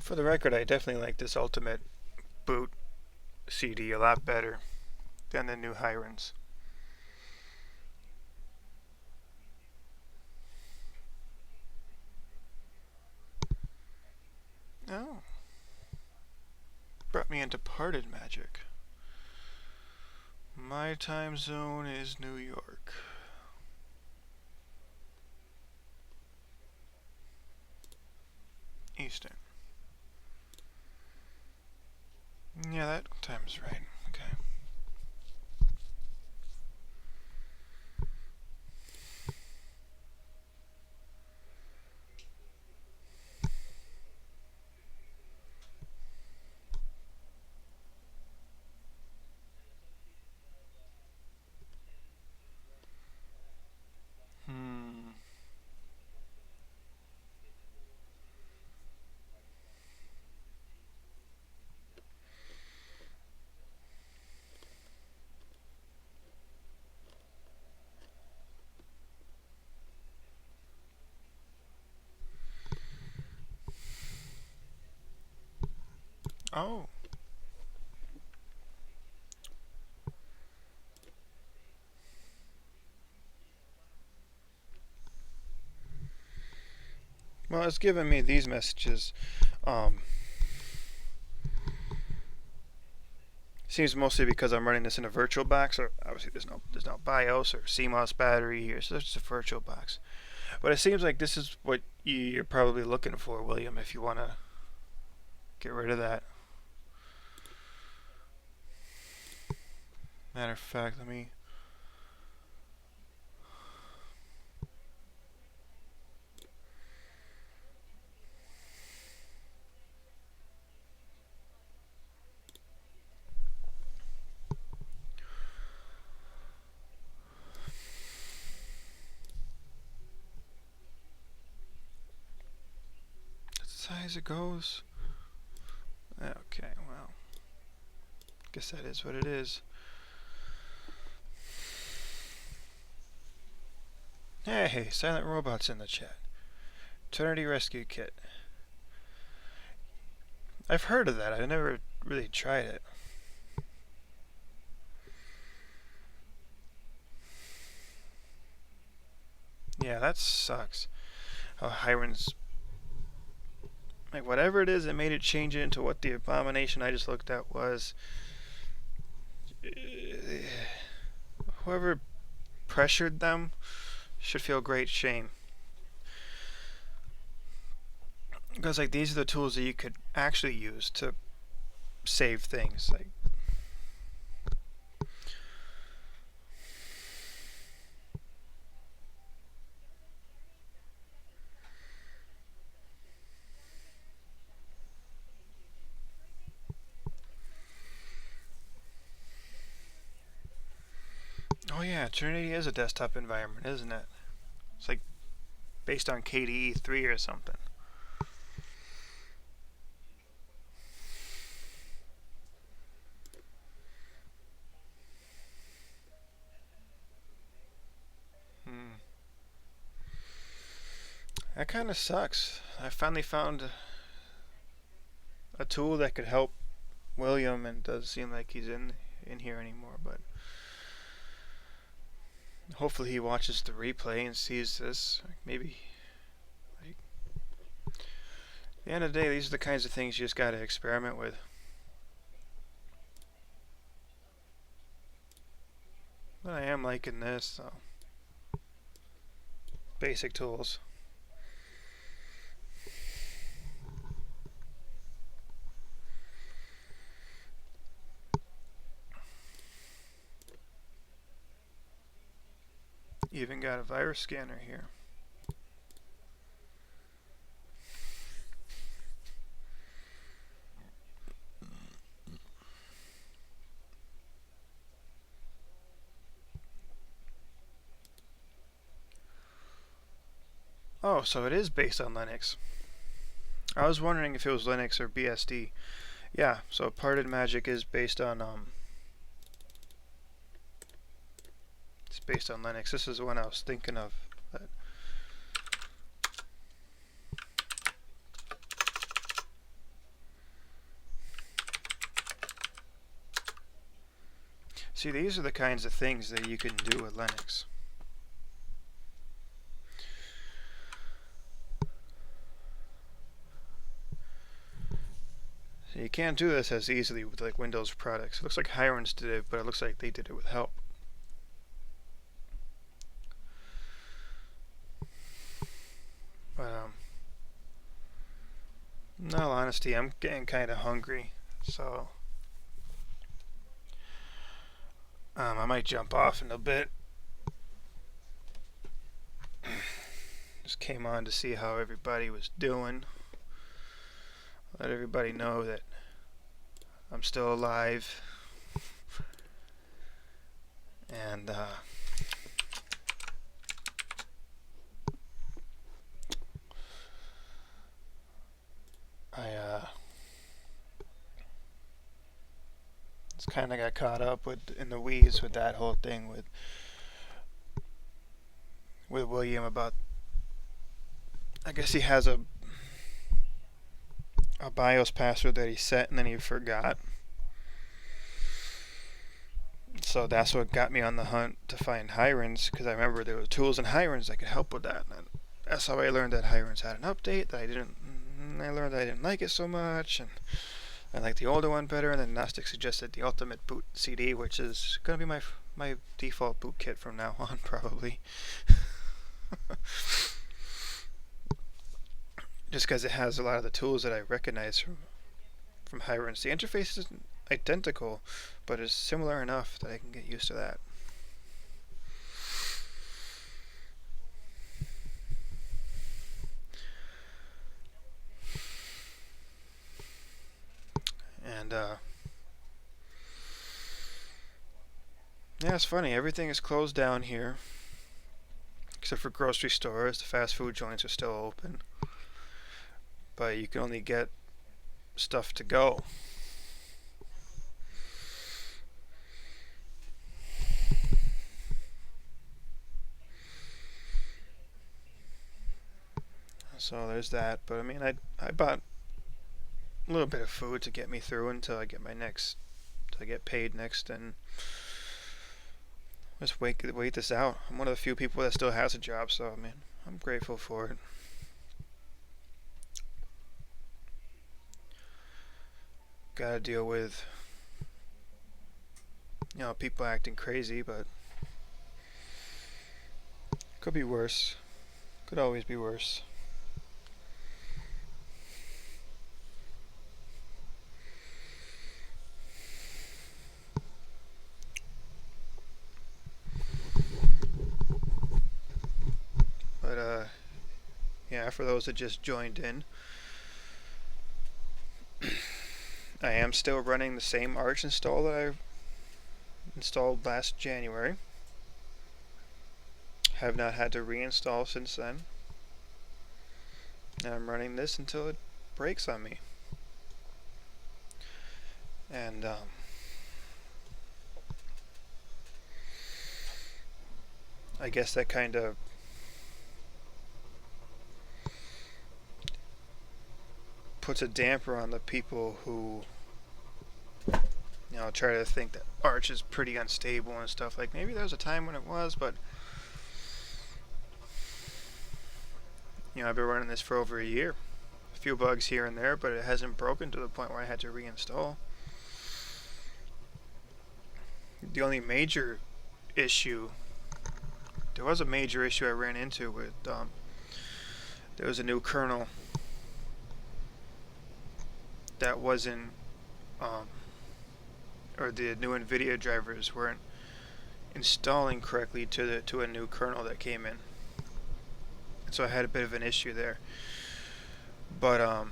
For the record, I definitely like this Ultimate Boot CD a lot better than the new Hirons. Oh. Brought me into Parted Magic. My time zone is New York. Eastern. Yeah, that time's right. Okay. Oh. Well, it's giving me these messages. Seems mostly because I'm running this in a virtual box. So obviously, there's no BIOS or CMOS battery here, so it's just a virtual box. But it seems like this is what you're probably looking for, William, if you want to get rid of that. Matter of fact, let me. That's as high as it goes. Okay, well. Guess that is what it is. Hey, Silent Robot's in the chat. Eternity Rescue Kit. I've heard of that. I never really tried it. Yeah, that sucks. How Hiron's, like, whatever it is that made it change it into what the abomination I just looked at was. Whoever pressured them should feel great shame. Because, like, these are the tools that you could actually use to save things. Like, oh yeah, Trinity is a desktop environment, isn't it? It's like based on KDE 3 or something. That kind of sucks. I finally found a tool that could help William, and it doesn't seem like he's in here anymore, but hopefully he watches the replay and sees this. Maybe, like, at the end of the day, these are the kinds of things you just gotta experiment with. But I am liking this, so basic tools. Even got a virus scanner here. Oh, so it is based on Linux. I was wondering if it was Linux or BSD. Yeah, so Parted Magic is based on it's based on Linux. This is the one I was thinking of. See, these are the kinds of things that you can do with Linux. So you can't do this as easily with like Windows products. It looks like Hirons did it, but it looks like they did it with help. But in all honesty, I'm getting kind of hungry, so I might jump off in a bit. Just came on to see how everybody was doing. Let everybody know that I'm still alive. And I just kind of got caught up in the weeds with that whole thing with William about, I guess he has a BIOS password that he set and then he forgot. So that's what got me on the hunt to find Hirons, because I remember there were tools in Hirons that could help with that. And that's how I learned that Hirons had an update that I learned I didn't like it so much, and I liked the older one better. And then Gnostic suggested the Ultimate Boot CD, which is gonna be my default boot kit from now on, probably. Just because it has a lot of the tools that I recognize from Hirons. The interface isn't identical, but it's similar enough that I can get used to that. And yeah, it's funny. Everything is closed down here, except for grocery stores. The fast food joints are still open, but you can only get stuff to go. So there's that. But I mean, I bought a little bit of food to get me through until I get till I get paid next, and just wait this out. I'm one of the few people that still has a job, so I mean, I'm grateful for it. Gotta deal with, people acting crazy, but could be worse. Could always be worse. But yeah, for those that just joined in, I am still running the same Arch install that I installed last January. Have not had to reinstall since then. And I'm running this until it breaks on me. And I guess that kind of puts a damper on the people who, try to think that Arch is pretty unstable and stuff. Like, maybe there was a time when it was, but I've been running this for over a year. A few bugs here and there, but it hasn't broken to the point where I had to reinstall. The only major issue, there was a major issue I ran into with, there was a new kernel that wasn't, or the new NVIDIA drivers weren't installing correctly to a new kernel that came in. And so I had a bit of an issue there. But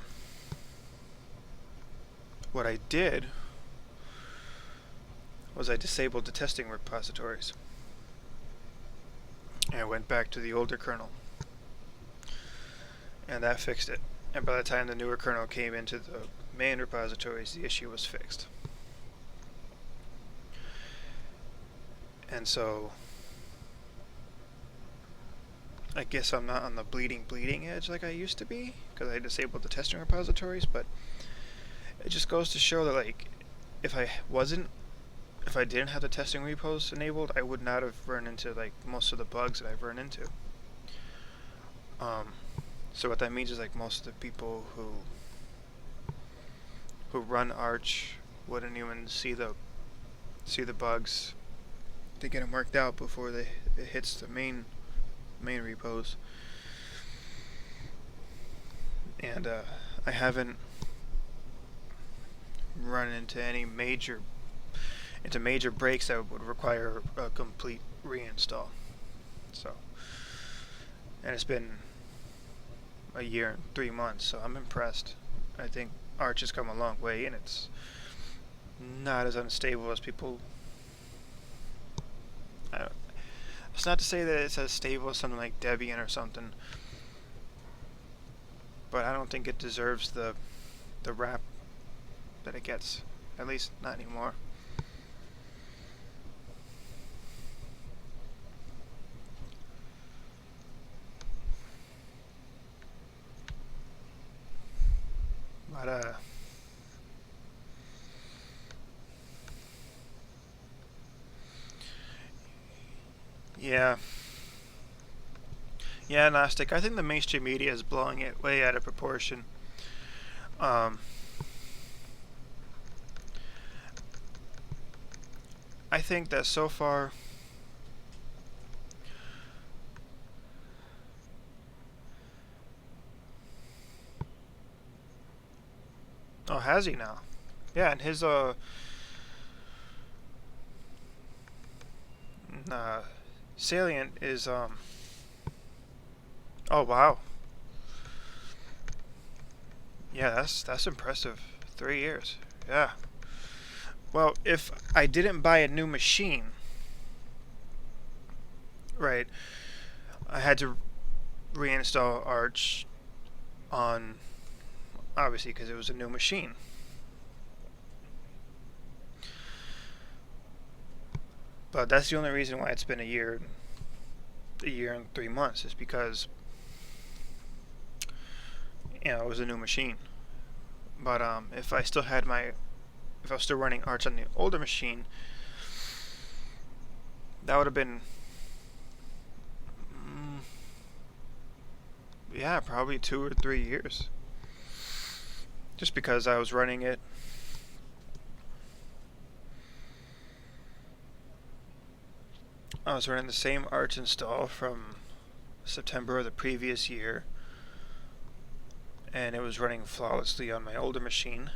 what I did was I disabled the testing repositories. And I went back to the older kernel. And that fixed it. And by the time the newer kernel came into the main repositories, the issue was fixed. And so I guess I'm not on the bleeding edge like I used to be, because I disabled the testing repositories, but it just goes to show that, like, if I didn't have the testing repos enabled, I would not have run into, like, most of the bugs that I've run into. So what that means is, like, most of the people who run Arch wouldn't even see the bugs to get them worked out before it hits the main repos. And I haven't run into major breaks that would require a complete reinstall. So, and it's been a year and 3 months, so I'm impressed. I think Arch has come a long way, and it's not as unstable as people. It's not to say that it's as stable as something like Debian or something, but I don't think it deserves the rap that it gets. At least not anymore. But yeah, Gnostic. I think the mainstream media is blowing it way out of proportion. I think that so far, oh, has he now? Yeah, and his Salient is oh wow. Yeah, that's impressive. 3 years. Yeah. Well, if I didn't buy a new machine, right, I had to reinstall Arch on, obviously, because it was a new machine. But that's the only reason why it's been a year and 3 months, is because it was a new machine. But if I was still running Arch on the older machine, that would have been probably 2 or 3 years, just because I was running it. I was running the same Arch install from September of the previous year, and it was running flawlessly on my older machine.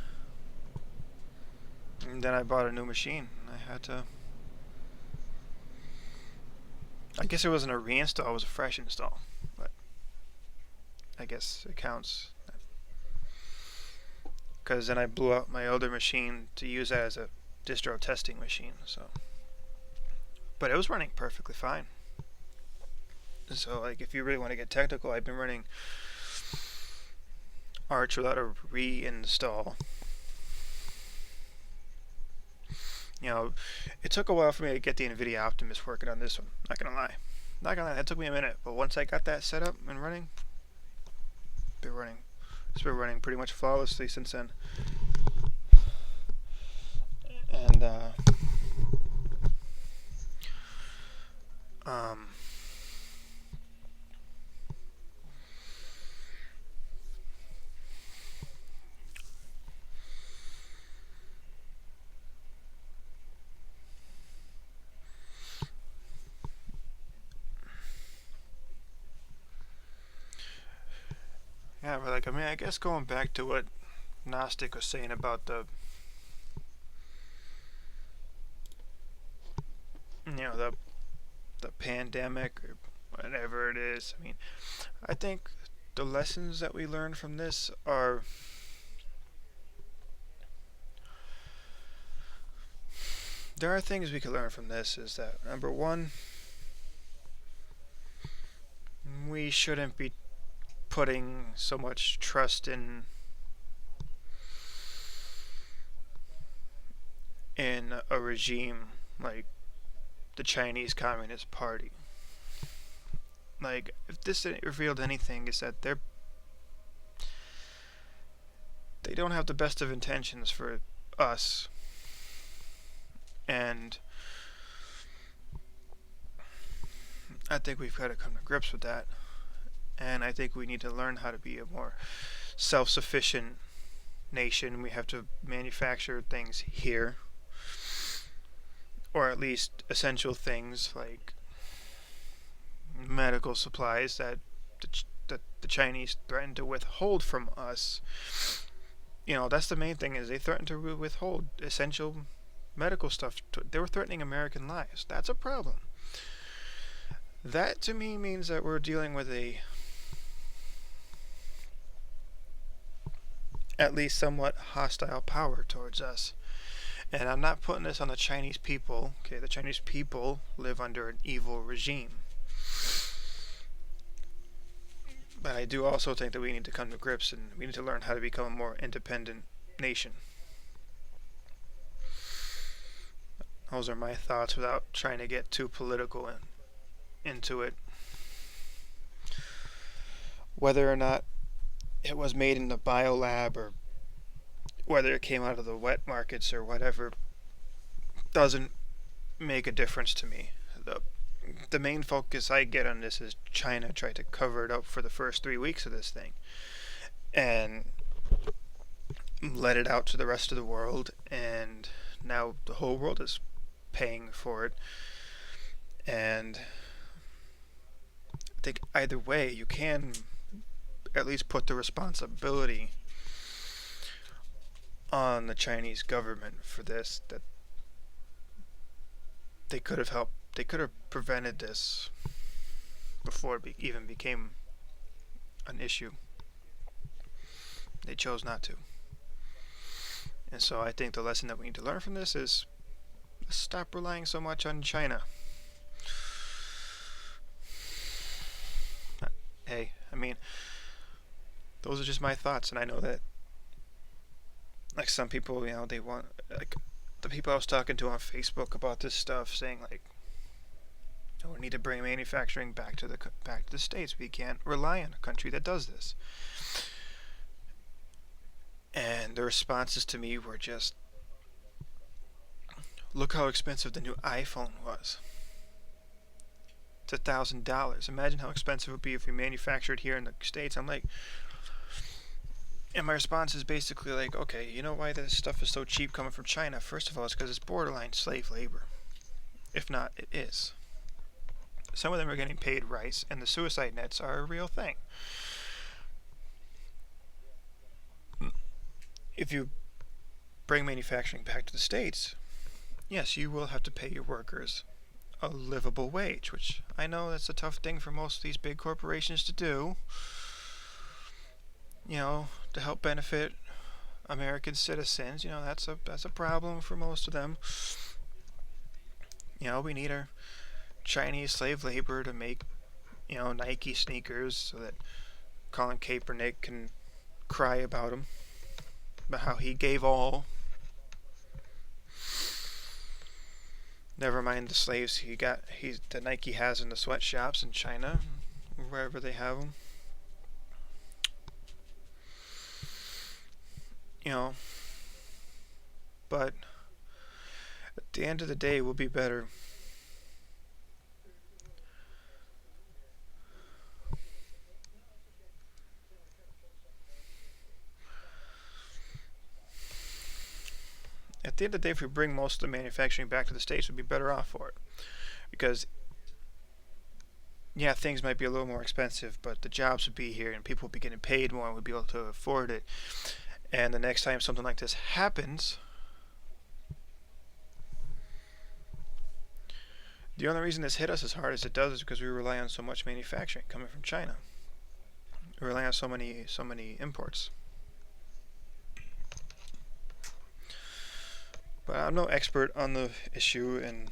And then I bought a new machine. I had to, I guess it wasn't a reinstall, it was a fresh install, but I guess it counts, because then I blew out my older machine to use that as a distro testing machine. So, but it was running perfectly fine. So, like, if you really want to get technical, I've been running Arch without a reinstall. You know, it took a while for me to get the NVIDIA Optimus working on this one. Not gonna lie. That took me a minute. But once I got that set up and running, it's been running pretty much flawlessly since then. And yeah, but like, I mean, I guess going back to what Gnostic was saying about the, the pandemic or whatever it is. I mean, I think the lessons that we learn from this are there are things we could learn from this. Is that number one, we shouldn't be putting so much trust in a regime like the Chinese Communist Party. Like, if this revealed anything, is that they don't have the best of intentions for us, and I think we've got to come to grips with that. And I think we need to learn how to be a more self-sufficient nation. We have to manufacture things here, or at least essential things like medical supplies that the Chinese threaten to withhold from us. You know, that's the main thing, is they threaten to withhold essential medical stuff. They were threatening American lives. That's a problem. That to me means that we're dealing with a at least somewhat hostile power towards us. And I'm not putting this on the Chinese people. Okay, the Chinese people live under an evil regime. But I do also think that we need to come to grips, and we need to learn how to become a more independent nation. Those are my thoughts without trying to get too political into it. Whether or not it was made in the biolab, or whether it came out of the wet markets or whatever, doesn't make a difference to me. The main focus I get on this is China tried to cover it up for the first 3 weeks of this thing and let it out to the rest of the world, and now the whole world is paying for it. And I think either way, you can at least put the responsibility on the Chinese government for this, that they could have helped. They could have prevented this before it even became an issue. They chose not to. And so I think the lesson that we need to learn from this is stop relying so much on China. Hey, I mean, those are just my thoughts, and I know that, like, some people, you know, they want, like, the people I was talking to on Facebook about this stuff, saying, like, we need to bring manufacturing back to the States. We can't rely on a country that does this. And the responses to me were just, look how expensive the new iPhone was. It's $1,000. Imagine how expensive it would be if we manufactured here in the States. I'm like, and my response is basically like, okay, you know why this stuff is so cheap coming from China? First of all, it's because it's borderline slave labor. If not, it is. Some of them are getting paid rice, and the suicide nets are a real thing. If you bring manufacturing back to the States, yes, you will have to pay your workers a livable wage, which I know that's a tough thing for most of these big corporations to do, you know, to help benefit American citizens. You know, that's a problem for most of them. You know, we need our Chinese slave labor to make, you know, Nike sneakers so that Colin Kaepernick can cry about him, about how he gave all. Never mind the slaves that Nike has in the sweatshops in China, wherever they have them. You know, but at the end of the day, we'll be better. At the end of the day, if we bring most of the manufacturing back to the States, we'd be better off for it. Because, yeah, things might be a little more expensive, but the jobs would be here and people would be getting paid more and would be able to afford it. And the next time something like this happens, the only reason this hit us as hard as it does is because we rely on so much manufacturing coming from China. We rely on so many imports. But I'm no expert on the issue, and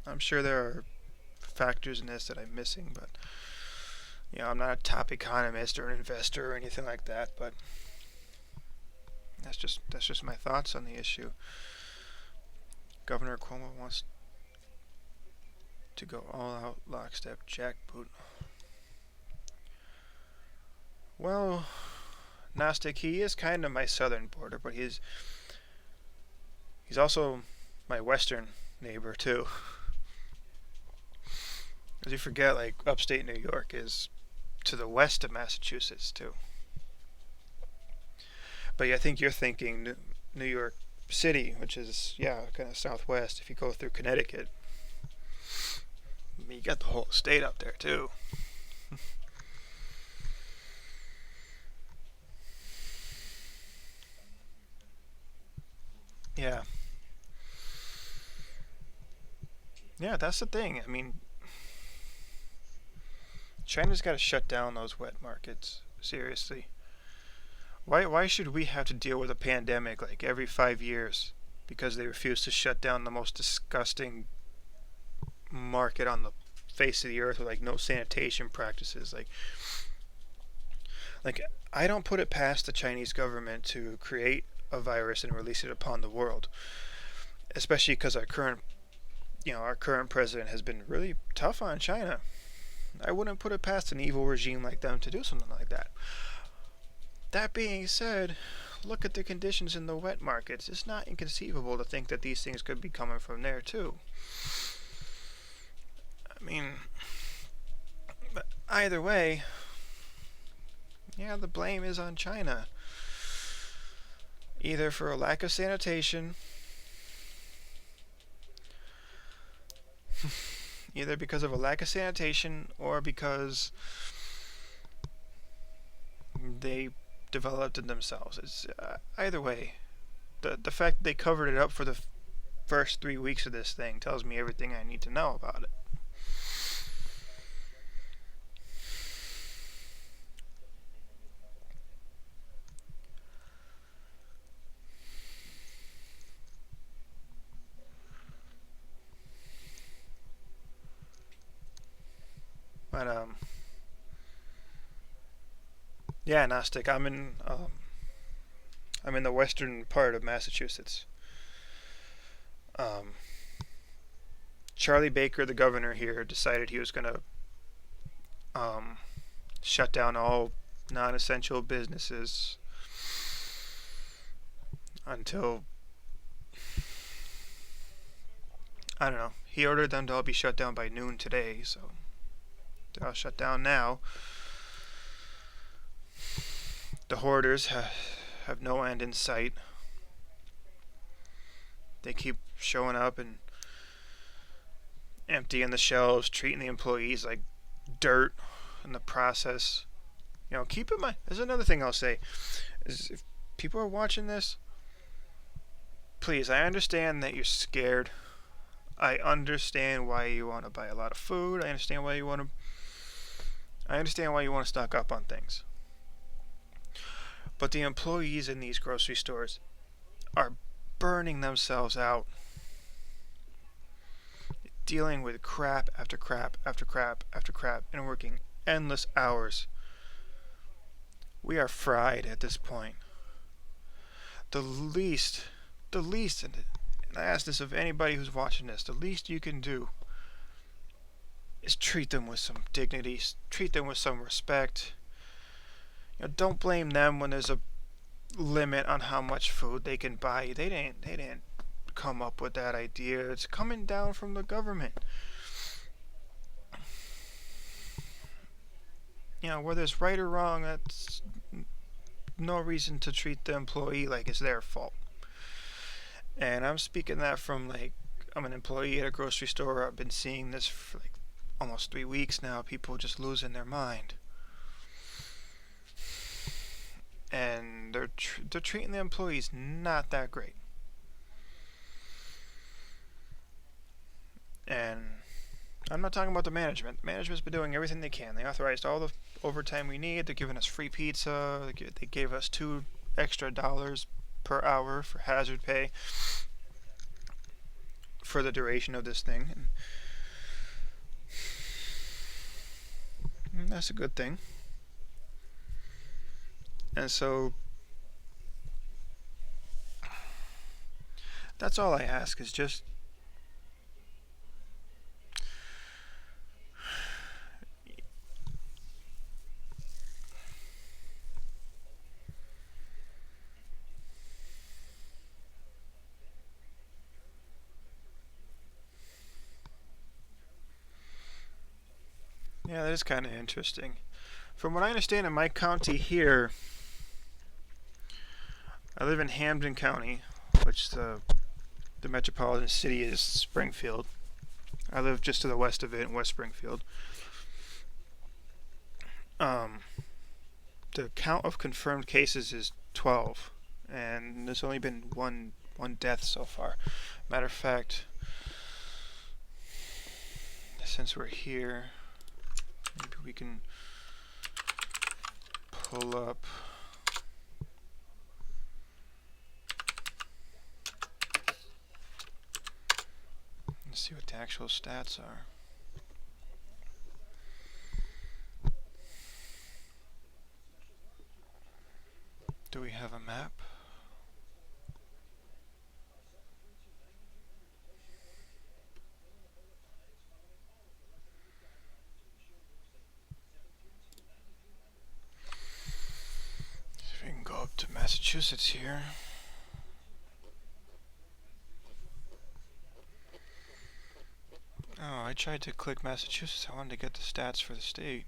I'm sure there are factors in this that I'm missing, but I'm not a top economist or an investor or anything like that, but that's just my thoughts on the issue. Governor Cuomo wants to go all out lockstep jackboot. Well, Gnostic, he is kind of my southern border, but he's also my western neighbor too. As you forget, like upstate New York is to the west of Massachusetts too. But yeah, I think you're thinking New York City, which is kind of southwest. If you go through Connecticut, you got the whole state up there too. Yeah. Yeah, that's the thing. I mean, China's got to shut down those wet markets. Seriously. Why should we have to deal with a pandemic like every 5 years because they refuse to shut down the most disgusting market on the face of the earth with like no sanitation practices? Like I don't put it past the Chinese government to create a virus and release it upon the world, especially because our current president has been really tough on China. I wouldn't put it past an evil regime like them to do something like that. That being said, look at the conditions in the wet markets. It's not inconceivable to think that these things could be coming from there too. I mean, but either way, the blame is on China. Either for a lack of sanitation, either because of a lack of sanitation or because they developed it themselves. It's either way. The fact that they covered it up for the first 3 weeks of this thing tells me everything I need to know about it. But Gnostic. I'm in the western part of Massachusetts. Charlie Baker, the governor here, decided he was gonna shut down all non-essential businesses until I don't know. He ordered them to all be shut down by noon today, so they're all shut down now. The hoarders have no end in sight. They keep showing up and emptying the shelves, treating the employees like dirt in the process. Keep in mind, there's another thing I'll say, is if people are watching this, please, I understand that you're scared. I understand why you want to buy a lot of food. I understand why you want to stock up on things. But the employees in these grocery stores are burning themselves out, dealing with crap after crap after crap after crap, and working endless hours We are fried at this point. The least, and I ask this of anybody who's watching this, the least you can do is treat them with some dignity, treat them with some respect. Don't blame them when there's a limit on how much food they can buy. They didn't come up with that idea. It's coming down from the government. Whether it's right or wrong, that's no reason to treat the employee like it's their fault. And I'm speaking that from I'm an employee at a grocery store. I've been seeing this for almost 3 weeks now. People just losing their mind. And they're treating the employees not that great. And I'm not talking about the management. Management's been doing everything they can. They authorized all the overtime we need. They're giving us free pizza. They gave us $2 extra per hour for hazard pay for the duration of this thing. And that's a good thing. And so that's all I ask, is just yeah, that is kind of interesting. From what I understand, in my county here, I live in Hampden County, which the metropolitan city is Springfield. I live just to the west of it in West Springfield. The count of confirmed cases is 12, and there's only been one death so far. Matter of fact, since we're here, maybe we can pull up and see what the actual stats are. Do we have a map? See if we can go up to Massachusetts here. Oh, I tried to click Massachusetts. I wanted to get the stats for the state.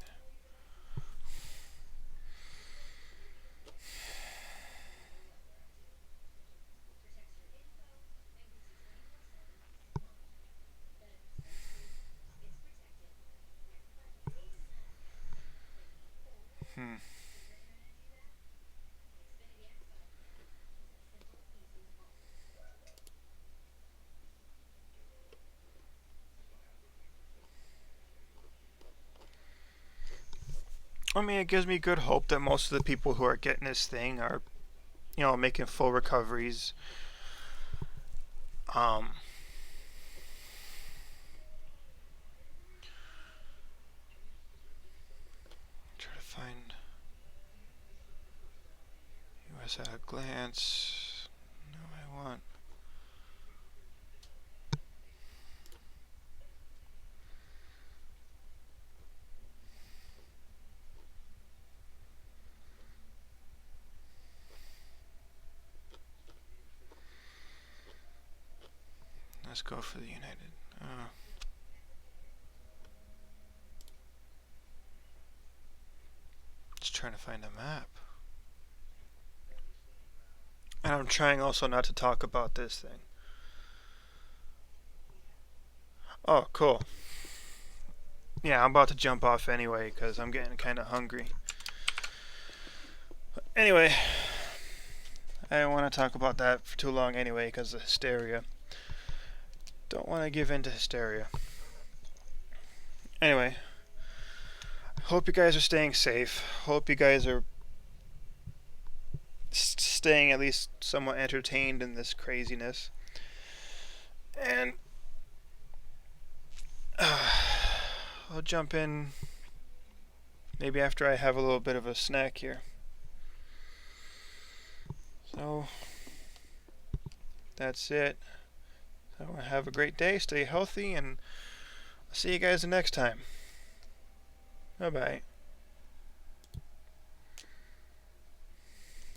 I mean, it gives me good hope that most of the people who are getting this thing are, making full recoveries. Try to find US at a glance. No, I want. Let's go for the United. Just trying to find a map. And I'm trying also not to talk about this thing. Oh, cool. Yeah, I'm about to jump off anyway because I'm getting kind of hungry. But anyway, I don't want to talk about that for too long anyway because of hysteria. Don't want to give in to hysteria. Anyway, hope you guys are staying safe. Hope you guys are staying at least somewhat entertained in this craziness. And I'll jump in maybe after I have a little bit of a snack here. So that's it. So have a great day, stay healthy, and I'll see you guys the next time. Bye bye.